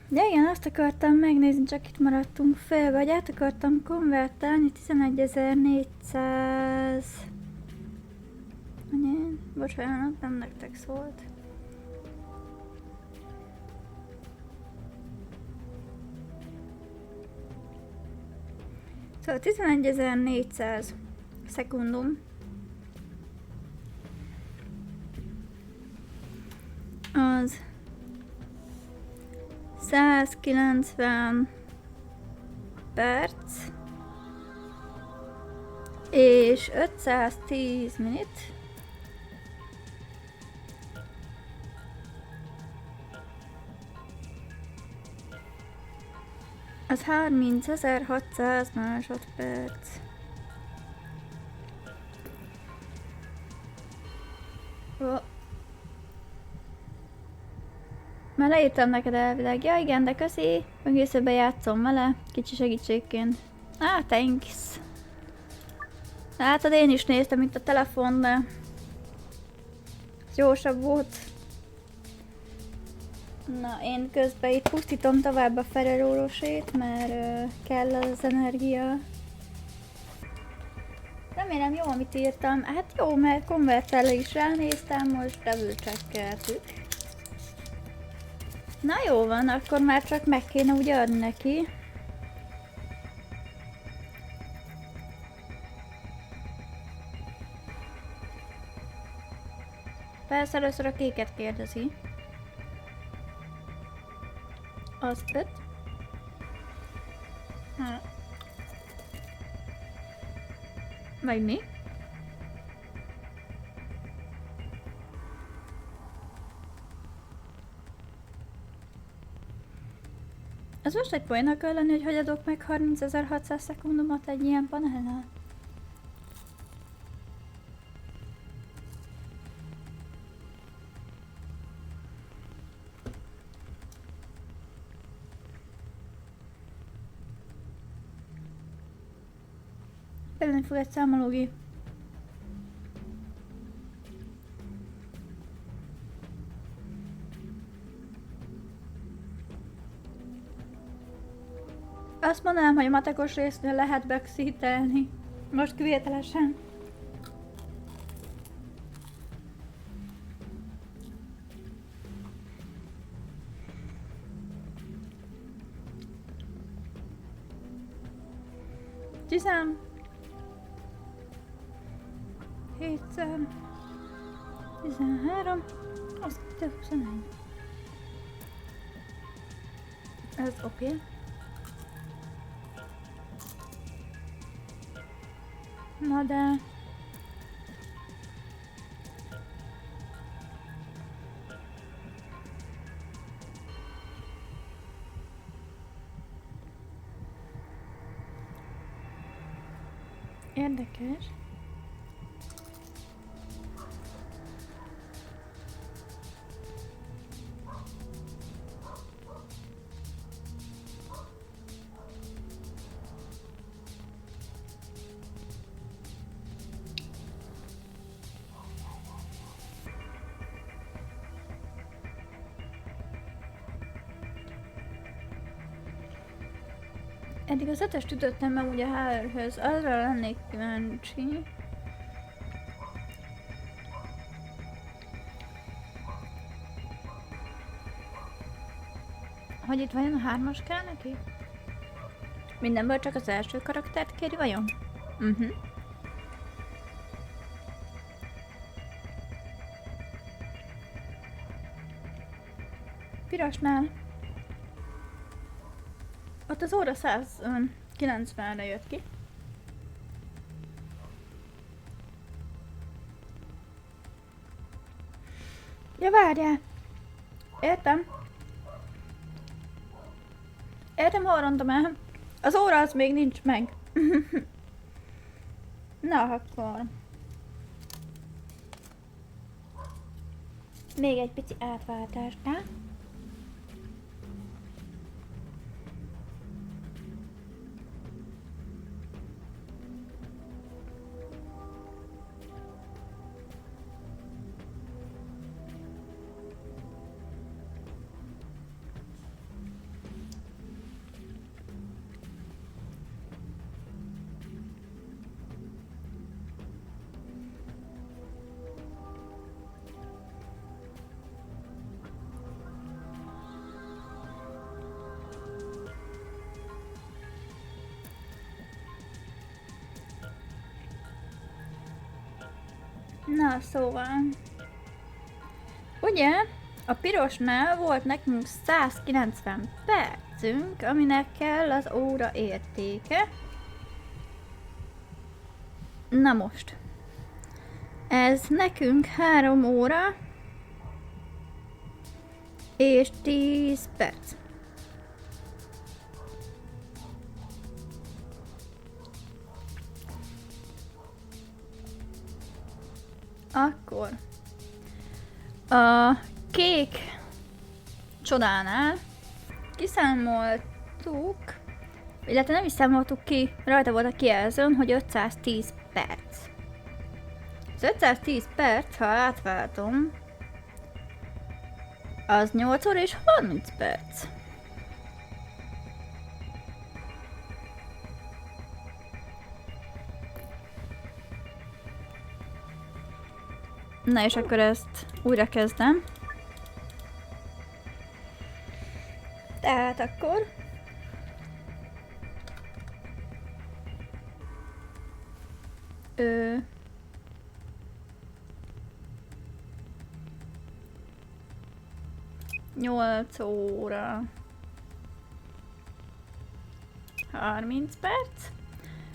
De igen, azt akartam megnézni, csak itt maradtunk fél, vagy át akartam konvertálni 11.400... Bocsánat, nem nektek szólt. Szóval 11.400 szekundum. Az 190 perc és 510 minut. Az 30.600 másodperc. Már leírtam neked elvileg. Ja igen, de köszi. Egész évben játszom vele. Kicsi segítségként. Thanks. Látod, én is néztem itt a telefon, de... ez gyorsabb volt. Na, én közben itt pusztítom tovább a Ferrero-rosét, mert kell az energia. Remélem jó, amit írtam. Hát jó, mert konvertálra is ránéztem, most double checkeltük. Na jó van, akkor már csak meg kéne úgy adni neki. Persze először a kéket kérdezi. Az 5. Vagy mi? Ez most egy poén akar lenni, hogy adok meg 30.600 szekundumot egy ilyen panellel? Például fog egy számológép. Azt mondanám, hogy a matekos résznél lehet backseatelni. Most kivételesen. Tizen... 7-szer... 13... Az 21. Ez oké. Na de... Érdekes. Eddig az 5-est ütöttem meg ugye a HR-höz, arra lennék kíváncsi. Hogy itt vajon a 3-as kell neki? Mindenből csak az első karaktert kéri vajon? Pirosnál. Ott az óra 190-re jött ki. Ja, várjál! Értem. Értem, hol rontom el. Az óra az még nincs meg. Na, akkor. Még egy pici átváltásnál. Na, szóval... Ugye, a pirosnál volt nekünk 190 percünk, aminek kell az óra értéke. Na most. Ez nekünk 3 óra és 10 perc. Akkor a kék csodánál kiszámoltuk, illetve nem is számoltuk ki, rajta volt a kijelzőn, hogy 510 perc. Az 510 perc, ha átváltom, az 8 óra és 30 perc. Na és akkor ezt újra kezdem. Tehát akkor... Nyolc óra 30 perc.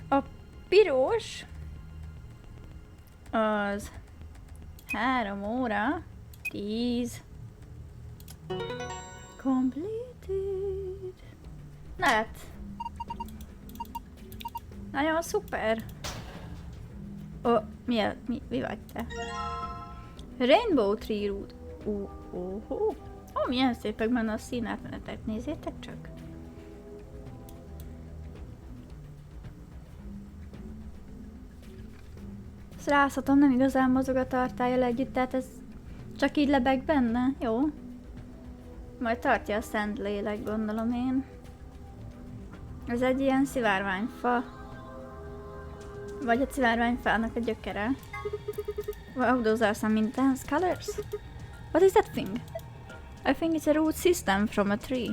A piros az 3 óra 10. Completed. Na hát. Nagyon szuper. Mi vagy te? Rainbow Tree Route. Milyen szépek benne a színátmenetek, nézzétek csak. Ezt rázhatom, nem igazán mozog a tartállyal együtt, tehát ez csak így lebeg benne, jó? Majd tartja a szent lélek, gondolom én. Ez egy ilyen szivárványfa. Vagy a szivárványfának a gyökere. Wow, those are some intense colors. What is that thing? I think it's a root system from a tree.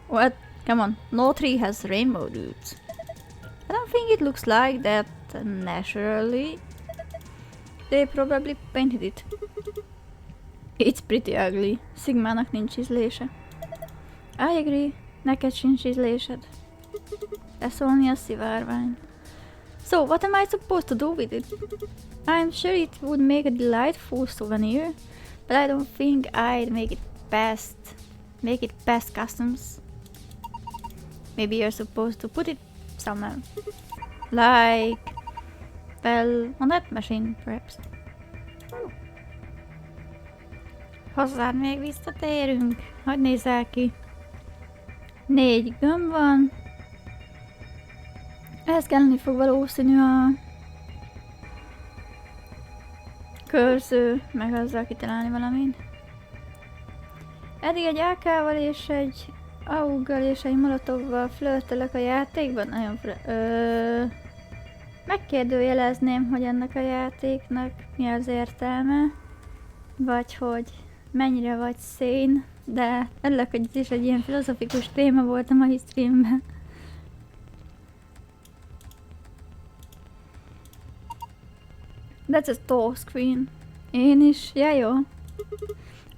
What? Come on, no tree has rainbow roots. I don't think it looks like that naturally. They probably painted it. It's pretty ugly. Sigmának nincs ízlése. I agree. Neked sincs ízlésed. Leszólni a szivárvány. So, what am I supposed to do with it? I'm sure it would make a delightful souvenir, but I don't think I'd make it past customs. Maybe you're supposed to put it somewhere. Like, well, on that machine, perhaps. Hozzád még visszatérünk. Hogy nézel ki? 4 gömb van. Ehhez kelleni fog valószínű a körző, meg azzal kitalálni valamit. Eddig egy AK-val és egy AUG-gal és egy Molotovval flörtölök a játékban. Nagyon megkérdőjelezném, hogy ennek a játéknak mi az értelme, vagy hogy mennyire vagy szén, de örülök, hogy ez is egy ilyen filozofikus téma volt a mai streamben. That's a tall screen. Én is, jó.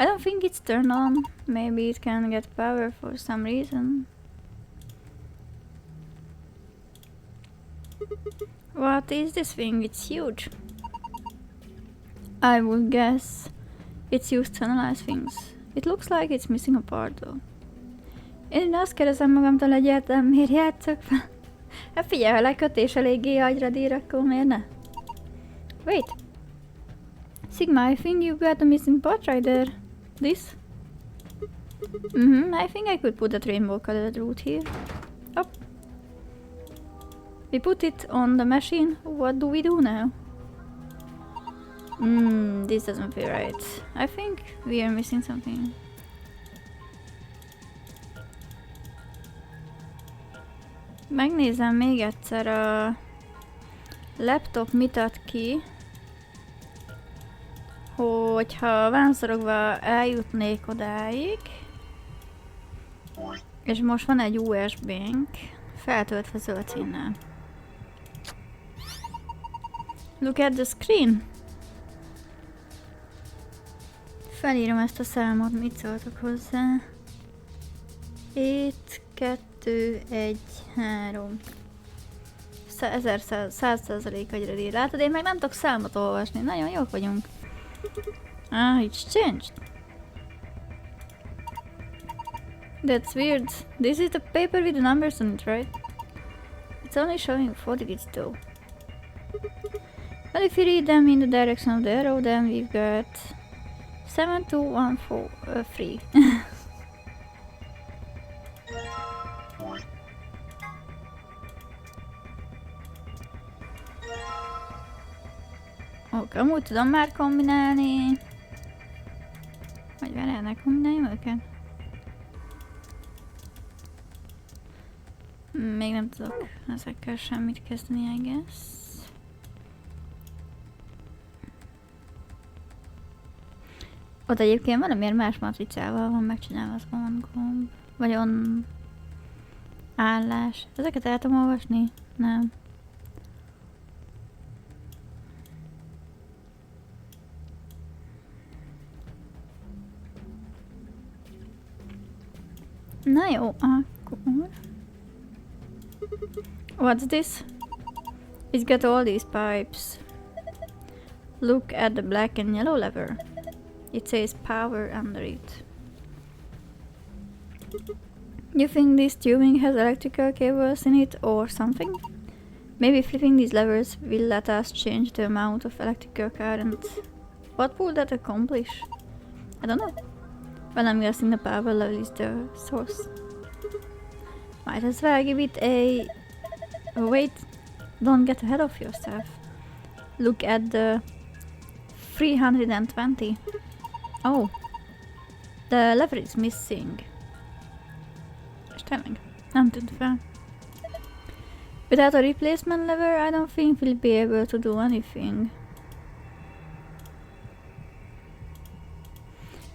I don't think it's turned on. Maybe it can get power for some reason. What is this thing? It's huge. I would guess it's used to analyze things. It looks like it's missing a part though. Én azt kérdezem magamtól egyáltalán, miért játszok fel? Hát figyelj, ha lekötés eléggé agyra dír, akkor miért ne? Wait. Sigma, I think you got a missing part right there. This? I think I could put that rainbow colored root here. Oh. We put it on the machine. What do we do now? This doesn't feel right. I think we are missing something. Megnézem még egyszer a laptop mit ad ki, hogyha vánszorogva eljutnék odáig, és most van egy USB-nk feltöltve zöld színnel. Look at the screen. Felírom ezt a számot, mit szóltok hozzá? 7, 2, 1, 3. 100% vagy ready. Látod, én meg nem tudok számot olvasni. Nagyon jók vagyunk. Ah, it's changed. That's weird. This is the paper with the numbers on it, right? It's only showing 4 digits though. Well, if you read them in the direction of the arrow, then we've got 7, 2, 1, 4, 3. Oké, amúgy tudom már kombinálni. Vagy vele ne kombináljam őket? Még nem tudok ezekkel semmit kezdeni, I guess. Ott egyébként valamiért más matricával van megcsinálva az on gomb. Vagy on állás. Ezeket el tudom olvasni? Nem. Na jó, akkor... What's this? It's got all these pipes. Look at the black and yellow lever. It says power under it. You think this tubing has electrical cables in it or something? Maybe flipping these levers will let us change the amount of electrical current. What would that accomplish? I don't know. Well, I'm guessing the power level is the source. Might as well give it a... Oh, wait, don't get ahead of yourself. Look at the 320. Oh, the lever is missing. És tényleg, nem tűnt fel. Without a replacement lever, I don't think we'll be able to do anything.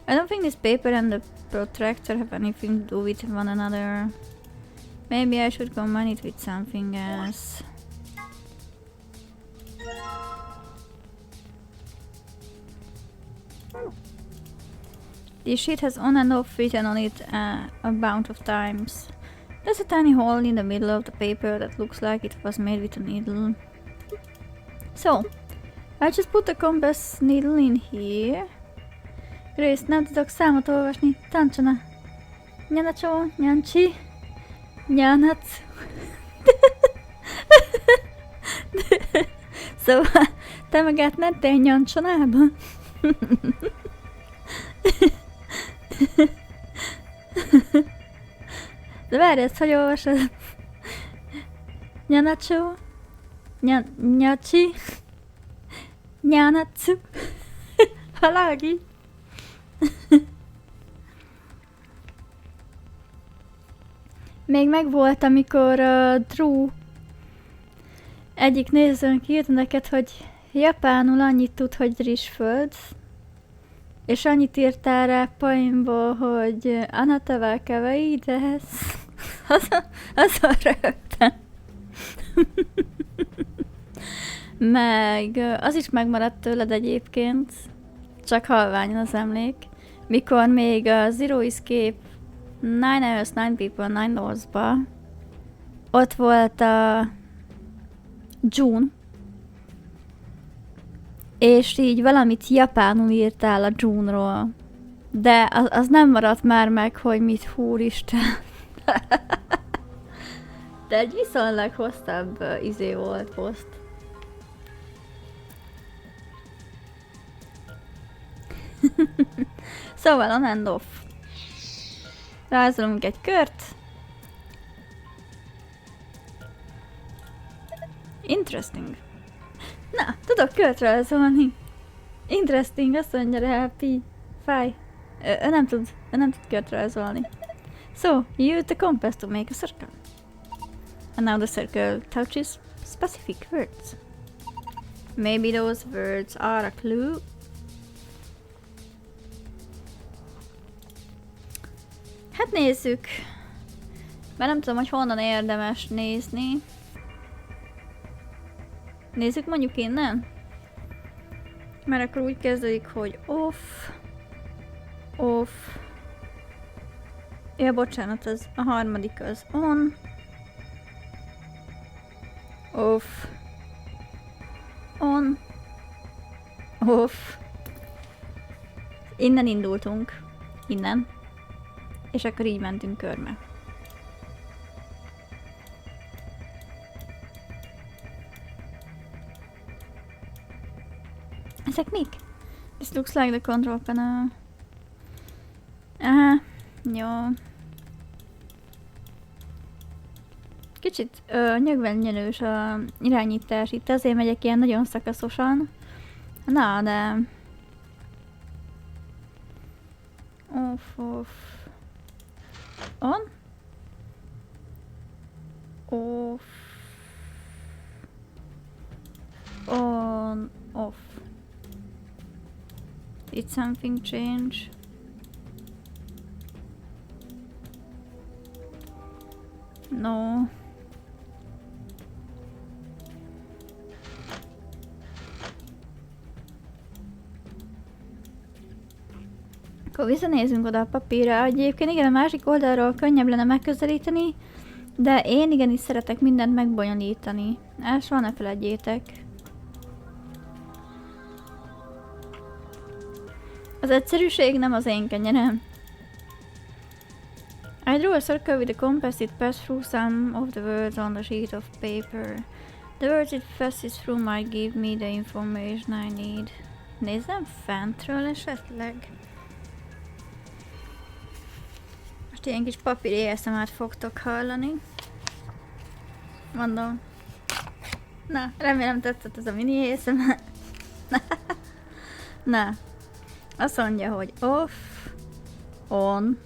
I don't think this paper and the protractor have anything to do with one another. Maybe I should combine it with something else. This sheet has on and off written on it a bunch of times. There's a tiny hole in the middle of the paper that looks like it was made with a needle. So, I just put the compass needle in here. Rész, nem tudok számot olvasni. Tancsana. Nyanacsó, nyancsi. Nyanac. Szóval, te meg átmentél nyancsonába? De várj, ezt hogy olvasod? Nyanacsó. Nyacsi. Nyanacu. Valahogy így. Még megvolt, amikor Drew egyik nézőnk írt neked, hogy japánul annyit tud, hogy rizsföld, és annyit írtál rá poénból, hogy anatával kevei, de azon rögtem. Meg az is megmaradt tőled egyébként, csak halványan az emlék, mikor még a Zero Escape 9 Hours, 9 People, 9 Doors-ba ott volt a June, és így valamit japánul írtál a June-ról, de az nem maradt már meg, hogy mit húristen. De egy viszonylag hosszabb izé volt poszt. Szóval on and off. Rajzolunk egy kört. Interesting. Na, tudok kört rajzolni. Interesting, azt mondja rá, happy. Fáj. Ő nem tud kört rajzolni. So, you use the compass to make a circle. And now the circle touches specific words. Maybe those words are a clue. Hát nézzük. Mert nem tudom, hogy honnan érdemes nézni. Nézzük mondjuk innen. Mert akkor úgy kezdődik, hogy off. Off. Ja, bocsánat, az a harmadik az on. Off. On. Off. Innen indultunk. Innen. És akkor így mentünk körbe. Ezek mik? This looks like the control panel. Aha, jó. Kicsit nyögvenyelős a irányítás. Itt azért megyek ilyen nagyon szakaszosan. Na, de... Off, off. On? Off. On, off. Did something change? No. Akkor visszanézünk oda a papírra. Egyébként igen, a másik oldalról könnyebb lenne megközelíteni, de én igenis szeretek mindent megbonyolítani. Ezt soha ne feledjétek. Az egyszerűség nem az én kenyerem. I drew a circle with a compass. It passed through some of the words on the sheet of paper. The words it passes through might give me the information I need. Nézzem fentről esetleg. Most ilyen kis papír ASMR-t fogtok hallani. Mondom. Na, remélem tetszett ez a mini ASMR. Na. Azt mondja, hogy off, on.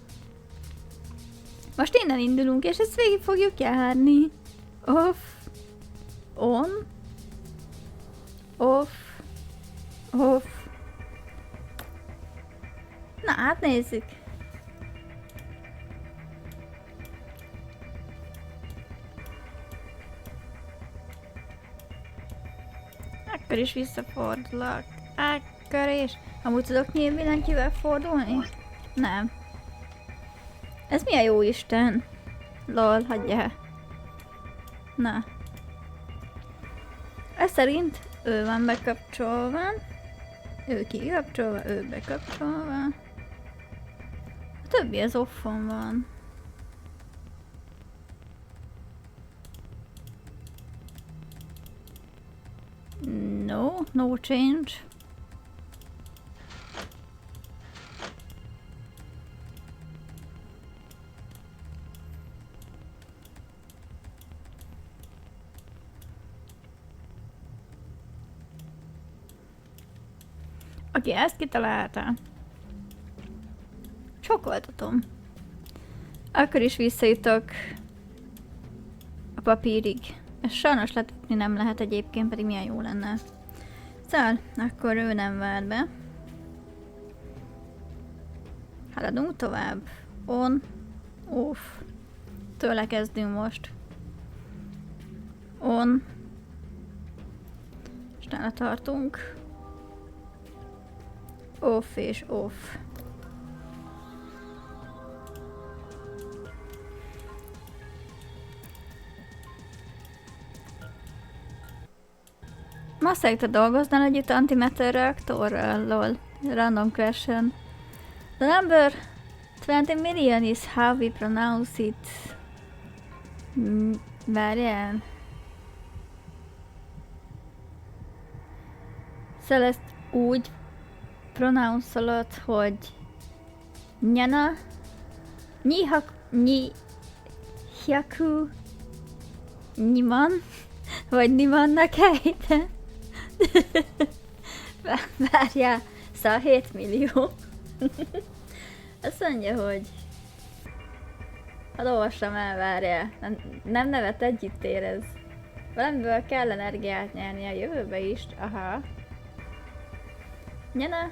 Most innen indulunk, és ezt végig fogjuk járni. Off, on, off, off. Na, hát nézzük. Akkor is visszafordulok. Akkor is. Amúgy tudok nyílbillentyűvel fordulni? Nem. Ez mi a jó Isten? Lol, hagyjál. Na. Ez szerint ő van bekapcsolva. Ő kikapcsolva, ő bekapcsolva. A többi az offon van. No, no change. Aki ezt kitalálta, csokoltatom. Akkor is visszajutok a papírig. Ezt sajnos letetni nem lehet egyébként, pedig milyen jó lenne. Szóval, akkor ő nem vár be. Haladunk tovább. On, off. Tőle kezdünk most. On. És nála tartunk. Off és off. Ma te dolgoznál együtt antimatter reaktorral, lol. Random question. The number 20 million is how we pronounce it. Várjál. Szóval ezt úgy pronounce-olod, hogy nyana, hyaku, nyiman, vagy nimannak helyte. Várjál, 7 millió. Azt mondja, hogy... Hadd olvassam el, várjál. Nem nevet együtt érez. Valamiből kell energiát nyerni a jövőbe is. Aha. Nyana,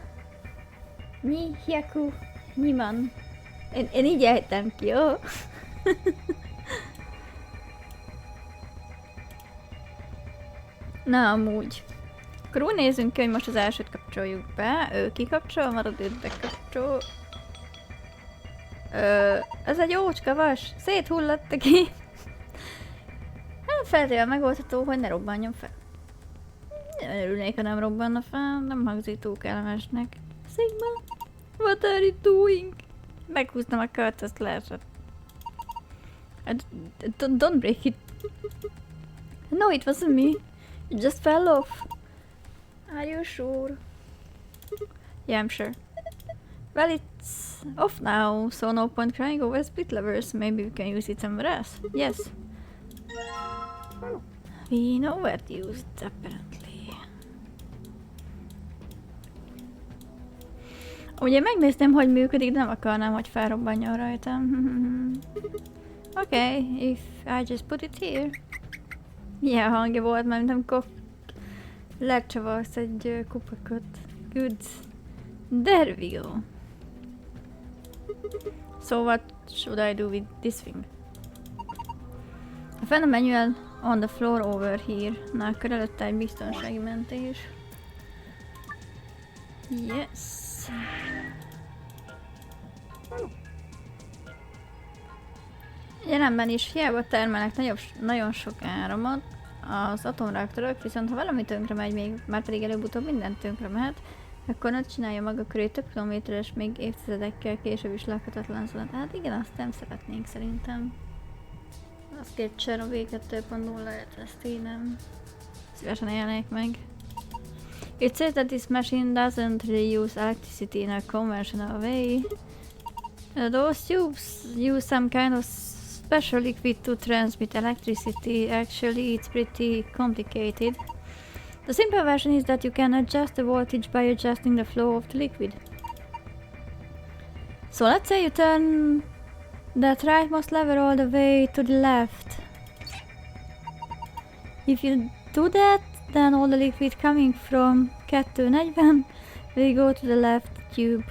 hyaku, nyiman. Én így ejtem ki, jó? Na, amúgy. Akkor úgy nézzünk ki, hogy most az elsőt kapcsoljuk be. Ő kikapcsol, marad őt bekapcsol. Ez egy ócska vas, széthullott ki. Hát feltétlenül megoldható, hogy ne robbanjon fel. Örülnék, ha nem robbanna fel, nem hangzik túl kellemesnek. Sigma, what are you doing? Meghúztam a kört, azt leesett. Don't break it. No, it wasn't me. It just fell off. Are you sure? Yeah, I'm sure. Well, it's off now, so no point crying over split levers. Maybe we can use it somewhere else. Yes. We know where to use it, apparently. Ugye megnéztem, hogy működik, de nem akarnám, hogy felrobbanjon rajtam. Okay, if I just put it here. Milyen hangja volt, mert mint amikor lecsavarsz egy kupakot. Good. There we go. So what should I do with this thing? I found a manual on the floor over here. Na, akkor előtte egy biztonsági mentés. Yes. Jelenben is hiába termelnek nagyon sok áramot az atomreaktorok, viszont ha valami tönkre megy még, már pedig előbb-utóbb minden tönkre mehet, akkor ne csinálja maga köré több kilométeres, még évtizedekkel később is lakhatatlan zónát. Hát igen, azt nem szeretnénk szerintem. Azt két Csernobyl 2.0-et, ezt így nem szívesen élnék meg. It says that this machine doesn't really use electricity in a conventional way. Those tubes use some kind of special liquid to transmit electricity. Actually, it's pretty complicated. The simple version is that you can adjust the voltage by adjusting the flow of the liquid. So let's say you turn that rightmost lever all the way to the left. If you do that, then all the liquid coming from 240 will go to the left tube.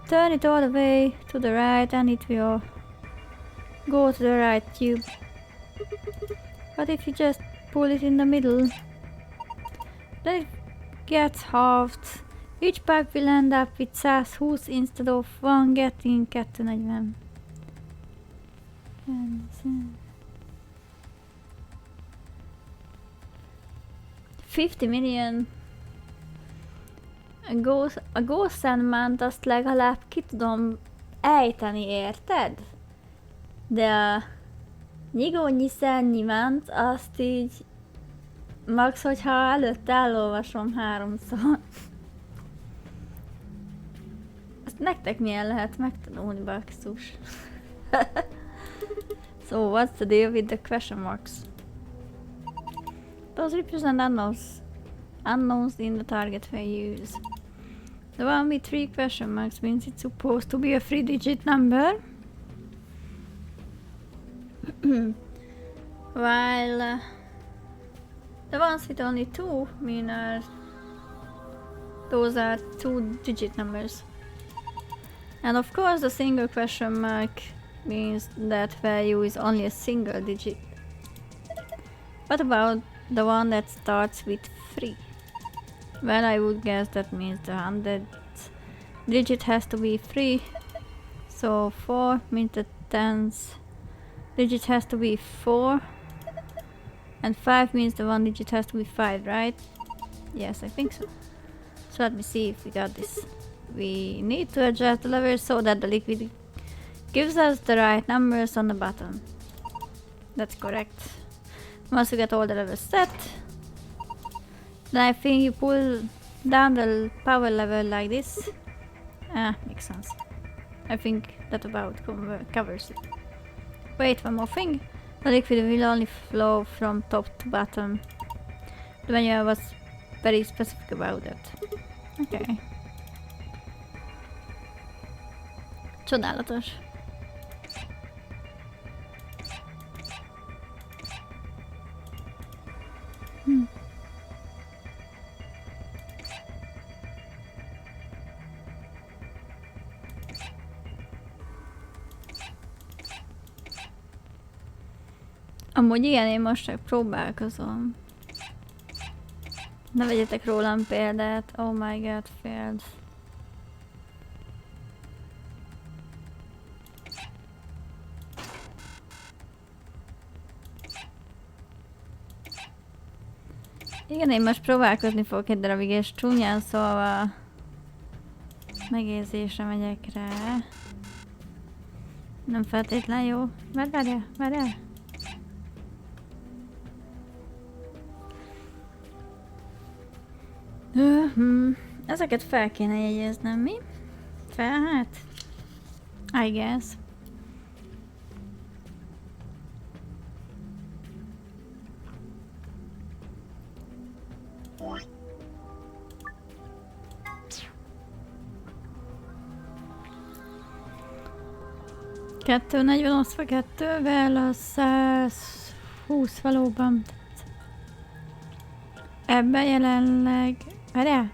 Turn it all the way to the right and it will go to the right tube. But if you just pull it in the middle, then it gets halved. Each pipe will end up with 120 instead of one getting 240. 50 million. A Ghost and azt legalább ki tudom ejteni, érted? De a nyigónyi szennyiment azt így max, hogyha előtte elolvasom 3-szor. Azt nektek milyen lehet megtanulni, basszus. So what's the deal with the question marks? Those represent unknowns in the target values. The one with 3 question marks means it's supposed to be a 3-digit number. While the ones with only 2 mean those are 2-digit numbers. And of course the single question mark means that value is only a single digit. What about the one that starts with 3? Well, I would guess that means the 100th digit has to be 3. So 4 means the 10th digit has to be 4. And 5 means the one digit has to be 5, right? Yes, I think so. So let me see if we got this. We need to adjust the levers so that the liquid gives us the right numbers on the bottom. That's correct. Once you get all the levels set, then I think you pull down the power level like this. Ah, makes sense. I think that about covers it. Wait, one more thing. The liquid will only flow from top to bottom. The manual was very specific about that. Okay. Csodálatos. Amúgy igen, én most csak próbálkozom. Ne vegyetek rólam példát. Oh my god, failed. Igen, én most próbálkozni fogok egy darabig, és csúnyán szólva megérzésre megyek rá. Nem feltétlen jó. Várjál. Ezeket fel kéne jegyeznem, mi? Hát? I guess. Kettő 40 osztva kettővel, az 120 valóban. Ebben jelenleg... Várjál?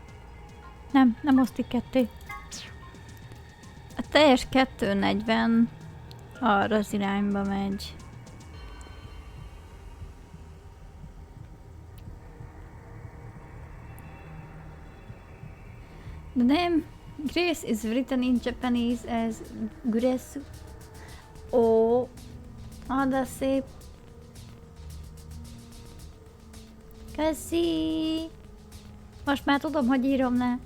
Nem osztik ketté. A teljes 240 arra az irányba megy. The name Grace is written in Japanese as Guresu. Ó, de szép. Köszi! Most már tudom, hogy írom le.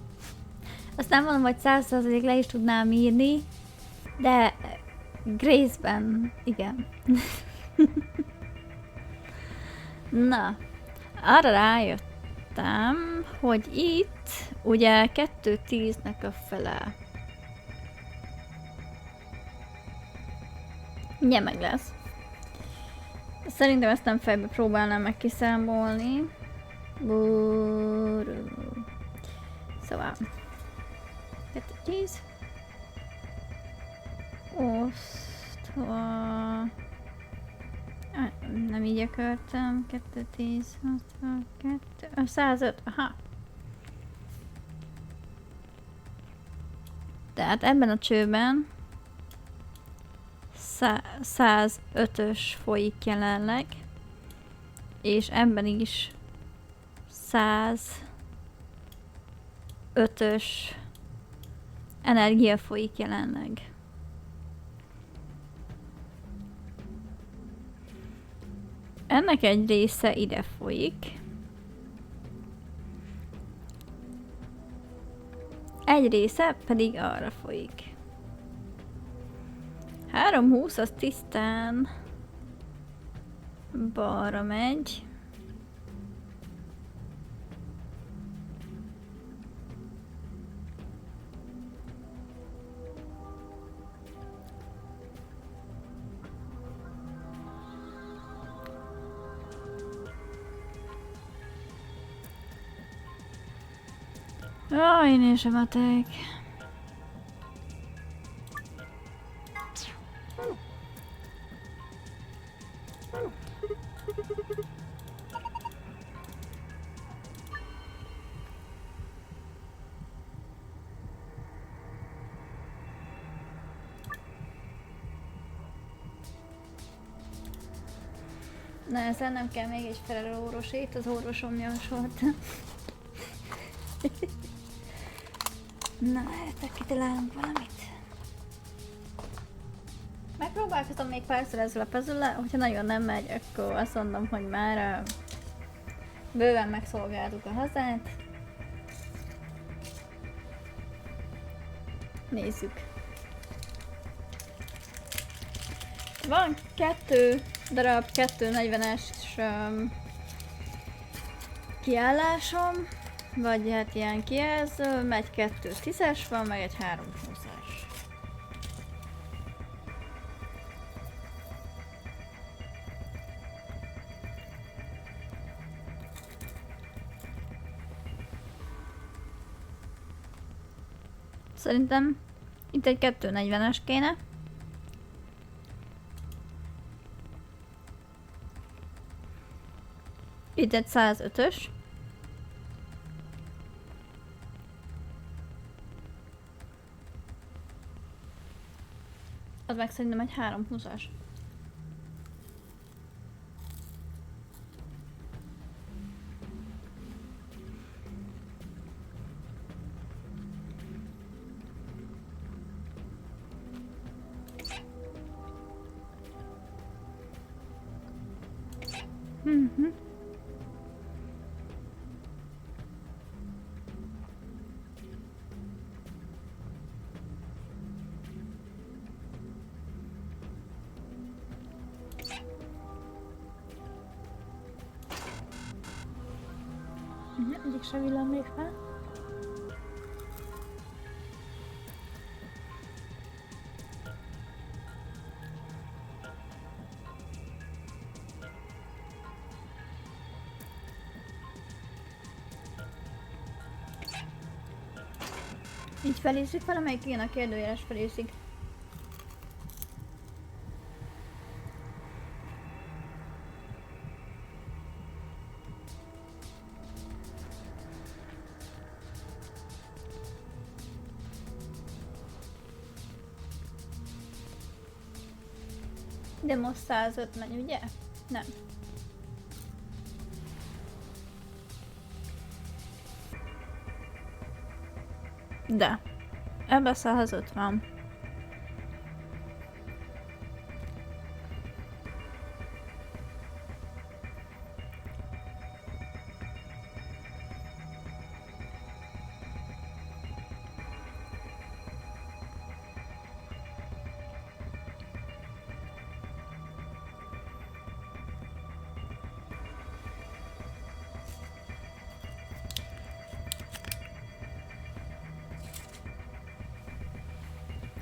Azt nem mondom, hogy 100% le is tudnám írni, de Grace-ben igen. Na, arra rájöttem, hogy itt ugye 2-10-nek a fele. Ugye meg lesz. Szerintem ezt nem fejbe próbálnám meg kiszámolni. Szóval 2-10 osztva... Nem így akartam. 2-10 osztva 2... 105, aha. Tehát ebben a csőben 105-ös folyik jelenleg, és ebben is 105-ös energia folyik jelenleg. Ennek egy része ide folyik. Egy része pedig arra folyik. 320 az tisztán balra megy. Én is matek. Na, ezzel nem kell még egy felelő orvosét, az orvosom javasolta. Na, hát kitalálunk valamit. Megpróbálkozom még párszor ezzel a puzzle-lel, hogyha nagyon nem megy, akkor azt mondom, hogy már bőven megszolgáltuk a hazát. Nézzük. Van 2 darab 240-es kiállásom, vagy hát ilyen kijelző, megy 2 10-es van, meg egy 3 20-as. Szerintem itt egy 240-es kéne. Itt egy 105-ös. Az meg szerintem egy 320-as. Egyik se villan még fel. Így felészik valamelyik? Igen, a kérdőjeles felészik. De most 105 megy, ugye? Nem. De. Ebbe 150.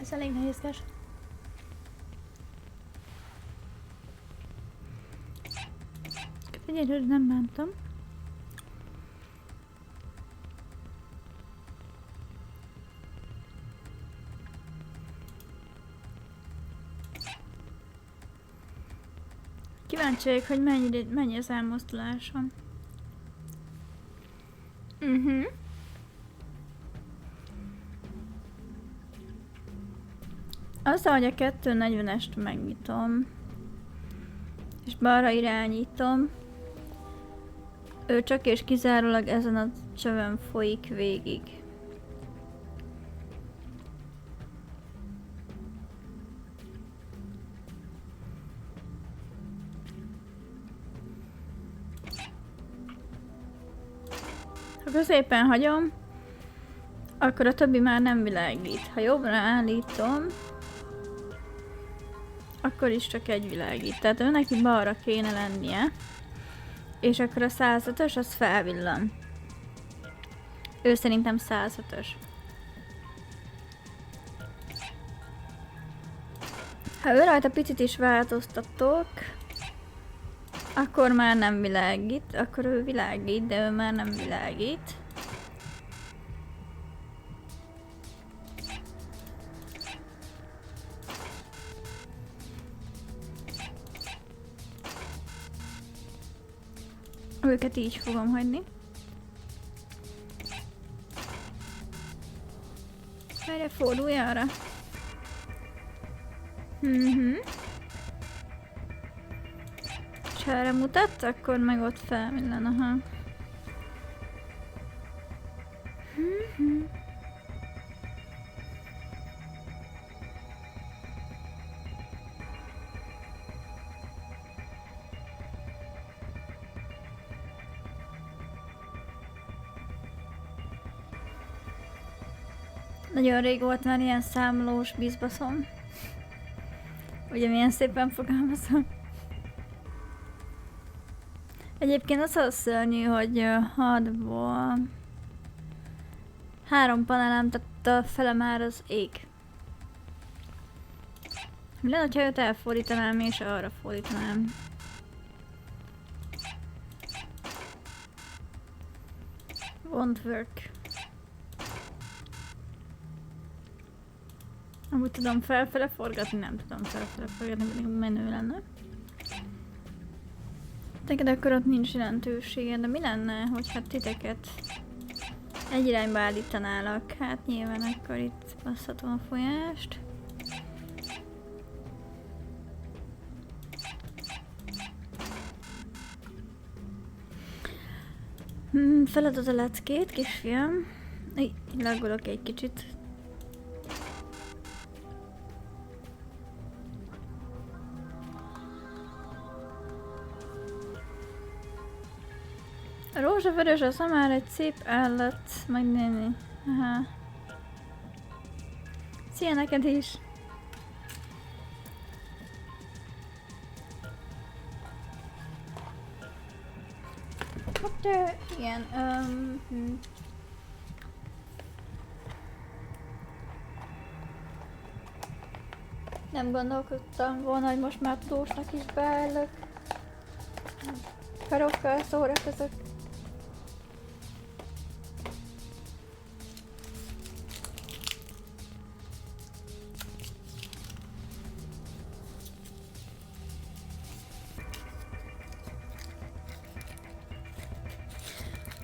Ez elég nehézkes. Egyelőre nem bántam. Kíváncsi vagyok, hogy mennyi az elmozdulásom. Azzal, hogy a 240-est megnyitom, és balra irányítom, ő csak és kizárólag ezen a csövön folyik végig. Ha középen hagyom, akkor a többi már nem világít. Ha jobbra állítom, akkor is csak egy világít. Tehát ő neki balra kéne lennie. És akkor a 105-ös az felvillan. Ő szerintem 105-ös. Ha ő rajta picit is változtatok, akkor már nem világít. Akkor ő világít, de ő már nem világít. Őket így fogom hagyni. Erre fordulj arra. És ha erre mutat, akkor meg ott felvillan, aha. Nagyon rég volt már ilyen számolós bizbaszom. Ugye milyen szépen fogalmazom. Egyébként az a szörnyű, hogy 6-ból 3 panelem, tehát a fele már az ég. Mi lenne, ha őt elfordítanám és arra fordítanám? Won't work. Amúgy tudom felfele forgatni, nem tudom felfele forgatni, pedig menő lenne. Neked akkor ott nincs jelentősége, de mi lenne, hogyha titeket egy irányba állítanálak? Hát nyilván akkor itt basszatom a folyást. Feladod a leckét, kisfiam. Így laggolok egy kicsit. A rózsavörös az már egy szép állat, majd néni. Aha. Szia neked is! Hopp. De igen, nem gondolkodtam volna, hogy most már tudósnak is beállok. Karokkal szórakozok.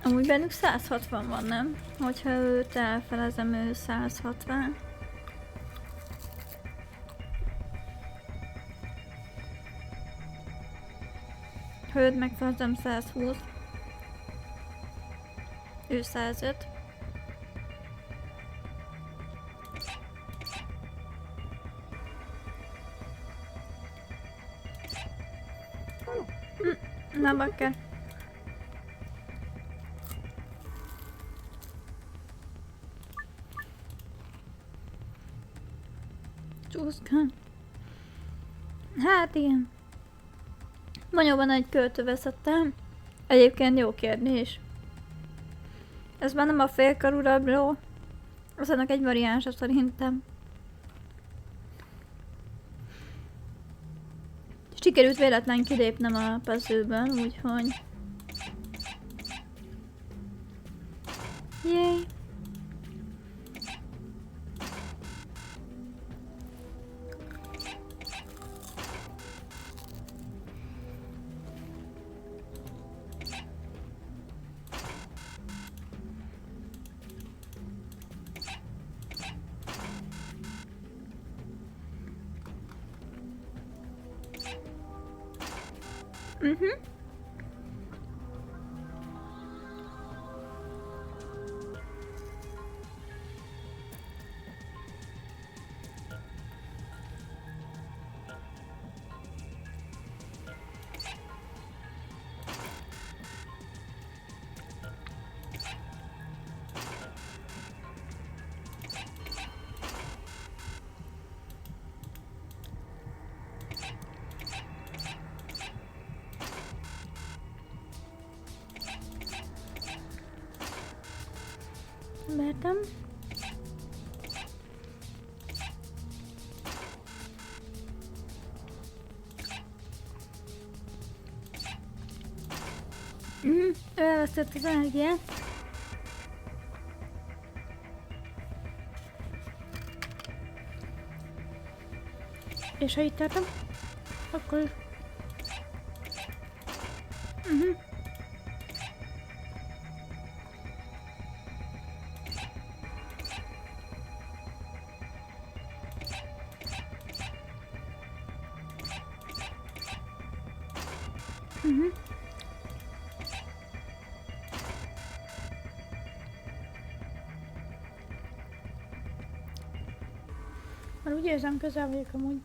Amúgy bennük 160 van, nem? Hogyha őt elfelezem, ő 160. Ha őt megfelezem, 120. Ő 105. Na bakker. Csúszkán. Hát igen. Valóban egy költőveszettem. Egyébként jó kérdés. Ez már nem a félkarú rabló. Az annak egy variánsa szerintem. Sikerült véletlen kilépnem a puzzle-ből, úgyhogy... Yay! Vertem. Ő elvesztett az energiát. És ha itt tartom, akkor... Már úgy érzem, közel vagyok amúgy.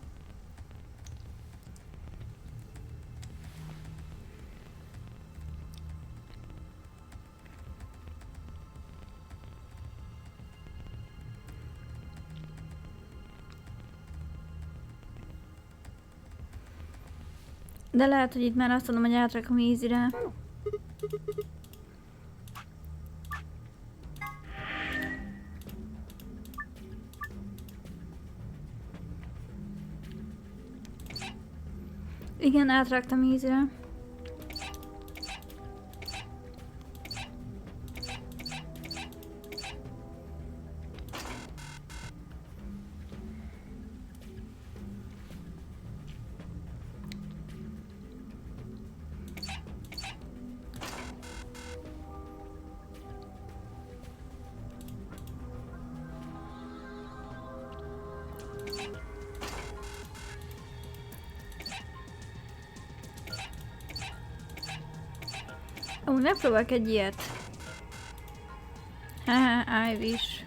De lehet, hogy itt már azt mondom, hogy átrakom easy-re. Igen, átraktam easy-re. Amúgy megpróbálok egy ilyet. Haha, I wish.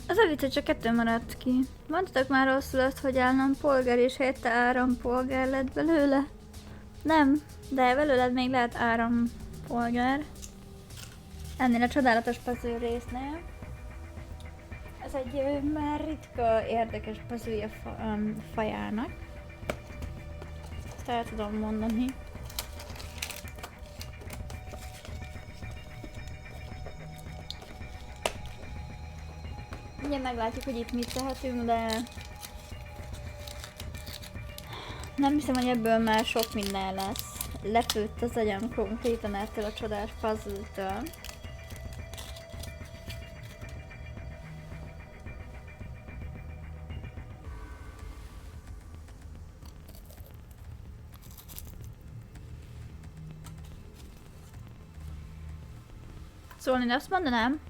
Az a vicc, hogy csak 2 maradt ki. Mondtatok már rosszul azt, hogy állampolgár és helyette árampolgár lett belőle? Nem, de belőled még lehet árampolgár. Ennél a csodálatos puzzle résznél. Ez egy már ritka, érdekes puzzle fajának. Ezt el tudom mondani. Ugye meglátjuk, hogy itt mit tehetünk, de nem hiszem, hogy ebből már sok minden lesz. Lepőtt az agyam konkrétan ettől a csodás puzzle-től. Szóval én azt mondanám,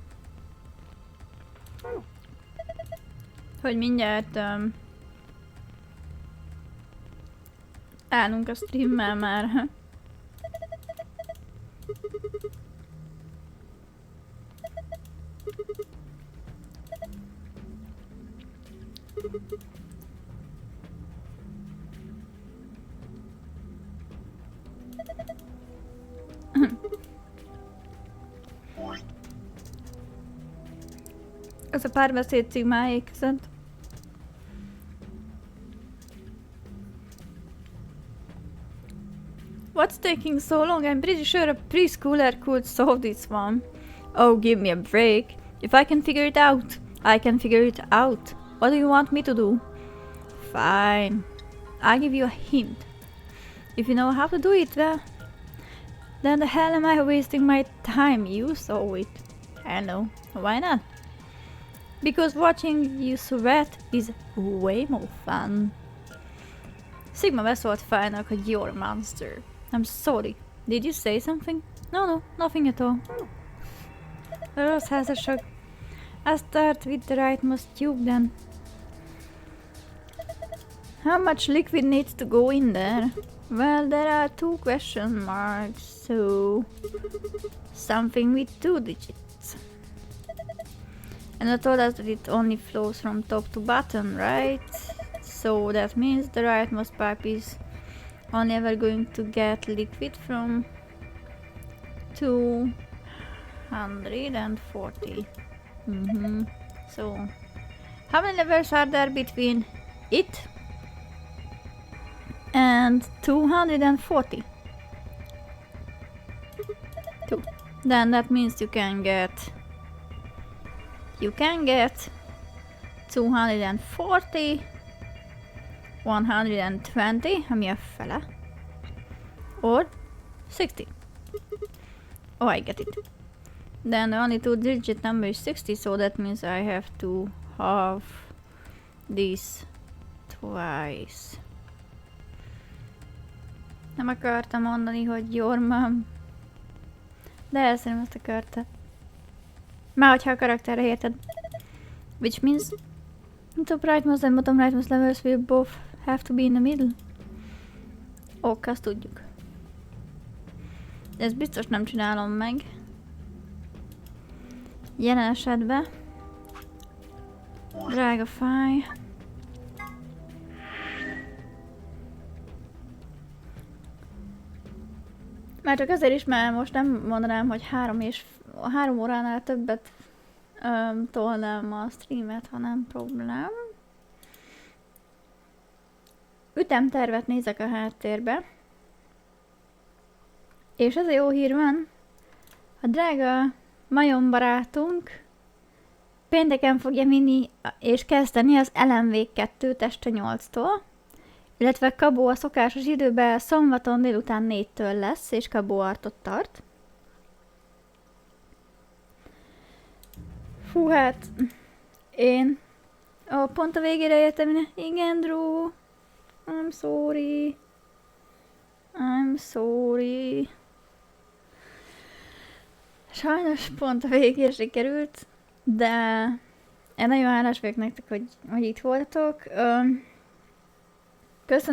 hogy mindjárt állunk a streammel már. Ez a párbeszéd címáig között. What's taking so long? I'm pretty sure a preschooler could solve this one. Oh, give me a break. If I can figure it out, I can figure it out. What do you want me to do? Fine. I'll give you a hint. If you know how to do it, well, then the hell am I wasting my time? You saw it. I know. Why not? Because watching you sweat is way more fun. Sigma beszólt Fájnak, hogy you're a monster. I'm sorry. Did you say something? No, nothing at all. Rossz házasok. I'll start with the rightmost tube then. How much liquid needs to go in there? Well, there are 2 question marks, so something with 2 digits. And I told us that it only flows from top to bottom, right? So that means the rightmost pipe is only ever going to get liquid from 240. So, how many levels are there between it and 240? 2. Then that means you can get 240, 120, ami a fele, or 60. Oh, I get it. Then the only 2-digit number is 60, so that means I have to halve this twice. Nem akartam mondani, hogy your mom. De szerintem azt akarta. Már hogyha a karakterre érted. Which means top rightmost and bottom rightmost levels will both have to be in the middle. Ok, azt tudjuk. De ezt biztos nem csinálom meg. Jelen esetben. Drága fáj. Már csak azért is, mert most nem mondanám, hogy 3 óránál többet tolnám a streamet, ha nem problém. Ütemtervet nézek a háttérbe. És ez a jó hír van. A drága majom barátunk pénteken fogja vinni és kezdeni az LMV2-t este 8-tól. Illetve Kabó a szokásos időben szombaton délután 4-től lesz, és Kabó artot tart. Fú, hát... Én... pont a végére értem, igen, Drew. I'm sorry. Sajnos pont a végére sikerült, de... Én nagyon hálás vagyok nektek, hogy itt voltatok. Köszönöm.